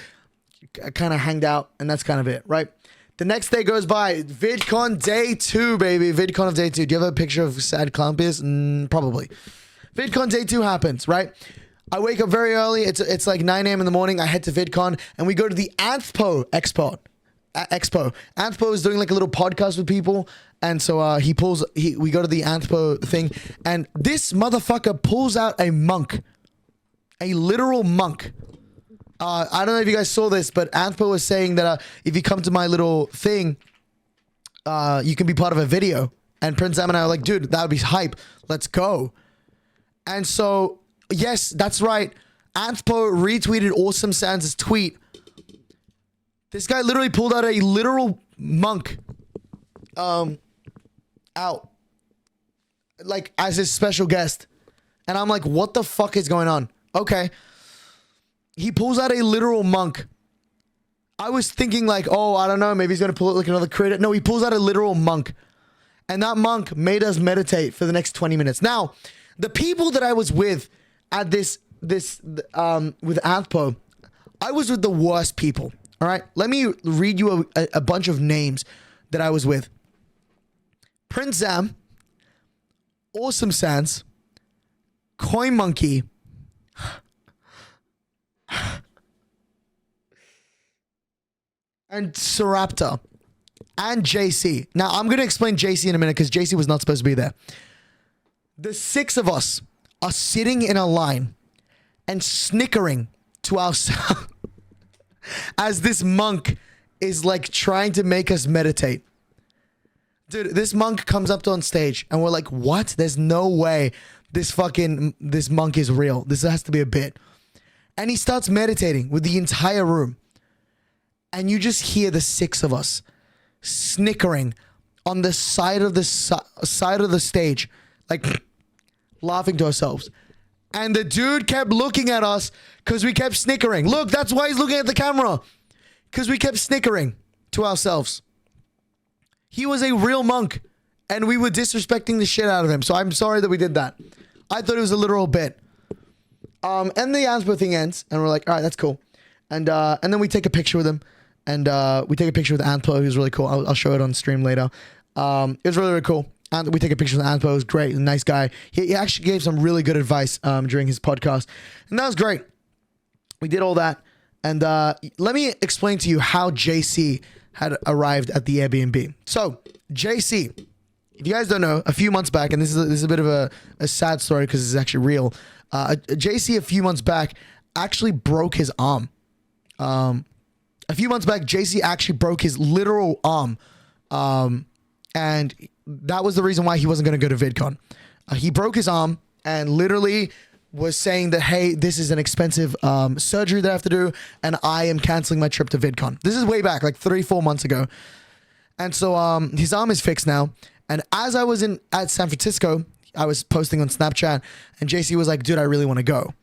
kind of hanged out, and that's kind of it, right? The next day goes by. VidCon day 2, baby. VidCon of day 2. Do you have a picture of sad Clownpiss? Probably. VidCon day 2 happens, right? I wake up very early. It's like 9 a.m. in the morning. I head to VidCon, and we go to the Expo. Anthpo is doing like a little podcast with people, and so we go to the Anthpo thing, and this motherfucker pulls out a monk, a literal monk. I don't know if you guys saw this, but Anthpo was saying that if you come to my little thing, you can be part of a video. And Prince Sam and I are like, dude, that would be hype. Let's go. And so, yes, that's right. Anthpo retweeted Awesome Sans' tweet. This guy literally pulled out a literal monk out, like, as his special guest. And I'm like, what the fuck is going on? Okay. He pulls out a literal monk. I was thinking like, oh, I don't know, maybe he's going to pull out like another creator. No, he pulls out a literal monk. And that monk made us meditate for the next 20 minutes. Now, the people that I was with at with Anthpo, I was with the worst people. All right, let me read you a bunch of names that I was with. Prince Zam, Awesome Sans, Coin Monkey, and Seraptor, and JC. Now, I'm going to explain JC in a minute because JC was not supposed to be there. The 6 of us are sitting in a line and snickering to ourselves as this monk is like trying to make us meditate. Dude, this monk comes up on stage and we're like, what? There's no way this monk is real. This has to be a bit. And he starts meditating with the entire room. And you just hear the 6 of us snickering on the side of the stage, like laughing to ourselves. And the dude kept looking at us because we kept snickering. Look, that's why he's looking at the camera. Because we kept snickering to ourselves. He was a real monk. And we were disrespecting the shit out of him. So I'm sorry that we did that. I thought it was a literal bit. And the Anspo thing ends. And we're like, all right, that's cool. And then we take a picture with him. And we take a picture with Anspo. He was really cool. I'll show it on stream later. It was really, really cool. And we take a picture with Anspo. It was great. He's a nice guy. He actually gave some really good advice during his podcast. And that was great. We did all that. And let me explain to you how JC had arrived at the Airbnb. So, JC, if you guys don't know, a few months back, and this is a bit of a sad story because it's actually real. JC, a few months back, actually broke his arm. A few months back, JC actually broke his literal arm. And that was the reason why he wasn't going to go to VidCon. He broke his arm and literally was saying that, hey, this is an expensive surgery that I have to do, and I am canceling my trip to VidCon. This is way back, like 3-4 months ago. And so his arm is fixed now. And as I was at San Francisco, I was posting on Snapchat, and JC was like, dude, I really want to go.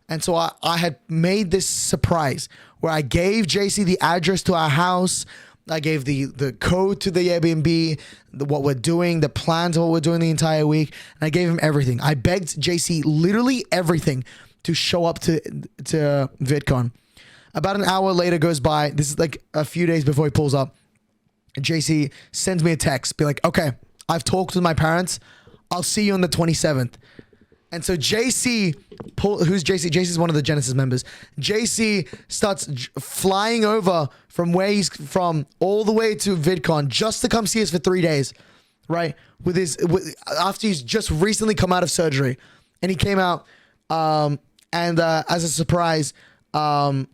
And so I had made this surprise where I gave JC the address to our house. I gave the code to the Airbnb, what we're doing, the plans of what we're doing the entire week. And I gave him everything. I begged JC literally everything to show up to VidCon. About an hour later goes by. This is like a few days before he pulls up. JC sends me a text. Be like, okay, I've talked with my parents. I'll see you on the 27th. And so JC, who's JC? JC's one of the Genesis members. JC starts flying over from where he's from all the way to VidCon just to come see us for 3 days, right? After he's just recently come out of surgery. And he came out, and as a surprise, I'm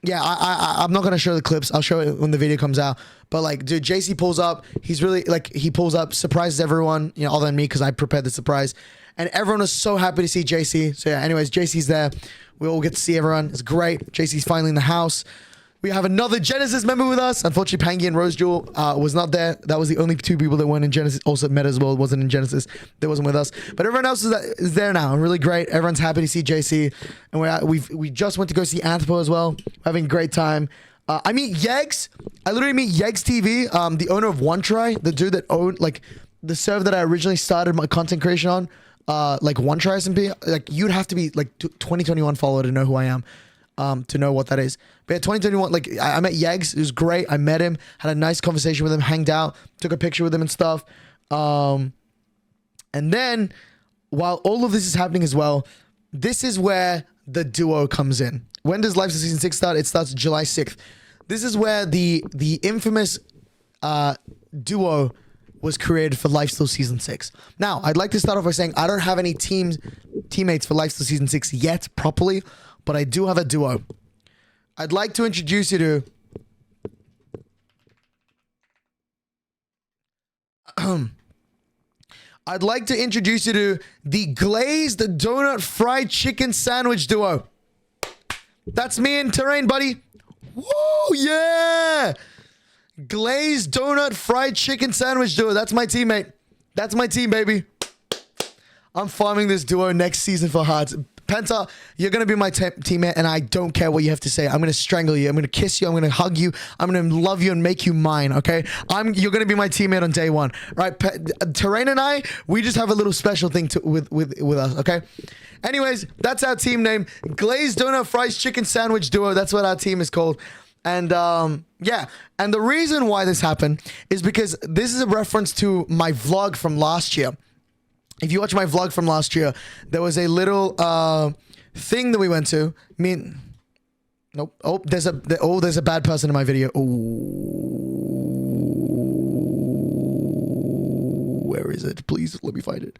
not going to show the clips. I'll show it when the video comes out. But like, dude, JC pulls up. He's really like, he pulls up, surprises everyone, other than me because I prepared the surprise. And everyone was so happy to see JC. So yeah, anyways, JC's there. We all get to see everyone. It's great. JC's finally in the house. We have another Genesis member with us. Unfortunately, Pangy and Rose Jewel was not there. That was the only 2 people that weren't in Genesis. Also, Meta as well wasn't in Genesis. They wasn't with us. But everyone else is there now. Really great. Everyone's happy to see JC. And we just went to go see Anthro as well. We're having a great time. I meet Yegs. I literally meet Yegs TV, the owner of One Try, the dude that owned like the server that I originally started my content creation on. Like One Try SMP, like you'd have to be like 2021 follower to know who I am, to know what that is. But yeah, 2021, like I met Yegs, it was great. I met him, had a nice conversation with him, hanged out, took a picture with him and stuff. And then while all of this is happening as well, this is where the duo comes in. When does LifeSteal Season 6 start? It starts July 6th. This is where the infamous duo was created for LifeSteal Season 6. Now, I'd like to start off by saying I don't have any teammates for LifeSteal Season 6 yet properly, but I do have a duo. I'd like to introduce you to... I'd like to introduce you to the glazed donut fried chicken sandwich duo. That's me and Terrain, buddy. Woo, yeah! Glazed donut fried chicken sandwich duo. That's my teammate. That's my team, baby. I'm farming this duo next season for hearts. Penta, you're going to be my teammate, and I don't care what you have to say. I'm going to strangle you. I'm going to kiss you. I'm going to hug you. I'm going to love you and make you mine, okay? You're going to be my teammate on day one, right? Terrain and I, we just have a little special thing with us, okay? Anyways, that's our team name. Glazed Donut Fries Chicken Sandwich Duo. That's what our team is called. And yeah, and the reason why this happened is because this is a reference to my vlog from last year. If you watch my vlog from last year, there was a little thing that we went to. Nope. Oh, there's a bad person in my video. Oh, where is it? Please let me find it.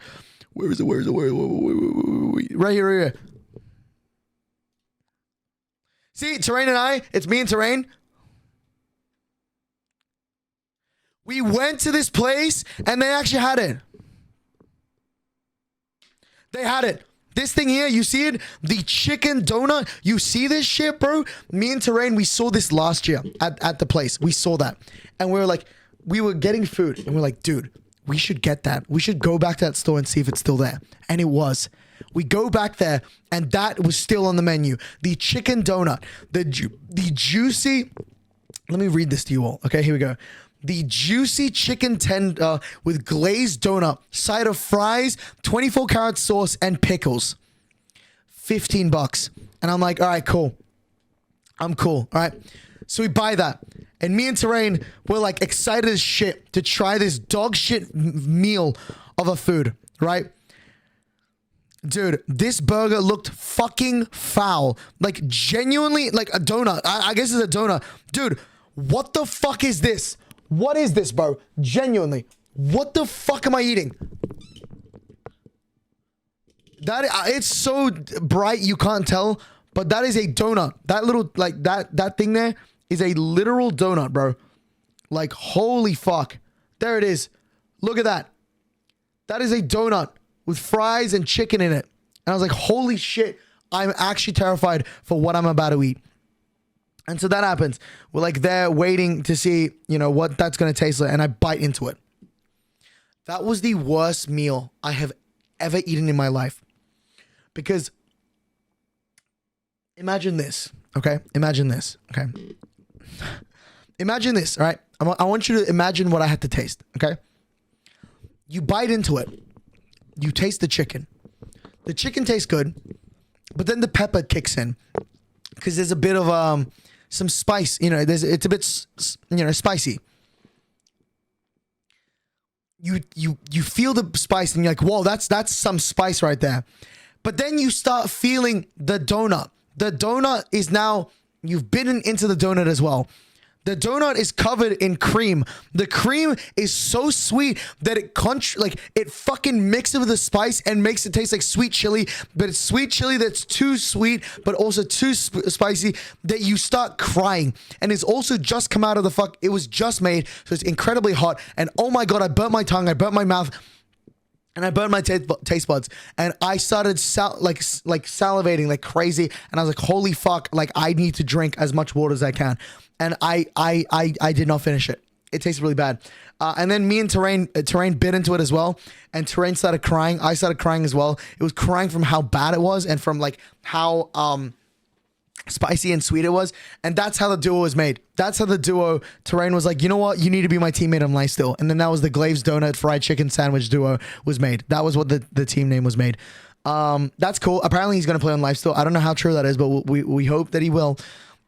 Where is it? Where is it? Right here, right here. See, Terrain and I, it's me and Terrain. We went to this place and they actually had it. They had it. This thing here, you see it? The chicken donut. You see this shit, bro? Me and Terrain, we saw this last year at the place. We saw that. And we were like, we were getting food. And we're like, dude, we should get that. We should go back to that store and see if it's still there. And it was. We go back there and that was still on the menu. The chicken donut. The juicy... Let me read this to you all. Okay, here we go. The juicy chicken tender with glazed donut, side of fries, 24 karat sauce, and pickles. $15. And I'm like, all right, cool. I'm cool. All right. So we buy that. And me and Terrain were like excited as shit to try this dog shit meal of a food, right? Dude, this burger looked fucking foul. Like genuinely like a donut. I guess it's a donut. Dude, what the fuck is this? What is this, bro? Genuinely. What the fuck am I eating? That it's so bright you can't tell, but that is a donut. That little like that thing there is a literal donut, bro. Like holy fuck. There it is. Look at that. That is a donut with fries and chicken in it. And I was like, holy shit, I'm actually terrified for what I'm about to eat. And so that happens. We're like there waiting to see, you know, what that's going to taste like. And I bite into it. That was the worst meal I have ever eaten in my life. Because imagine this, okay? Imagine this, okay? Imagine this, all right? I want you to imagine what I had to taste, okay? You bite into it. You taste the chicken. The chicken tastes good, but then the pepper kicks in because there's a bit of some spice. You know, it's a bit spicy. You feel the spice and you're like, whoa, that's some spice right there. But then you start feeling the donut. The donut is now you've bitten into the donut as well. The donut is covered in cream. The cream is so sweet that it fucking mixes with the spice and makes it taste like sweet chili. But it's sweet chili that's too sweet, but also too spicy that you start crying. And it's also just come out of the it was just made, so it's incredibly hot. And oh my god, I burnt my tongue, I burnt my mouth, and I burned my taste buds. And I started salivating like crazy. And I was like, holy fuck! Like I need to drink as much water as I can. And I did not finish it. It tasted really bad. And then me and Terrain bit into it as well. And Terrain started crying. I started crying as well. It was crying from how bad it was and from like how spicy and sweet it was. And that's how the duo was made. That's how the duo, Terrain was like, you know what? You need to be my teammate on LifeSteal. And then that was the glazed donut fried chicken sandwich duo was made. That was what the team name was made. That's cool. Apparently he's going to play on LifeSteal. I don't know how true that is, but we hope that he will.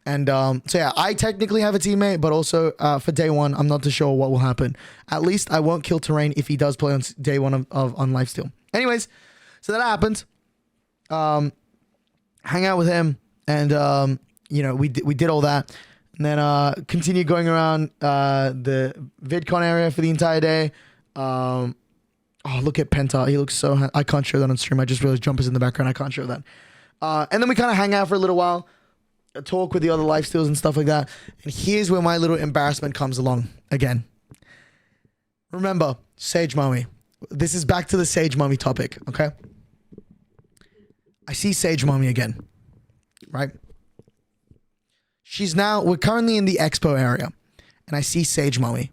And so yeah, I technically have a teammate, but also for day one, I'm not too sure what will happen. At least I won't kill Terrain if he does play on day one on LifeSteal. Anyways, so that happened. Hang out with him, and you know, we did all that, and then continued going around the VidCon area for the entire day. Oh, look at Penta. He looks so... I can't show that on stream. I just realized Jump is in the background. I can't show that. And then we kind of hang out for a little while. Talk with the other LifeSteals and stuff like that. And here's where my little embarrassment comes along again. Remember, Sage Mommy. This is back to the Sage Mommy topic, okay? I see Sage Mommy again, right? We're currently in the expo area, and I see Sage Mommy.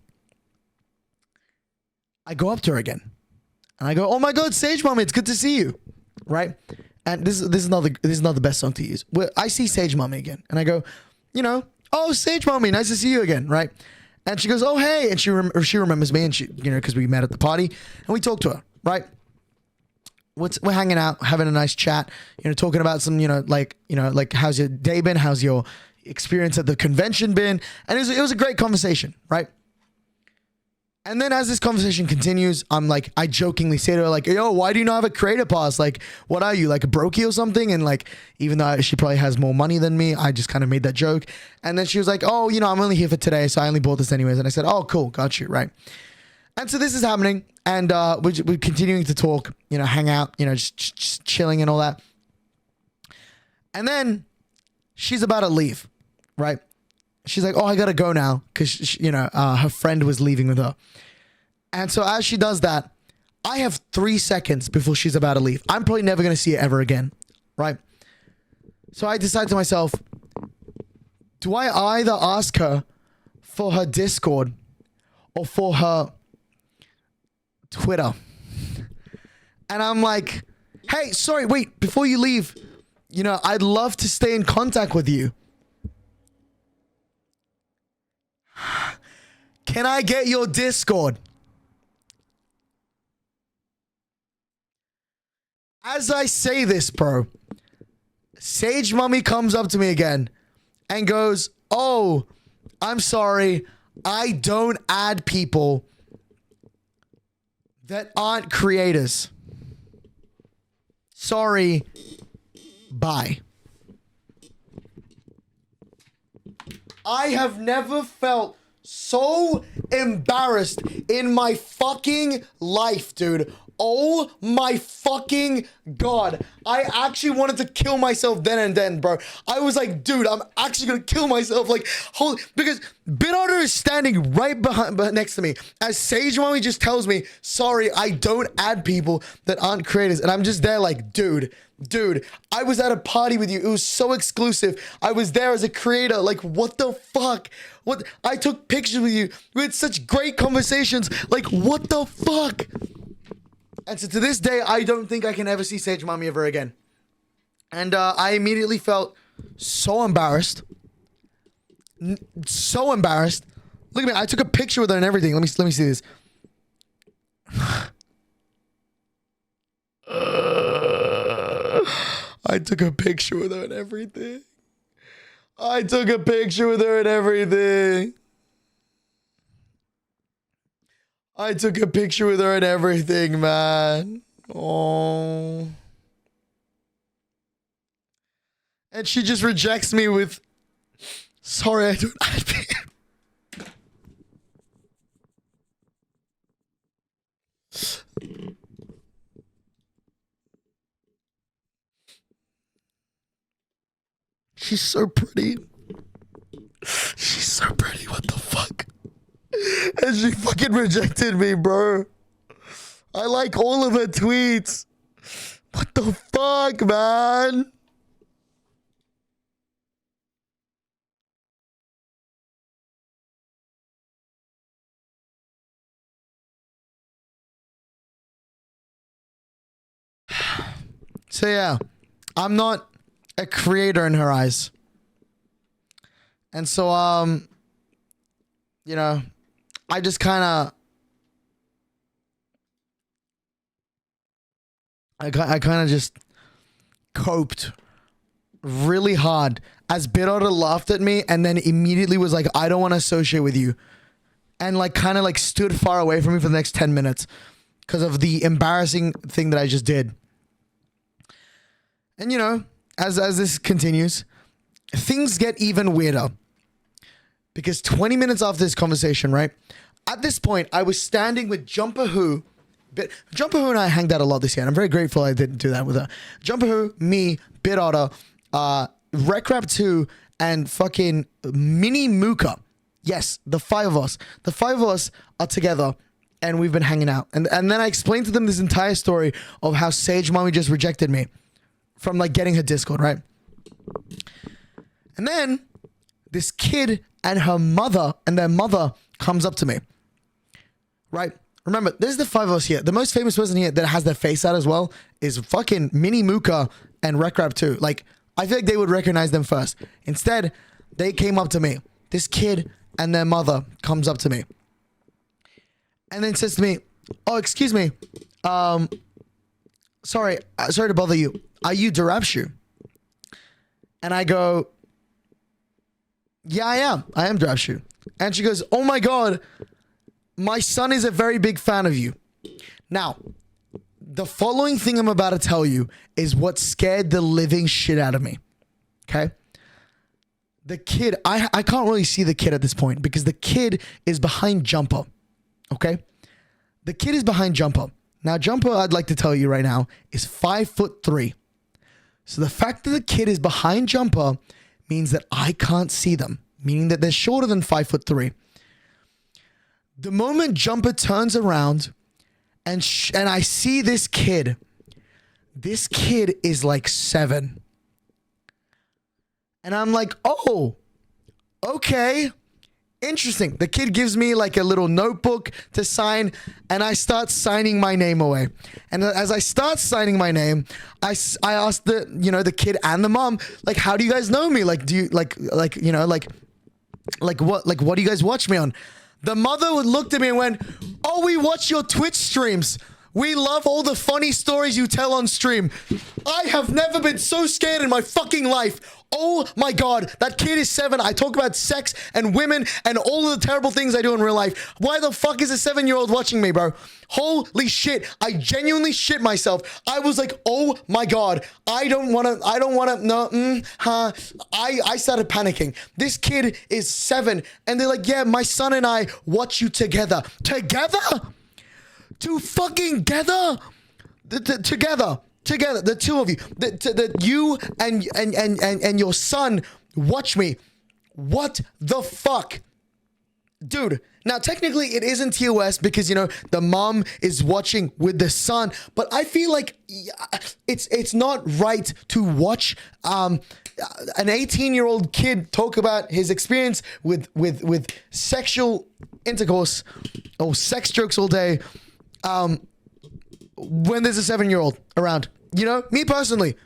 I go up to her again, and I go, "Oh my God, Sage Mommy, it's good to see you," right? And this is not the best song to use. I see Sage Mommy again, and I go, you know, "Oh, Sage Mommy, nice to see you again," right? And she goes, "Oh, hey," and she remembers me, and she, you know, because we met at the party, and we talked to her, right? We're hanging out, having a nice chat, you know, talking about some, like how's your day been? How's your experience at the convention been? And it was a great conversation, right? And then as this conversation continues, I jokingly say to her, like, "Yo, why do you not have a creator pass? Like, what are you, like a brokey or something?" And like, even though she probably has more money than me, I just kind of made that joke. And then she was like, "Oh, you know, I'm only here for today, so I only bought this anyways." And I said, "Oh, cool, got you," right? And so this is happening, and we're continuing to talk, hang out, just chilling and all that. And then she's about to leave, right? She's like, oh, I got to go now because, her friend was leaving with her. And so as she does that, I have 3 seconds before she's about to leave. I'm probably never going to see her ever again, right? So I decide to myself, do I either ask her for her Discord or for her Twitter? And I'm like, hey, sorry, wait, before you leave, I'd love to stay in contact with you. Can I get your Discord? As I say this, bro, Sage Mummy comes up to me again and goes, oh, I'm sorry. I don't add people that aren't creators. Sorry. Bye. I have never felt so embarrassed in my fucking life, dude. Oh my fucking God. I actually wanted to kill myself then and then, bro. I was like, dude, I'm actually gonna kill myself. Like, holy, because BitOtter is standing right behind next to me. As Sage Mommy just tells me, sorry, I don't add people that aren't creators. And I'm just there like, dude, I was at a party with you. It was so exclusive. I was there as a creator. Like, what the fuck? What? I took pictures with you. We had such great conversations. Like, what the fuck? And so to this day, I don't think I can ever see Sage Mommy ever again. And I immediately felt so embarrassed. So embarrassed. Look at me. I took a picture with her and everything. Let me see this. I took a picture with her and everything. I took a picture with her and everything. I took a picture with her and everything, man. Oh. And she just rejects me with, sorry, I don't add people. She's so pretty. She's so pretty. What the fuck? And she fucking rejected me, bro. I like all of her tweets. What the fuck, man? So yeah, I'm not a creator in her eyes. And so, I just kind of just coped really hard as BitOtter laughed at me and then immediately was like, I don't want to associate with you. And kind of stood far away from me for the next 10 minutes because of the embarrassing thing that I just did. And as this continues, things get even weirder. Because 20 minutes after this conversation, right? At this point, I was standing with Jumper Who. Jumper Who and I hanged out a lot this year, and I'm very grateful I didn't do that with her. Jumper Who, me, BitOtter, HermitCraft 2, and fucking Mini Mooka. Yes, the five of us. The five of us are together, and we've been hanging out. And then I explained to them this entire story of how Sage Mommy just rejected me from getting her Discord, right? And then this kid and her mother and their mother comes up to me, right? Remember, there's the five of us here. The most famous person here that has their face out as well is fucking Mini Mooka and HermitCraft 2. I feel like they would recognize them first. Instead, they came up to me. This kid and their mother comes up to me and then says to me, oh, excuse me. Sorry to bother you. Are you Derapchu? And I go, yeah, I am. I am Derapchu. And she goes, oh my God, my son is a very big fan of you. Now, the following thing I'm about to tell you is what scared the living shit out of me. Okay? The kid, I can't really see the kid at this point because the kid is behind Jumper. Okay? The kid is behind Jumper. Now, Jumper, I'd like to tell you right now, is 5'3". So the fact that the kid is behind Jumper means that I can't see them, meaning that they're shorter than 5'3". The moment Jumper turns around and I see this kid is like 7. And I'm like, oh, okay. Interesting. The kid gives me like a little notebook to sign, and I start signing my name away. And as I start signing my name, I asked the kid and the mom, like, how do you guys know me? Like, do you like what do you guys watch me on? The mother looked at me and went, oh, we watch your Twitch streams. We love all the funny stories you tell on stream. I have never been so scared in my fucking life. Oh my God, that kid is 7. I talk about sex and women and all of the terrible things I do in real life. Why the fuck is a 7-year-old watching me, bro? Holy shit. I genuinely shit myself. I was like, oh my God, I started panicking. This kid is 7. And they're like, yeah, my son and I watch you together. Together? To fucking together? Together, the two of you, you and your son watch me. What the fuck? Dude, now technically it isn't TOS because, the mom is watching with the son, but I feel like it's not right to watch an 18-year-old kid talk about his experience with sexual intercourse or sex jokes all day when there's a 7-year-old around. Me personally.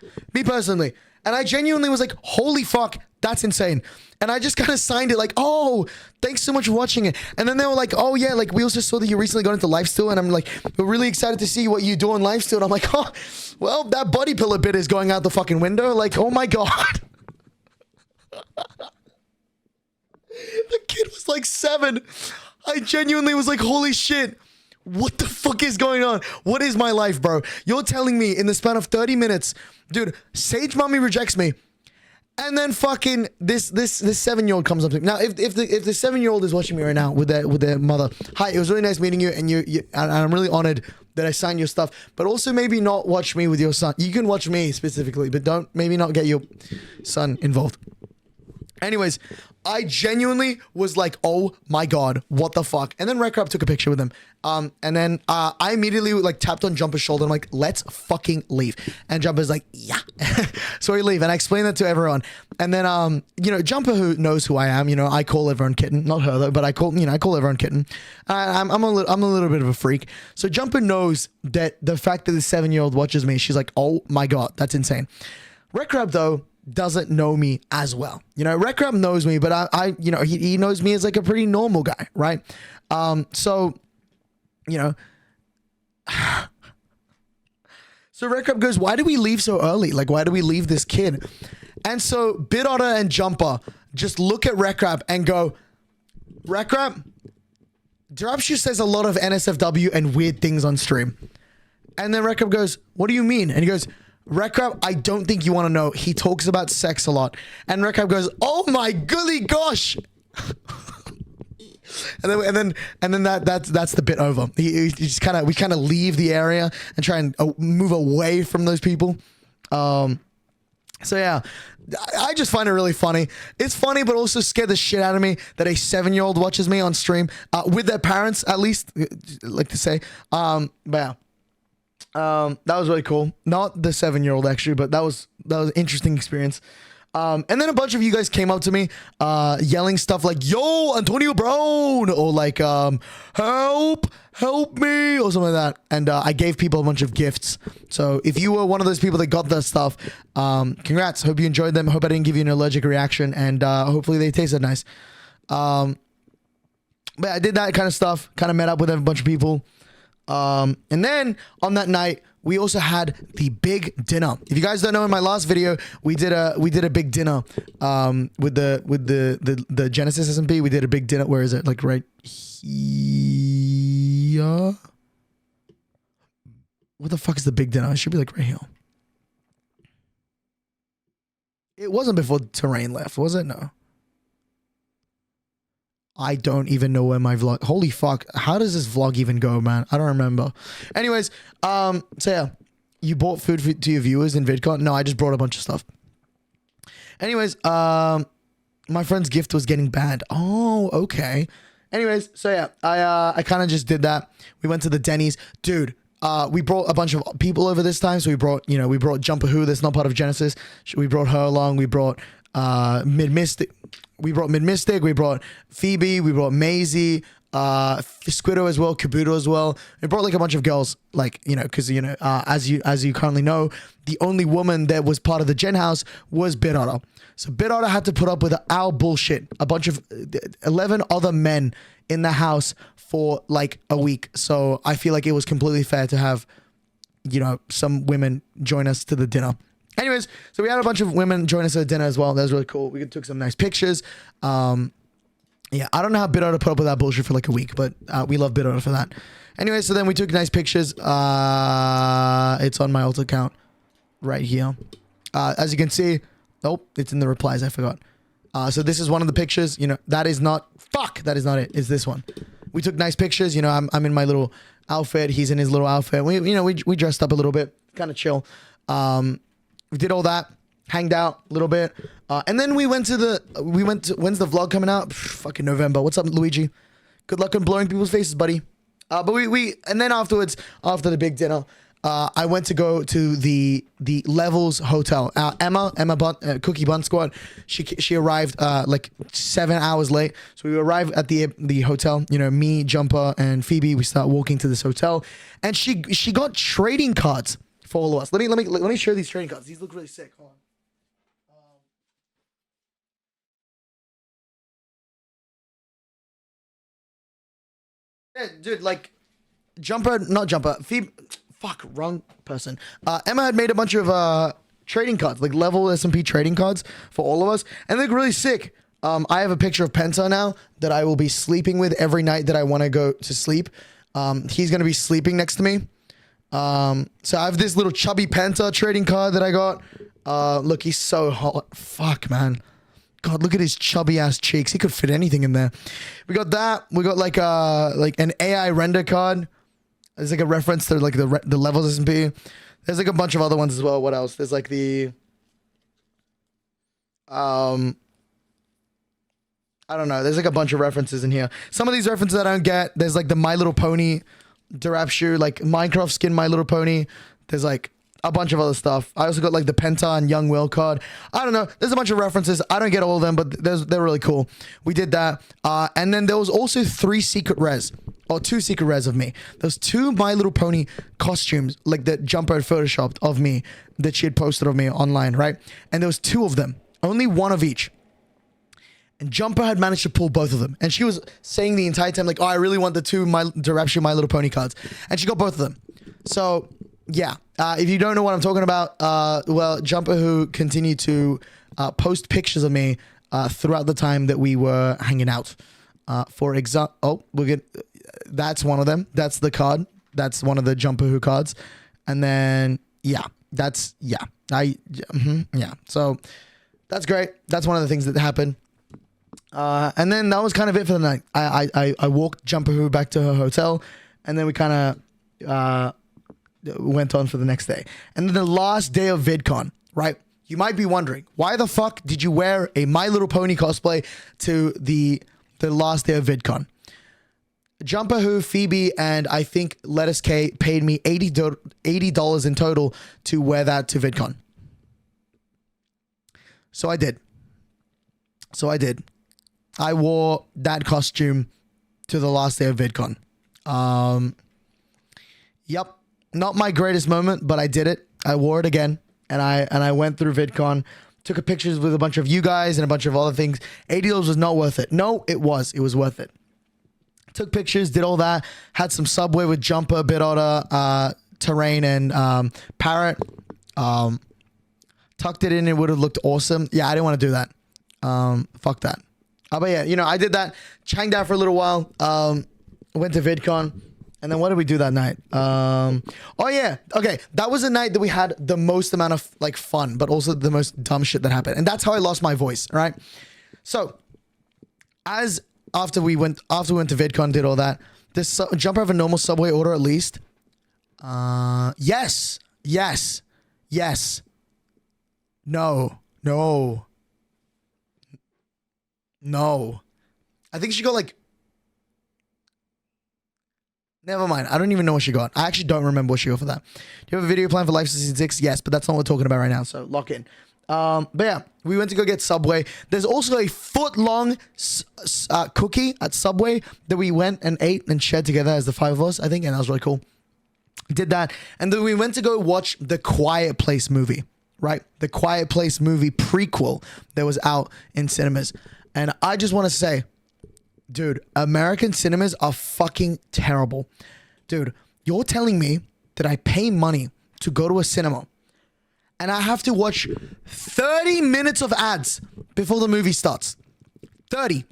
And I genuinely was like, holy fuck, that's insane. And I just kind of signed it like, oh, thanks so much for watching it. And then they were like, oh yeah, like we also saw that you recently got into LifeSteal. And I'm like, we're really excited to see what you do on LifeSteal. And I'm like, oh, well, that body pillow bit is going out the fucking window. Like, oh my God. The kid was like 7. I genuinely was like, holy shit. What the fuck is going on? What is my life, bro? You're telling me in the span of 30 minutes, dude, Sage Mommy rejects me. And then fucking this 7-year-old comes up to me. Now, if the 7-year-old is watching me right now with their mother, hi, it was really nice meeting you, and and I'm really honored that I signed your stuff. But also maybe not watch me with your son. You can watch me specifically, but maybe not get your son involved. Anyways, I genuinely was like, oh my God, what the fuck? And then RedCrab took a picture with him. And then I immediately like tapped on Jumper's shoulder. I'm like, let's fucking leave. And Jumper's like, yeah. So we leave. And I explained that to everyone. And then, Jumper who knows who I am, I call everyone kitten. Not her though, but I call everyone kitten. I'm a little bit of a freak. So Jumper knows that the fact that the 7-year-old watches me, she's like, oh my God, that's insane. RedCrab though, doesn't know me as well. RedCrab knows me, but he knows me as like a pretty normal guy, right? So RedCrab goes, why do we leave so early? Like, why do we leave this kid? And so BitOtter and Jumper just look at RedCrab and go, RedCrab, Derapchu says a lot of NSFW and weird things on stream. And then RedCrab goes, what do you mean? And he goes, RedCrab, I don't think you want to know. He talks about sex a lot. And RedCrab goes, oh my golly gosh. and then that's the bit over. We kind of leave the area and try and move away from those people. So yeah, I just find it really funny. It's funny, but also scared the shit out of me that a 7-year-old watches me on stream with their parents, at least, like to say. But yeah. That was really cool. Not the 7-year-old actually, but that was an interesting experience. And then a bunch of you guys came up to me, yelling stuff like, yo, Antonio Brown, or like, help me, or something like that. And, I gave people a bunch of gifts. So if you were one of those people that got that stuff, congrats. Hope you enjoyed them. Hope I didn't give you an allergic reaction, and, hopefully they tasted nice. But I did that kind of stuff, kind of met up with a bunch of people. And then on that night, we also had the big dinner. If you guys don't know, in my last video, we did a big dinner with the Genesis SMP. We did a big dinner. Where is it? Like right here. What the fuck is the big dinner? It should be like right here. It wasn't before Terrain left, was it? No. I don't even know where my vlog. Holy fuck! How does this vlog even go, man? I don't remember. Anyways, so yeah, you bought food to your viewers in VidCon? No, I just brought a bunch of stuff. Anyways, my friend's gift was getting banned. Oh, okay. Anyways, so yeah, I kind of just did that. We went to the Denny's, dude. We brought a bunch of people over this time. So we brought Jumper Who, that's not part of Genesis. We brought her along. We brought Mid Mystic. We brought Mid Mystic. We brought Phoebe. We brought Maisie, Squiddo as well, Kabuto as well. We brought like a bunch of girls, like, because as you currently know, the only woman that was part of the Gen House was BitOtter. So BitOtter had to put up with our bullshit. A bunch of 11 other men in the house for like a week. So I feel like it was completely fair to have, some women join us to the dinner. Anyways, so we had a bunch of women join us at dinner as well. That was really cool. We took some nice pictures. Yeah, I don't know how BitOtter put up with that bullshit for like a week, but we love BitOtter for that. Anyway, so then we took nice pictures. It's on my alt account right here. As you can see, it's in the replies. I forgot. So this is one of the pictures. That is not it. It's this one. We took nice pictures. I'm in my little outfit. He's in his little outfit. We dressed up a little bit, kind of chill. We did all that, hanged out a little bit, and then when's the when's the vlog coming out? Fucking November. What's up, Luigi? Good luck on blowing people's faces, buddy. But and then afterwards, after the big dinner, I went to go to the Levels Hotel. Emma Cookie Bun Squad. She arrived like 7 hours late. So we arrived at the hotel. Me, Jumper, and Phoebe. We start walking to this hotel, and she got trading cards for all of us. Let me show you these trading cards. These look really sick. Hold on. Yeah, dude, like Phoebe. Fuck, wrong person. Emma had made a bunch of trading cards, like level SMP trading cards for all of us, and they look really sick. I have a picture of Penta now that I will be sleeping with every night that I want to go to sleep. He's gonna be sleeping next to me. So I have this little chubby Penta trading card that I got. Look, he's so hot. Fuck, man. God, look at his chubby ass cheeks. He could fit anything in there. We got that. We got like an AI render card. There's like a reference to like the levels SMP. There's like a bunch of other ones as well. What else? There's like the I don't know. There's like a bunch of references in here. Some of these references I don't get. There's like the My Little Pony Derapchu, like Minecraft skin My Little Pony. There's like a bunch of other stuff. I also got like the Penta and Young Will card. I don't know. There's a bunch of references. I don't get all of them, but they're really cool. We did that. And then there was also 2 secret rares of me. There's 2 My Little Pony costumes, like that Jumper had photoshopped of me that she had posted of me online, right? And there was 2 of them, only one of each. And Jumper had managed to pull both of them. And she was saying the entire time, like, oh, I really want the 2 Derapchu My Little Pony cards. And she got both of them. So, yeah. If you don't know what I'm talking about, well, Jumper Who continued to post pictures of me throughout the time that we were hanging out. For example, that's one of them. That's the card. That's one of the Jumper Who cards. And then, yeah. So, that's great. That's one of the things that happened. And then that was kind of it for the night. I walked Jumper Who back to her hotel, and then we kind of went on for the next day. And then the last day of VidCon, right? You might be wondering, why the fuck did you wear a My Little Pony cosplay to the last day of VidCon? Jumper Who, Phoebe, and I think Lettuce K paid me $80 in total to wear that to VidCon. So I did. I wore that costume to the last day of VidCon. Yep. Not my greatest moment, but I did it. I wore it again, and I went through VidCon, took pictures with a bunch of you guys and a bunch of other things. $80 was not worth it. No, it was. It was worth it. Took pictures, did all that. Had some Subway with Jumper, BitOtter, Terrain, and Parrot. Tucked it in. It would have looked awesome. Yeah, I didn't want to do that. Fuck that. But yeah, I did that. Hanged out for a little while. Went to VidCon. And then what did we do that night? Oh yeah. Okay. That was a night that we had the most amount of like fun, but also the most dumb shit that happened. And that's how I lost my voice. Right. So as after we went to VidCon, did all that. Does Jumper have a normal Subway order at least? Yes. No. I think she got like. Never mind. I don't even know what she got. I actually don't remember what she got for that. Do you have a video plan for Life Season 6? Yes, but that's not what we're talking about right now. So lock in. But yeah, we went to go get Subway. There's also a foot-long cookie at Subway that we went and ate and shared together as the 5 of us, I think, and that was really cool. Did that. And then we went to go watch the Quiet Place movie, right? The Quiet Place movie prequel that was out in cinemas. And I just want to say, dude, American cinemas are fucking terrible. Dude, you're telling me that I pay money to go to a cinema and I have to watch 30 minutes of ads before the movie starts. 30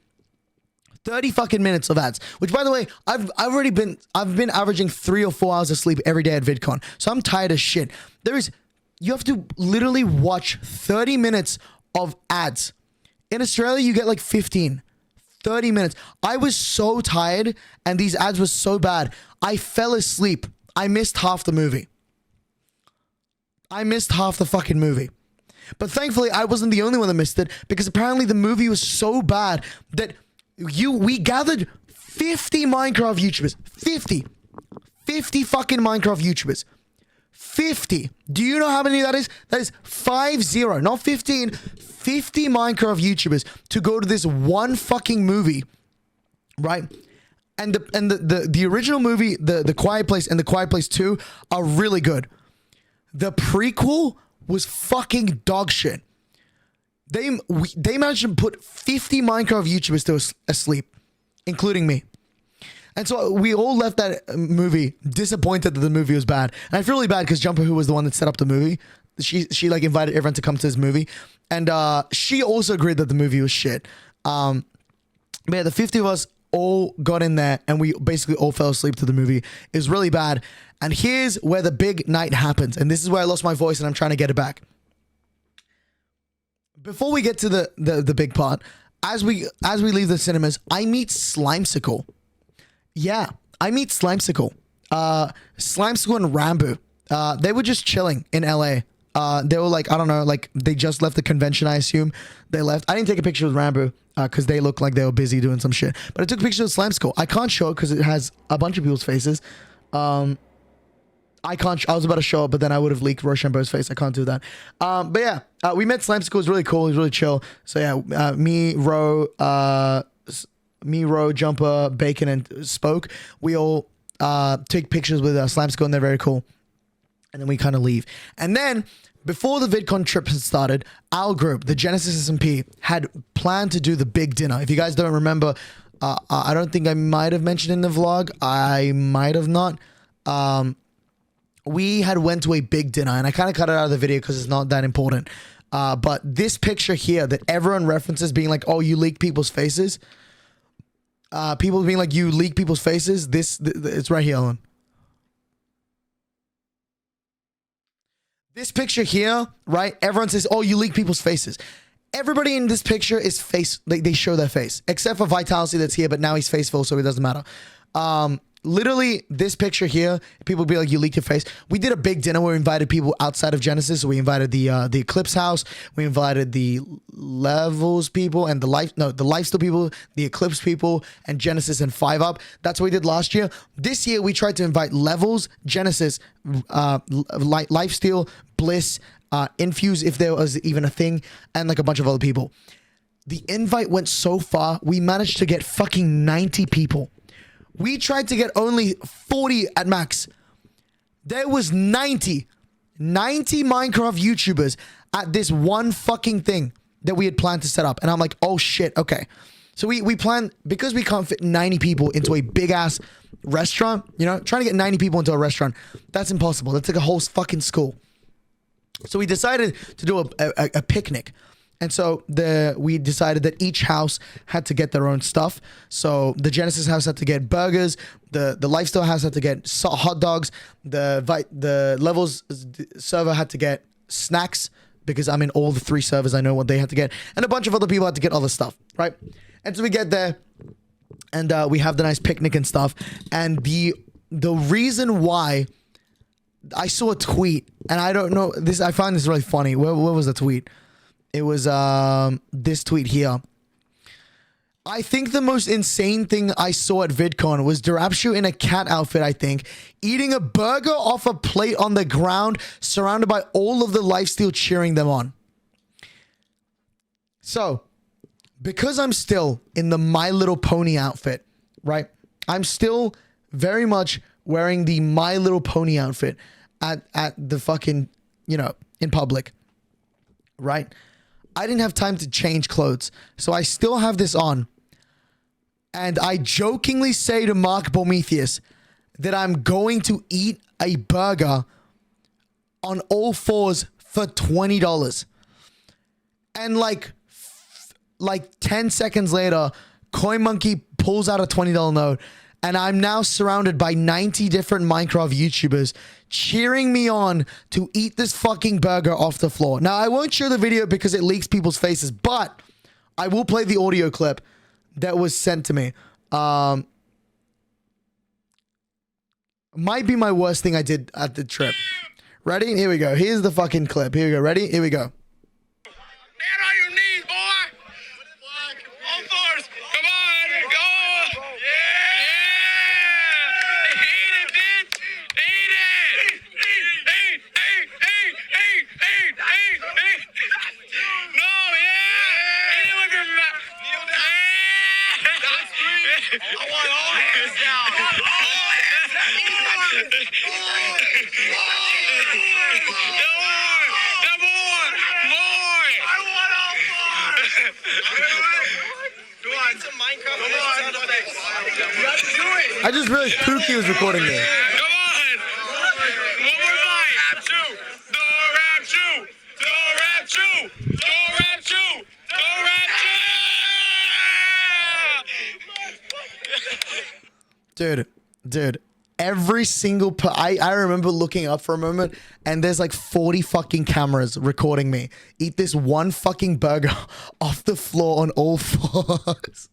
fucking minutes of ads. Which, by the way, I've been averaging 3 or 4 hours of sleep every day at VidCon. So I'm tired as shit. You have to literally watch 30 minutes of ads. In Australia, you get like 15. 30 minutes. I was so tired and these ads were so bad. I fell asleep. I missed half the movie. I missed half the fucking movie. But thankfully, I wasn't the only one that missed it because apparently the movie was so bad that we gathered 50 Minecraft YouTubers. 50 fucking Minecraft YouTubers. 50. Do you know how many that is? That is 50, not 15. 50 Minecraft YouTubers to go to this one fucking movie, right? And the original movie, the Quiet Place and the Quiet Place 2 are really good. The prequel was fucking dog shit. They managed to put 50 Minecraft YouTubers to asleep, including me. And so we all left that movie disappointed that the movie was bad. And I feel really bad because Jumper, who was the one that set up the movie, she like invited everyone to come to this movie. And she also agreed that the movie was shit. But yeah, the 50 of us all got in there and we basically all fell asleep to the movie. It was really bad. And here's where the big night happens. And this is where I lost my voice and I'm trying to get it back. Before we get to the big part, as we leave the cinemas, I meet Slimesicle. Yeah, I meet Slimesicle. Slimesicle and Rambo. They were just chilling in LA. They were like, I don't know, like they just left the convention, I assume. They left. I didn't take a picture with Rambo because they looked like they were busy doing some shit. But I took a picture with Slimesicle. I can't show it because it has a bunch of people's faces. I was about to show it, but then I would have leaked Rochambeau's face. I can't do that. But yeah, we met Slimesicle. It was really cool. He was really chill. So yeah, me, Ro, Jumper, Bacon, and Spoke. We all take pictures with Slimesicle, and they're very cool. And then we kind of leave. And then before the VidCon trip had started, our group, the Genesis SMP, had planned to do the big dinner. If you guys don't remember, I don't think I might have mentioned in the vlog. I might have not. We had went to a big dinner, and I kind of cut it out of the video because it's not that important. But this picture here that everyone references being like, oh, you leak people's faces. People being like, you leak people's faces. It's right here, Ellen. This picture here, right? Everyone says, oh, you leak people's faces. Everybody in this picture is face. They show their face. Except for Vitality that's here, but now he's faceful, so it doesn't matter. Literally, this picture here, people be like, you leaked your face. We did a big dinner where we invited people outside of Genesis. So we invited the Eclipse house. We invited the Levels people and the LifeSteal people, the Eclipse people, and Genesis and 5UP. That's what we did last year. This year, we tried to invite Levels, Genesis, LifeSteal, Bliss, Infuse, if there was even a thing, and like a bunch of other people. The invite went so far, we managed to get fucking 90 people. We tried to get only 40 at max. There was 90 Minecraft YouTubers at this one fucking thing that we had planned to set up. And I'm like, oh shit, okay. So we planned, because we can't fit 90 people into a big ass restaurant, you know, trying to get 90 people into a restaurant, that's impossible. That's like a whole fucking school. So we decided to do a picnic. And so we decided that each house had to get their own stuff. So the Genesis house had to get burgers. The LifeSteal house had to get hot dogs. The Levels server had to get snacks, because I'm in all the 3 servers. I know what they had to get. And a bunch of other people had to get other stuff, right? And so we get there. and we have the nice picnic and stuff. And the reason why I saw a tweet, and I don't know this, I find this really funny. Where was the tweet? It was this tweet here. I think the most insane thing I saw at VidCon was Derapchu in a cat outfit, I think, eating a burger off a plate on the ground, surrounded by all of the LifeSteal cheering them on. So, because I'm still in the My Little Pony outfit, right? I'm still very much wearing the My Little Pony outfit at the fucking, you know, in public, right? I didn't have time to change clothes, so I still have this on. And I jokingly say to Mark Prometheus that I'm going to eat a burger on all fours for $20. And like 10 seconds later, Coin Monkey pulls out a $20 note, and I'm now surrounded by 90 different Minecraft YouTubers cheering me on to eat this fucking burger off the floor. Now, I won't show the video because it leaks people's faces, but I will play the audio clip that was sent to me. Might be my worst thing I did at the trip. Ready? Here we go. Here's the fucking clip. Here we go. Ready? Here we go. Get on your knees, boy. On fours. Come on. Go. Yeah. Eat it, bitch. Eat it. Eat. No, yeah. Eat it with your mouth. I want all hands down. All hands I just realized Pookie was recording me. Come on! One more line! Derapchu! Dude, every single I remember looking up for a moment, and there's like 40 fucking cameras recording me eat this one fucking burger off the floor on all fours.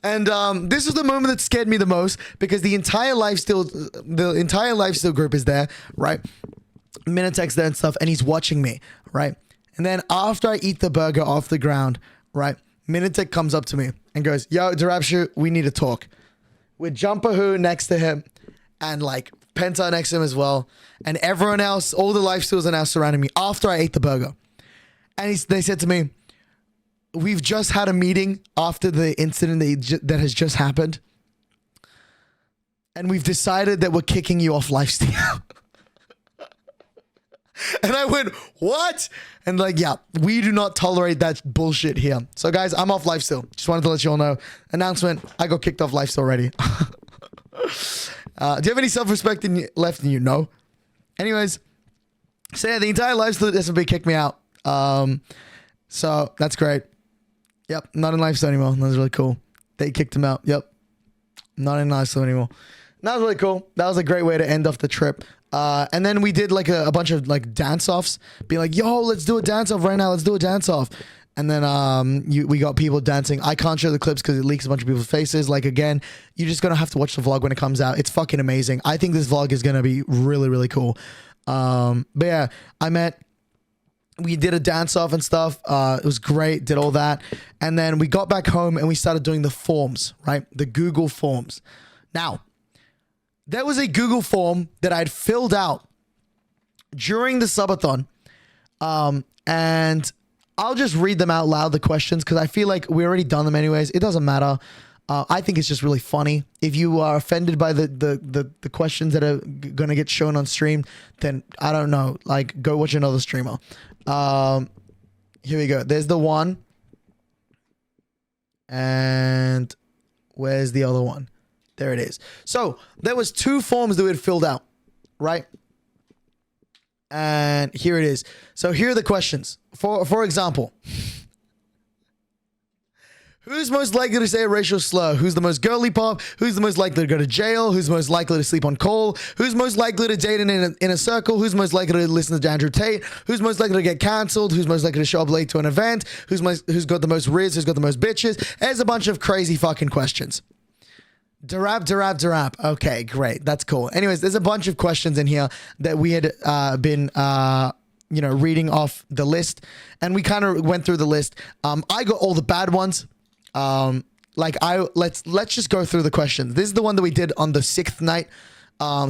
And this is the moment that scared me the most, because the entire LifeSteal group is there, right? Minitech's there and stuff, and he's watching me, right? And then after I eat the burger off the ground, right, Minitech comes up to me and goes, "Yo, Derapchu, we need to talk." With Jumper Who next to him, and like Penta next to him as well, and everyone else, all the LifeSteals are now surrounding me after I ate the burger. And they said to me, "We've just had a meeting after the incident that has just happened, and we've decided that we're kicking you off LifeSteal." And I went, "What?" And like, yeah, we do not tolerate that bullshit here. So guys, I'm off LifeSteal. Just wanted to let you all know. Announcement, I got kicked off LifeSteal already. Do you have any self-respect left in you? No. Anyways, so yeah, the entire LifeSteal SMP kicked me out. So that's great. Yep, not in LifeSteal anymore. That was really cool. They kicked him out. Yep, not in LifeSteal anymore. That was really cool. That was a great way to end off the trip. And then we did like a bunch of like dance-offs, being like, "Yo, let's do a dance-off right now. Let's do a dance-off." And then we got people dancing. I can't show the clips because it leaks a bunch of people's faces. Like, again, you're just going to have to watch the vlog when it comes out. It's fucking amazing. I think this vlog is going to be really, really cool. But yeah, we did a dance-off and stuff. It was great. Did all that. And then we got back home and we started doing the forms, right? The Google Forms. Now, there was a Google form that I'd filled out during the subathon. And I'll just read them out loud, the questions, because I feel like we already done them anyways. It doesn't matter. I think it's just really funny. If you are offended by the questions that are going to get shown on stream, then I don't know. Like, go watch another streamer. Here we go. There's the one. And where's the other one? There it is. So there was 2 forms that we had filled out, right? And here it is. So here are the questions. For example, Who's most likely to say a racial slur? Who's the most girly pop? Who's the most likely to go to jail? Who's most likely to sleep on call? Who's most likely to date in a circle? Who's most likely to listen to Andrew Tate? Who's most likely to get cancelled? Who's most likely to show up late to an event? Who's got the most riz? Who's got the most bitches? There's a bunch of crazy fucking questions. Derap. Okay, great. That's cool. Anyways, there's a bunch of questions in here that we had been reading off the list, and we kind of went through the list. I got all the bad ones. Let's just go through the questions. This is the one that we did on the 6th night.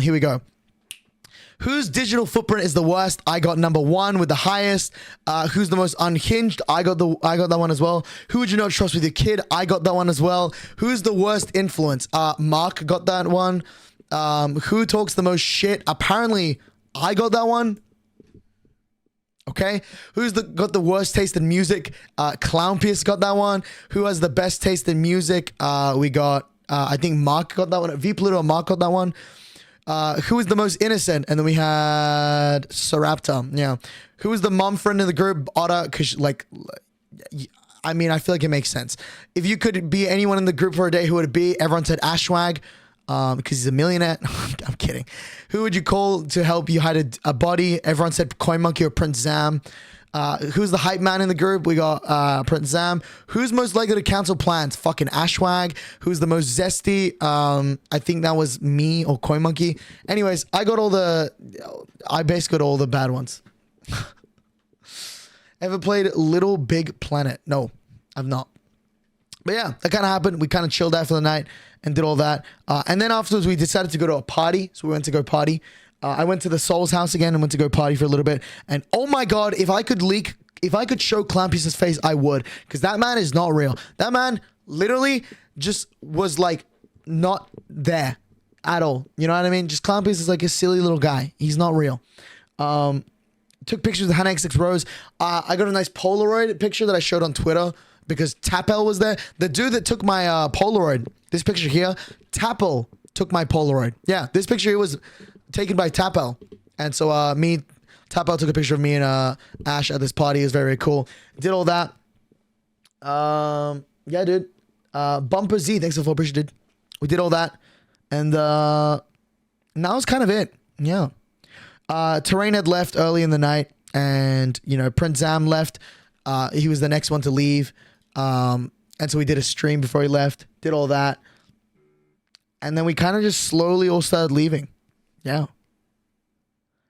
Here we go. Whose digital footprint is the worst? I got number 1 with the highest. Who's the most unhinged? I got that one as well. Who would you not trust with your kid? I got that one as well. Who's the worst influence? Mark got that one. Who talks the most shit? Apparently, I got that one. Okay. Who's got the worst taste in music? Clownpiece got that one. Who has the best taste in music? We got, I think Mark got that one. V Pluto and Mark got that one. Who is the most innocent? And then we had Sarapta. Yeah. Who is the mom friend in the group? Otta. Cause I feel like it makes sense. If you could be anyone in the group for a day, who would it be? Everyone said Ashwag. Because he's a millionaire. I'm kidding. Who would you call to help you hide a body? Everyone said Coin Monkey or Prince Zam. Who's the hype man in the group? We got Prince Zam. Who's most likely to cancel plans? Fucking Ashwag. Who's the most zesty? I think that was me or Coin Monkey. Anyways, I basically got all the bad ones. Ever played Little Big Planet? No, I've not. But yeah, that kind of happened. We kind of chilled out for the night and did all that. And then afterwards, we decided to go to a party. So we went to go party. I went to the Soul's house again and went to go party for a little bit. And oh my God, if I could show Clownpiece's face, I would. Because that man is not real. That man literally just was like not there at all. You know what I mean? Just Clownpiece is like a silly little guy. He's not real. Took pictures of the Hannah XX Rose. I got a nice Polaroid picture that I showed on Twitter because Tapel was there. The dude that took my Polaroid, this picture here, Tapel took my Polaroid. Yeah, this picture here was taken by Tapel. And so Tapel took a picture of me and Ash at this party. It was very, very cool. Did all that. Yeah, dude. Bumper Z, thanks for the appreciate, dude. We did all that. And that was kind of it. Yeah. Terrain had left early in the night, and Prince Zam left. He was the next one to leave. And so we did a stream before he left, did all that. And then we kind of just slowly all started leaving. Yeah.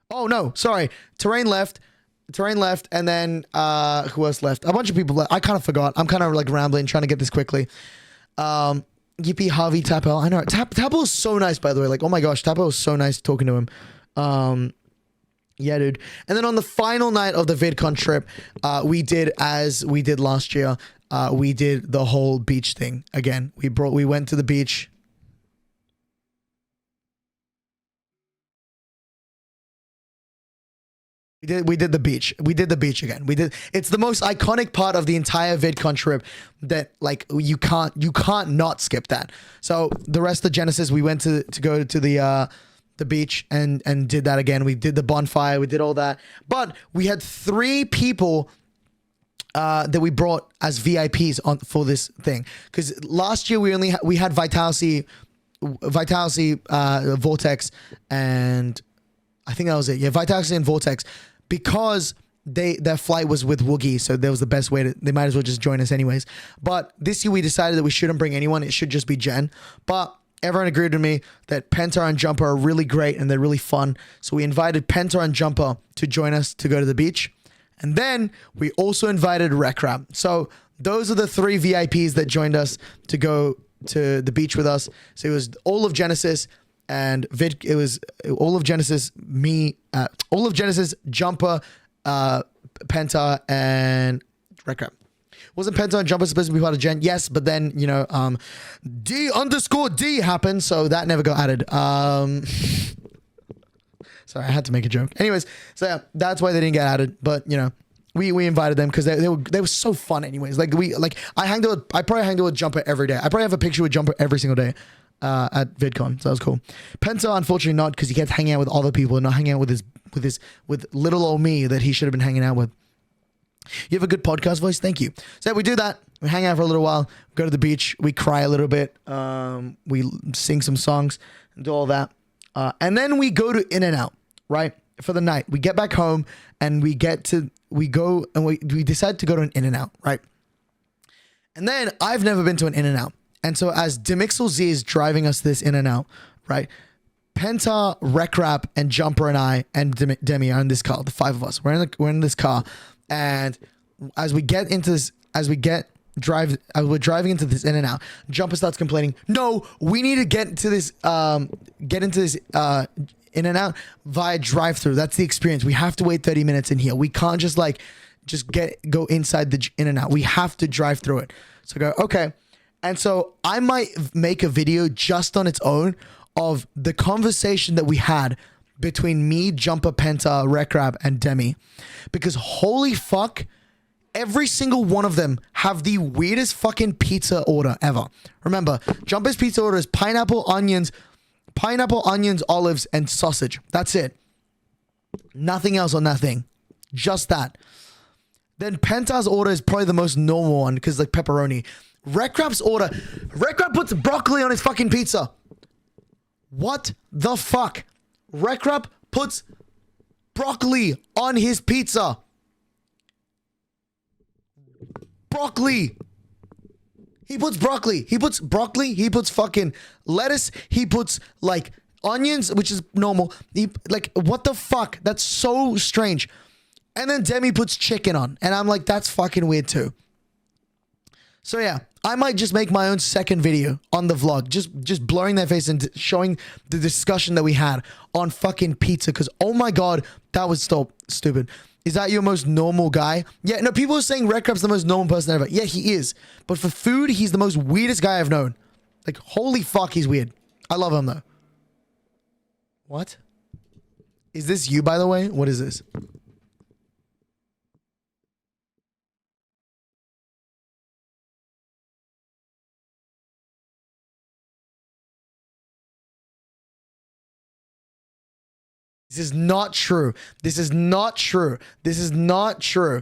Oh no, sorry. Terrain left, and then who else left? A bunch of people left. I kind of forgot. I'm kind of like rambling, trying to get this quickly. Yippee, Harvey, Tapel. I know. Tapel is so nice, by the way. Like, oh my gosh, Tapel was so nice talking to him. Yeah, dude. And then on the final night of the VidCon trip, we did as we did last year. We did the whole beach thing again. We went to the beach. We did the beach. We did the beach again. It's the most iconic part of the entire VidCon trip that like you can't not skip that. So the rest of Genesis, we went to go to the beach and did that again. We did the bonfire. We did all that. But we had 3 people that we brought as VIPs on for this thing. Because last year we had Vitality, Vortex, and I think that was it. Yeah, Vitality and Vortex, because their flight was with Woogie, so that was the best way they might as well just join us anyways. But this year we decided that we shouldn't bring anyone. It should just be Jen. But everyone agreed with me that Penta and Jumper are really great and they're really fun. So we invited Penta and Jumper to join us to go to the beach. And then we also invited HermitCraft. So those are the 3 VIPs that joined us to go to the beach with us. So it was all of Genesis and it was all of Genesis, me, all of Genesis, Jumper, Penta, and HermitCraft. Wasn't Penta and Jumper supposed to be part of Gen? Yes, but then, D_D happened, so that never got added. Sorry, I had to make a joke. Anyways, so yeah, that's why they didn't get added. But, we invited them because they were so fun anyways. I probably hanged out with Jumper every day. I probably have a picture with Jumper every single day at VidCon, so that was cool. Penta, unfortunately not, because he kept hanging out with other people and not hanging out with little old me that he should have been hanging out with. You have a good podcast voice. Thank you. So we do that. We hang out for a little while. Go to the beach. We cry a little bit. We sing some songs and do all that. And then we go to In-N-Out, right? For the night. We get back home and we go and we decide to go to an In-N-Out, right? And then I've never been to an In-N-Out. And so as Demixel Z is driving us this In-N-Out, right? Penta, RecRap, and Jumper and I and Demi are in this car. The five of us. We're in this car. And as we get into this, as we're driving into this In-N-Out, Jumper starts complaining, no, we need to get into this In-N-Out via drive-through. That's the experience. We have to wait 30 minutes in here. We can't just go inside the In-N-Out. We have to drive through it. So I go, okay. And so I might make a video just on its own of the conversation that we had between me, Jumper, Penta, RecRap, and Demi. Because holy fuck, every single one of them have the weirdest fucking pizza order ever. Remember, Jumper's pizza order is pineapple, onions, olives, and sausage. That's it. Nothing else on that thing. Just that. Then Penta's order is probably the most normal one because like pepperoni. RecRap's order, RecRap puts broccoli on his fucking pizza. What the fuck? RecRap puts broccoli on his pizza. Broccoli. He puts broccoli. He puts broccoli. He puts fucking lettuce. He puts like onions, which is normal. Like, what the fuck? That's so strange. And then Demi puts chicken on. And I'm like, that's fucking weird too. So yeah, I might just make my own second video on the vlog. Just blurring their face and showing the discussion that we had on fucking pizza. Because, oh my God, that was so stupid. Is that your most normal guy? Yeah, no, people are saying RecRap's the most normal person ever. Yeah, he is. But for food, he's the most weirdest guy I've known. Like, holy fuck, he's weird. I love him, though. What? Is this you, by the way? What is this? This is not true. This is not true. This is not true.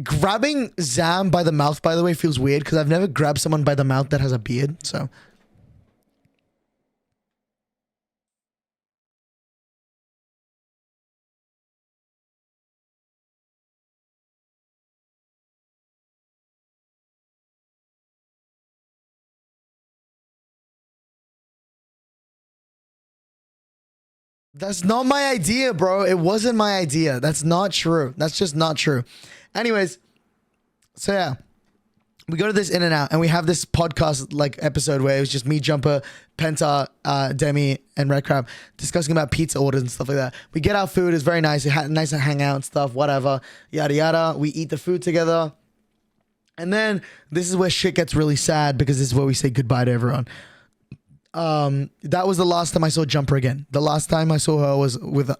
Grabbing Zam by the mouth, by the way, feels weird because I've never grabbed someone by the mouth that has a beard. So that's not my idea, bro. It wasn't my idea. That's not true. That's just not true. Anyways, so yeah, we go to this In-N-Out and we have this podcast like episode where it was just me, Jumper, Penta, Demi, and RecRap discussing about pizza orders and stuff like that. We get our food. It's very nice. It had nice to hang out and stuff, whatever, yada, yada. We eat the food together. And then this is where shit gets really sad because this is where we say goodbye to everyone. That was the last time I saw Jumper again. The last time I saw her was with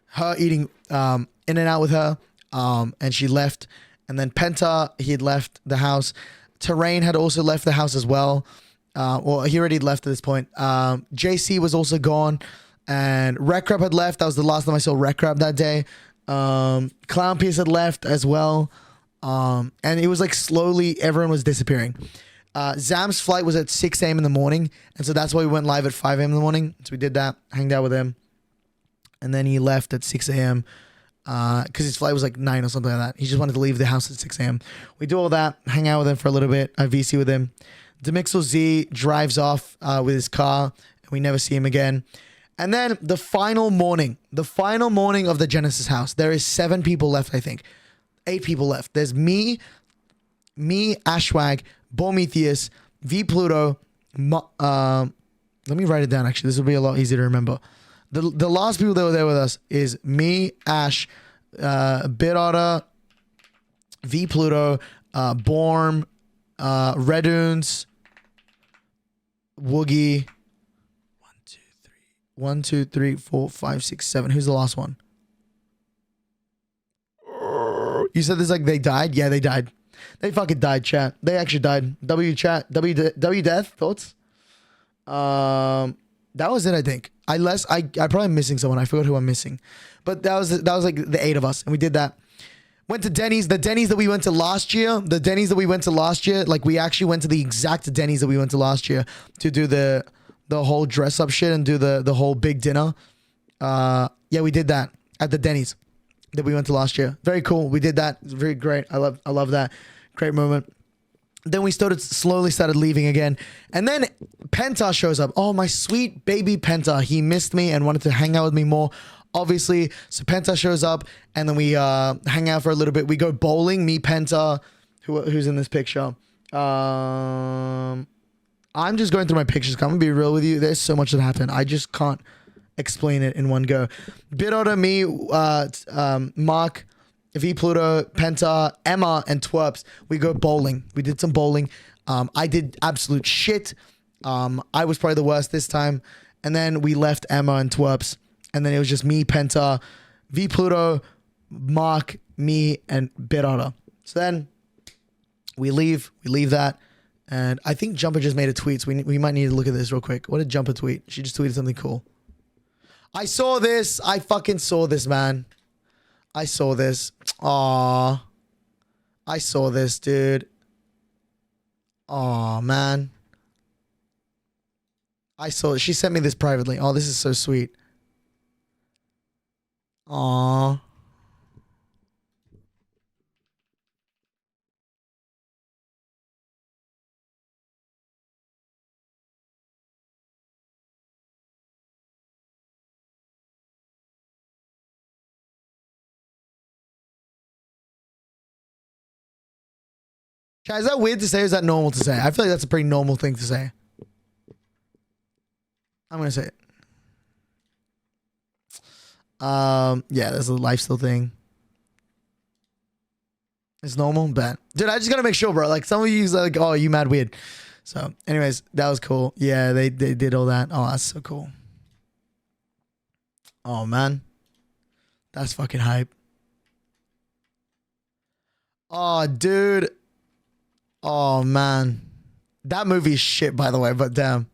her eating In-N-Out with her. And she left. And then Penta, he had left the house. Terrain had also left the house as well. Well, he already left at this point. JC was also gone. And RecRap had left. That was the last time I saw RecRap that day. Clown Piece had left as well. And it was like slowly everyone was disappearing. Zam's flight was at 6 a.m. in the morning. And so that's why we went live at 5 a.m. in the morning. So we did that, hanged out with him. And then he left at 6 a.m. Because his flight was like 9 or something like that. He just wanted to leave the house at 6 a.m. We do all that, hang out with him for a little bit. I VC with him. Demixel Z drives off with his car. And we never see him again. And then the final morning of the Genesis house, there is 7 people left, I think. 8 people left. There's me, Ashwag, Bometheus, V Pluto. Let me write it down, actually. This will be a lot easier to remember. The last people that were there with us is me, Ash, Bidotta, V Pluto, Borm, Redunes, Woogie. 1, 2, 3, 4, 5, 6, 7. Who's the last one? You said this like they died? Yeah, they died. They fucking died, chat. They actually died. W chat. W death. Thoughts? That was it, I think. I probably am missing someone. I forgot who I'm missing. But that was like the 8 of us. And we did that. Went to Denny's. The Denny's that we went to last year. Like we actually went to the exact Denny's that we went to last year to do the whole dress up shit and do the whole big dinner. Yeah, we did that at the Denny's that we went to last year. Very cool. We did that. It's very great. I love that. Great moment. Then we slowly started leaving again. And then Penta shows up. Oh, my sweet baby Penta. He missed me and wanted to hang out with me more, obviously. So Penta shows up and then we hang out for a little bit. We go bowling. Me, Penta, who's in this picture. I'm just going through my pictures. I'm going to be real with you. There's so much that happened. I just can't explain it in one go. Bidoda, me, Mark, V Pluto, Penta, Emma, and Twerps. We go bowling. We did some bowling. I did absolute shit. I was probably the worst this time. And then we left Emma and Twerps. And then it was just me, Penta, V Pluto, Mark, me, and Bidoda. So then we leave that. And I think Jumper just made a tweet. So we might need to look at this real quick. What did Jumper tweet? She just tweeted something cool. I saw this. I fucking saw this, man. I saw this. Aww. I saw this, dude. Aw, man. I saw it. She sent me this privately. Oh, this is so sweet. Aw. Chat, is that weird to say or is that normal to say? I feel like that's a pretty normal thing to say. I'm going to say it. Yeah, there's a LifeSteal thing. It's normal, bet. Dude, I just got to make sure, bro. Like, some of you like, oh, you mad weird. So, anyways, that was cool. Yeah, they did all that. Oh, that's so cool. Oh, man. That's fucking hype. Oh, dude. Oh, man. That movie is shit, by the way, but damn.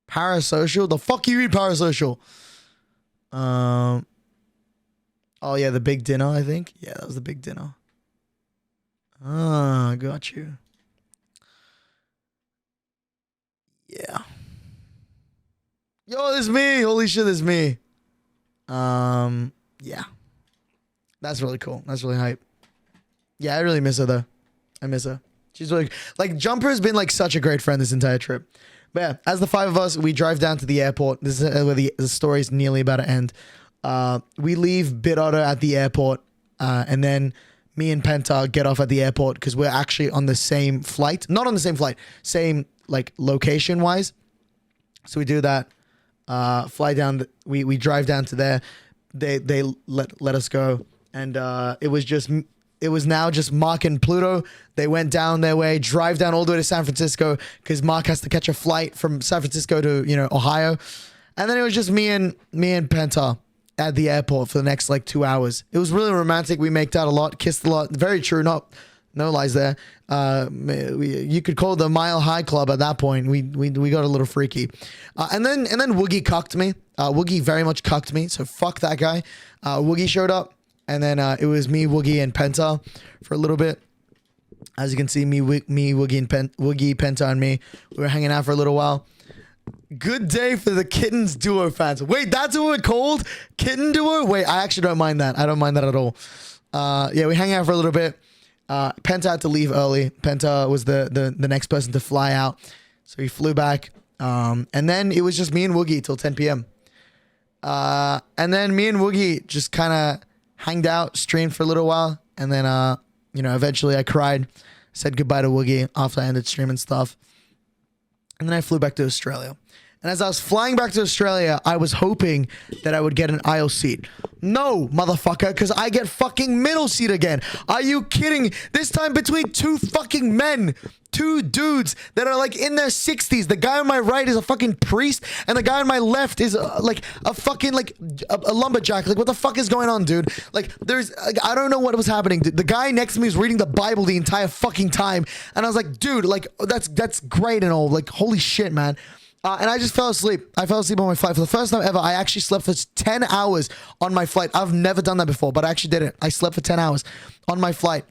Parasocial? The fuck you read Parasocial? Oh, yeah, The Big Dinner, I think. Yeah, that was The Big Dinner. Ah, got you. Yeah. Yo, this is me. Holy shit, this is me. Yeah. That's really cool. That's really hype. Yeah, I really miss her, though. I miss her. She's really... Like, Jumper has been, like, such a great friend this entire trip. But yeah, as the 5 of us, we drive down to the airport. This is where the story's nearly about to end. We leave Bidoda at the airport. And then me and Penta get off at the airport because we're actually on the same flight. Not on the same flight. Same, like, location-wise. So we do that. Fly down. We drive down to there. They let us go. And it was now just Mark and Pluto. They went down their way, drive down all the way to San Francisco because Mark has to catch a flight from San Francisco to, Ohio. And then it was just me and Penta at the airport for the next like 2 hours. It was really romantic. We made out a lot, kissed a lot. Very true. No lies there. You could call it the Mile High Club at that point. We got a little freaky. And then Woogie cucked me. Woogie very much cucked me. So fuck that guy. Woogie showed up. And then it was me, Woogie, and Penta for a little bit. As you can see, Woogie, Penta, and me. We were hanging out for a little while. Good day for the Kittens Duo fans. Wait, that's what we're called? Kitten Duo? Wait, I actually don't mind that. I don't mind that at all. Yeah, we hang out for a little bit. Penta had to leave early. Penta was the next person to fly out. So he flew back. And then it was just me and Woogie till 10 p.m. And then me and Woogie just kind of hanged out, streamed for a little while, and then, eventually I cried, said goodbye to Woogie after I ended streaming stuff. And then I flew back to Australia. And as I was flying back to Australia, I was hoping that I would get an aisle seat. No, motherfucker, because I get fucking middle seat again. Are you kidding? This time between two fucking men. Two dudes that are like in their 60s. The guy on my right is a fucking priest, and the guy on my left is like a fucking like a lumberjack. Like, what the fuck is going on, dude? Like, I don't know what was happening. The guy next to me was reading the Bible the entire fucking time, and I was like, dude, like that's great and all. Like, holy shit, man. And I just fell asleep. I fell asleep on my flight. For the first time ever, I actually slept for 10 hours on my flight. I've never done that before, but I actually did it. I slept for 10 hours on my flight.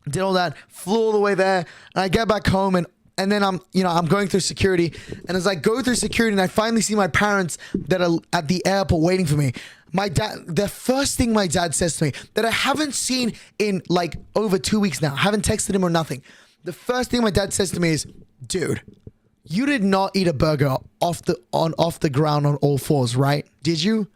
Did all that, flew all the way there, and I get back home, and then I'm going through security, and as I go through security, and I finally see my parents that are at the airport waiting for me. My dad, the first thing my dad says to me that I haven't seen in like over 2 weeks now, I haven't texted him or nothing. The first thing my dad says to me is, dude, you did not eat a burger off the ground on all fours, right? Did you?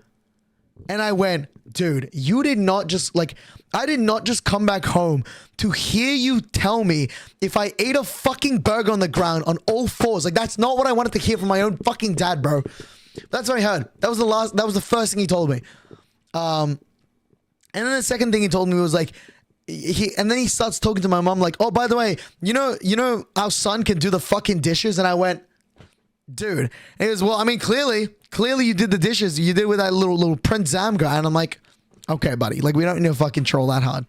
And I went, dude, you did not just like, I did not just come back home to hear you tell me if I ate a fucking burger on the ground on all fours. Like, that's not what I wanted to hear from my own fucking dad, bro. That's what I heard. That was the first thing he told me. And then the second thing he told me was like, and then he starts talking to my mom like, oh, by the way, you know, our son can do the fucking dishes. And I went, dude. And he goes, well, I mean, clearly you did the dishes. You did with that little Prince Zam guy. And I'm like, okay, buddy. Like, we don't need to fucking troll that hard.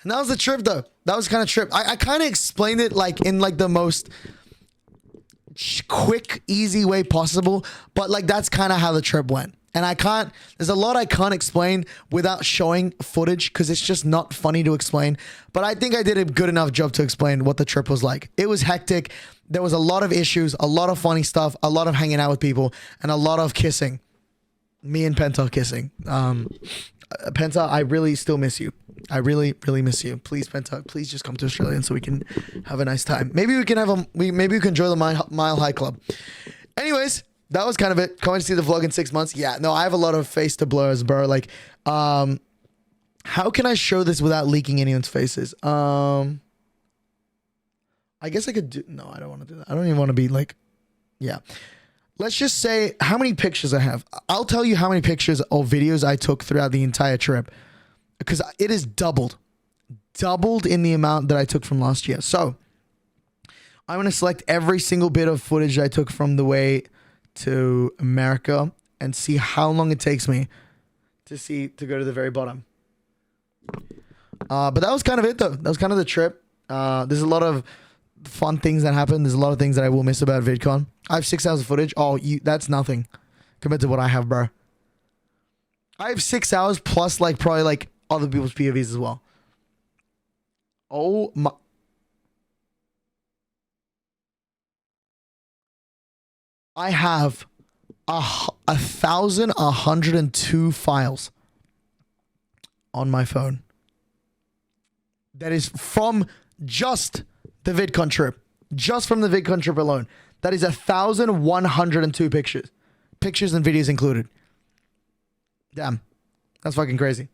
And that was the trip, though. That was kind of trip. I kind of explained it like in like the most quick, easy way possible. But like, that's kind of how the trip went. And there's a lot I can't explain without showing footage because it's just not funny to explain. But I think I did a good enough job to explain what the trip was like. It was hectic. There was a lot of issues, a lot of funny stuff, a lot of hanging out with people, and a lot of kissing. Me and Penta kissing. Penta, I really still miss you. I really, really miss you. Please, Penta, please just come to Australia so we can have a nice time. Maybe we can maybe we can join the Mile High Club. Anyways, that was kind of it. Coming to see the vlog in 6 months. Yeah, no, I have a lot of face to blurs, bro. Like, how can I show this without leaking anyone's faces? I guess I could do, no, I don't want to do that. I don't even want to be like, yeah. Let's just say how many pictures I have. I'll tell you how many pictures or videos I took throughout the entire trip because it is doubled in the amount that I took from last year. So I'm going to select every single bit of footage I took from the way to America and see how long it takes me to go to the very bottom. But that was kind of it, though. That was kind of the trip. There's a lot of fun things that happen. There's a lot of things that I will miss about VidCon. I have 6 hours of footage. Oh, that's nothing compared to what I have, bro. I have 6 hours plus like probably like other people's POVs as well. Oh my. I have 1,102 files on my phone. That is from just the VidCon trip. Just from the VidCon trip alone. That is 1,102 pictures. Pictures and videos included. Damn. That's fucking crazy.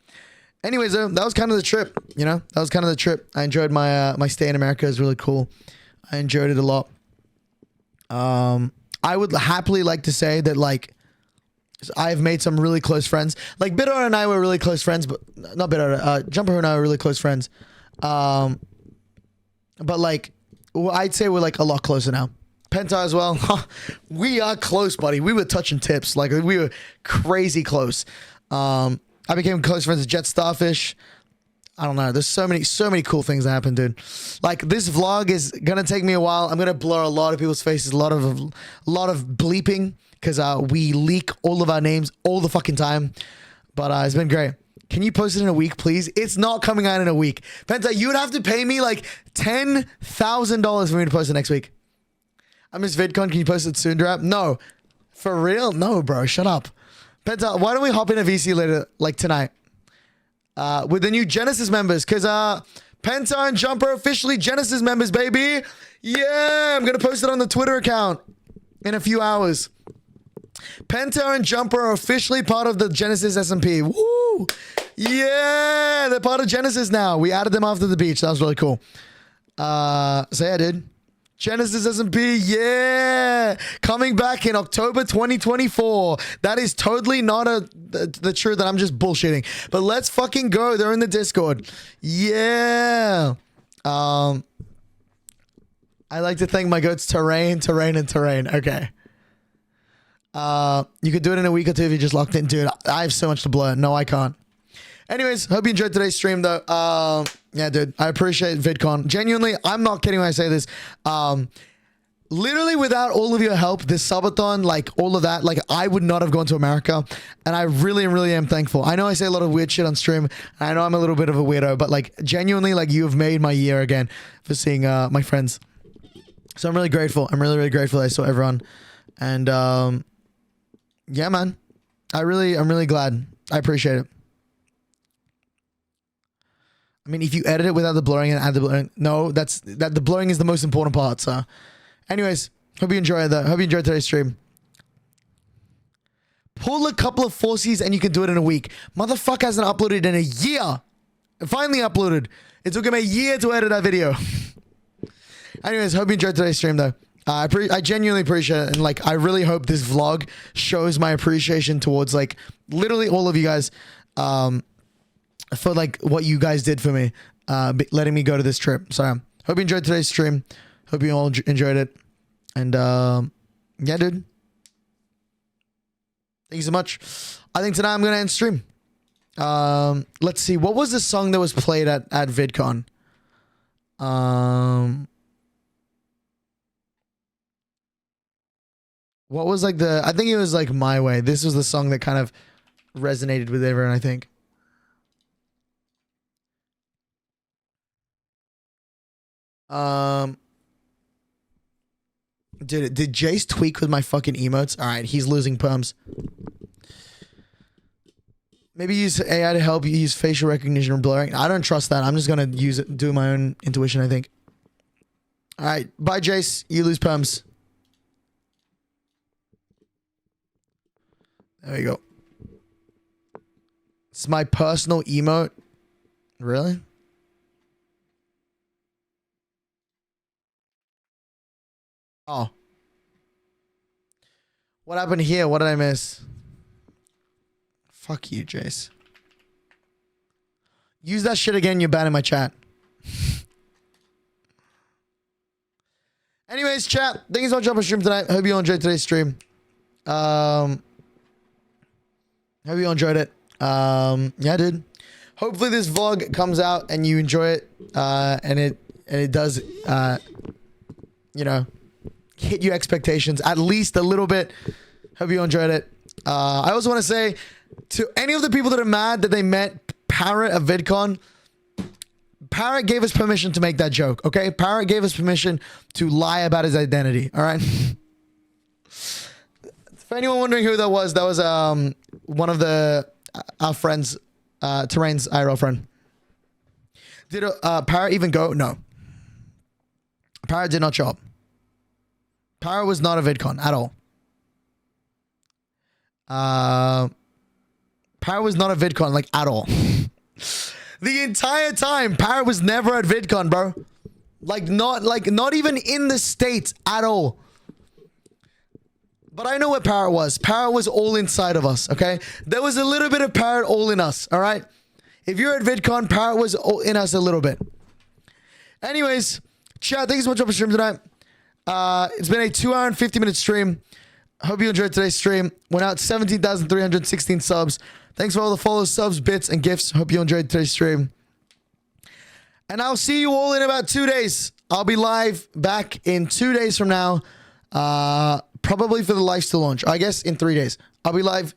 Anyways, that was kind of the trip. You know? That was kind of the trip. I enjoyed my stay in America. It was really cool. I enjoyed it a lot. I would happily like to say that, like, I've made some really close friends. Like, Bedrock and I were really close friends, but not Bedrock. Jumper and I were really close friends. But, like, I'd say we're, like, a lot closer now. Penta as well. We are close, buddy. We were touching tips. Like, we were crazy close. I became close friends with Jet Starfish. I don't know. There's so many cool things that happened, dude. Like, this vlog is gonna take me a while. I'm gonna blur a lot of people's faces, a lot of bleeping because we leak all of our names all the fucking time. But it's been great. Can you post it in a week, please? It's not coming out in a week. Penta, you would have to pay me like $10,000 for me to post it next week. I miss VidCon. Can you post it soon, Drap? No. For real? No, bro. Shut up. Penta, why don't we hop in a VC later, like tonight? With the new Genesis members, because Penta and Jumper are officially Genesis members, baby. Yeah, I'm going to post it on the Twitter account in a few hours. Penta and Jumper are officially part of the Genesis SMP. Woo! Yeah, they're part of Genesis now. We added them after the beach. That was really cool. So yeah, dude. Genesis SMP, yeah, coming back in October 2024. That is totally not the truth, and I'm just bullshitting. But let's fucking go. They're in the Discord. Yeah. I like to thank my goats terrain. Okay. You could do it in a week or two if you just locked in, dude. I have so much to blur. No, I can't. Anyways, hope you enjoyed today's stream, though. Yeah, dude, I appreciate VidCon. Genuinely, I'm not kidding when I say this. Literally, without all of your help, this subathon, like all of that, like I would not have gone to America. And I really, really am thankful. I know I say a lot of weird shit on stream. I know I'm a little bit of a weirdo, but like genuinely, like you have made my year again for seeing my friends. So I'm really grateful. I'm really, really grateful I saw everyone. And yeah, man, I'm really glad. I appreciate it. I mean, if you edit it without the blurring and add the blurring, no, the blurring is the most important part. So, anyways, hope you enjoy that. Hope you enjoyed today's stream. Pull a couple of forces and you can do it in a week. Motherfucker hasn't uploaded in a year. It finally uploaded. It took him a year to edit that video. Anyways, hope you enjoyed today's stream though. I genuinely appreciate it, and like I really hope this vlog shows my appreciation towards like literally all of you guys. For like what you guys did for me, letting me go to this trip. So hope you enjoyed today's stream. Hope you all enjoyed it. And yeah, dude. Thank you so much. I think tonight I'm gonna end stream. Let's see. What was the song that was played at VidCon? What was like I think it was like My Way. This was the song that kind of resonated with everyone, I think. Did Jace tweak with my fucking emotes? All right, he's losing perms. Maybe use AI to help you use facial recognition or blurring. I don't trust that. I'm just gonna do my own intuition, I think. All right, bye, Jace. You lose perms. There you go. It's my personal emote. Really? Oh. What happened here? What did I miss? Fuck you, Jace. Use that shit again, you're banning my chat. Anyways, chat. Thank you so much for stream tonight. Hope you all enjoyed today's stream. Hope you all enjoyed it. Yeah, dude. Hopefully this vlog comes out and you enjoy it. And it does you know, hit your expectations at least a little bit. Hope you enjoyed it. I also want to say to any of the people that are mad that they met Parrot at VidCon, Parrot gave us permission to make that joke, okay? Parrot gave us permission to lie about his identity, all right? For anyone wondering who that was one of our friends, Terrain's IRL friend. Did Parrot even go? No. Parrot did not show up. Parrot was not a VidCon at all. Parrot was not a VidCon, like, at all. The entire time, Parrot was never at VidCon, bro. Not even in the States at all. But I know what Parrot was. Parrot was all inside of us, okay? There was a little bit of Parrot all in us, all right? If you're at VidCon, Parrot was all in us a little bit. Anyways, chat, thank you so much for stream tonight. It's been a 2-hour and 50-minute stream. Hope you enjoyed today's stream. Went out 17,316 subs. Thanks for all the follows, subs, bits, and gifts. Hope you enjoyed today's stream. And I'll see you all in about 2 days. I'll be live back in 2 days from now. Probably for the LifeSteal launch. I guess in 3 days. I'll be live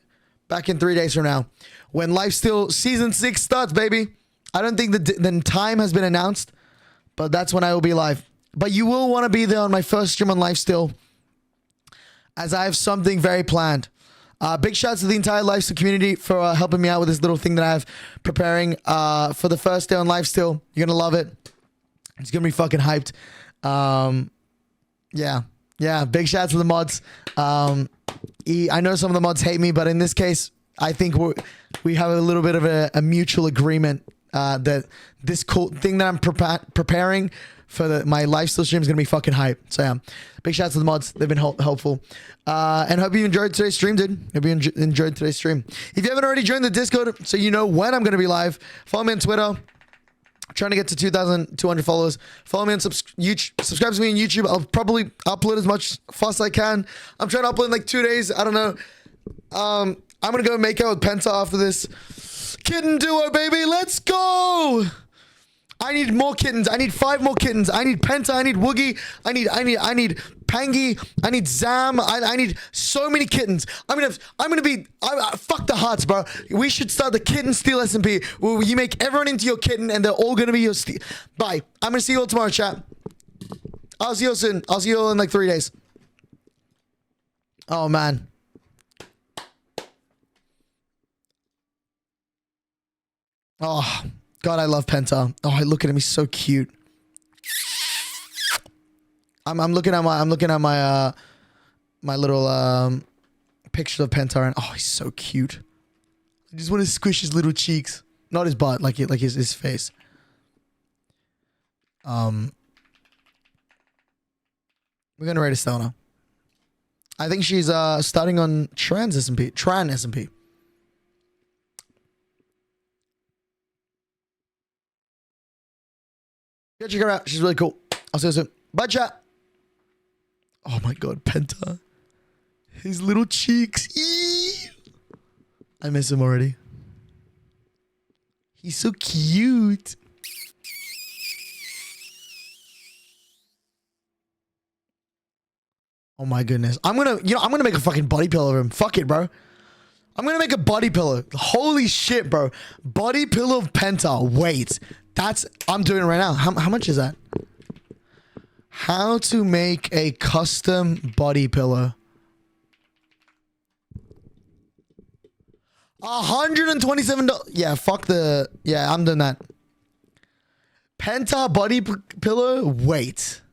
back in 3 days from now. When LifeSteal Season 6 starts, baby. I don't think the time has been announced. But that's when I will be live. But you will want to be there on my first stream on LifeSteal, as I have something very planned. Big shouts to the entire LifeSteal community for helping me out with this little thing that I have preparing for the first day on LifeSteal. You're going to love it. It's going to be fucking hyped. Yeah. Big shouts to the mods. I know some of the mods hate me, but in this case, I think we have a little bit of a mutual agreement that this cool thing that I'm preparing for my LifeSteal stream is gonna be fucking hype. So yeah, big shout out to the mods. They've been helpful. And hope you enjoyed today's stream, dude. Hope you enjoyed today's stream. If you haven't already joined the Discord, so you know when I'm gonna be live, follow me on Twitter. I'm trying to get to 2,200 followers. Follow me on subscribe to me on YouTube. I'll probably upload as much fast as I can. I'm trying to upload in like 2 days. I don't know. I'm gonna go make out with Penta after this. Kitten duo, baby. Let's go. I need more kittens. I need 5 more kittens. I need Penta. I need Woogie. I need Pangy. I need Zam. I need so many kittens. I'm gonna be fuck the hearts, bro. We should start the kitten steal SMP where you make everyone into your kitten and they're all gonna be your steal. Bye. I'm gonna see you all tomorrow, chat. I'll see you all soon. I'll see you all in like 3 days. Oh man. Oh God, I love Penta. Oh, look at him. He's so cute. I'm looking at my my little picture of Penta, and oh, he's so cute. I just want to squish his little cheeks, not his butt, like his face. We're gonna rate Estelle now. I think she's starting on Tran SMP. Go check her out. She's really cool. I'll see you soon. Bye, chat. Oh my God, Penta. His little cheeks. Eee! I miss him already. He's so cute. Oh my goodness. I'm gonna make a fucking body pillow of him. Fuck it, bro. I'm gonna make a body pillow. Holy shit, bro. Body pillow of Penta. Wait. I'm doing it right now. How much is that? How to make a custom body pillow. $127. Yeah, fuck the... Yeah, I'm doing that. Penta body pillow? Wait.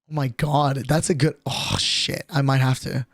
Oh my God. That's a good... Oh, shit. I might have to.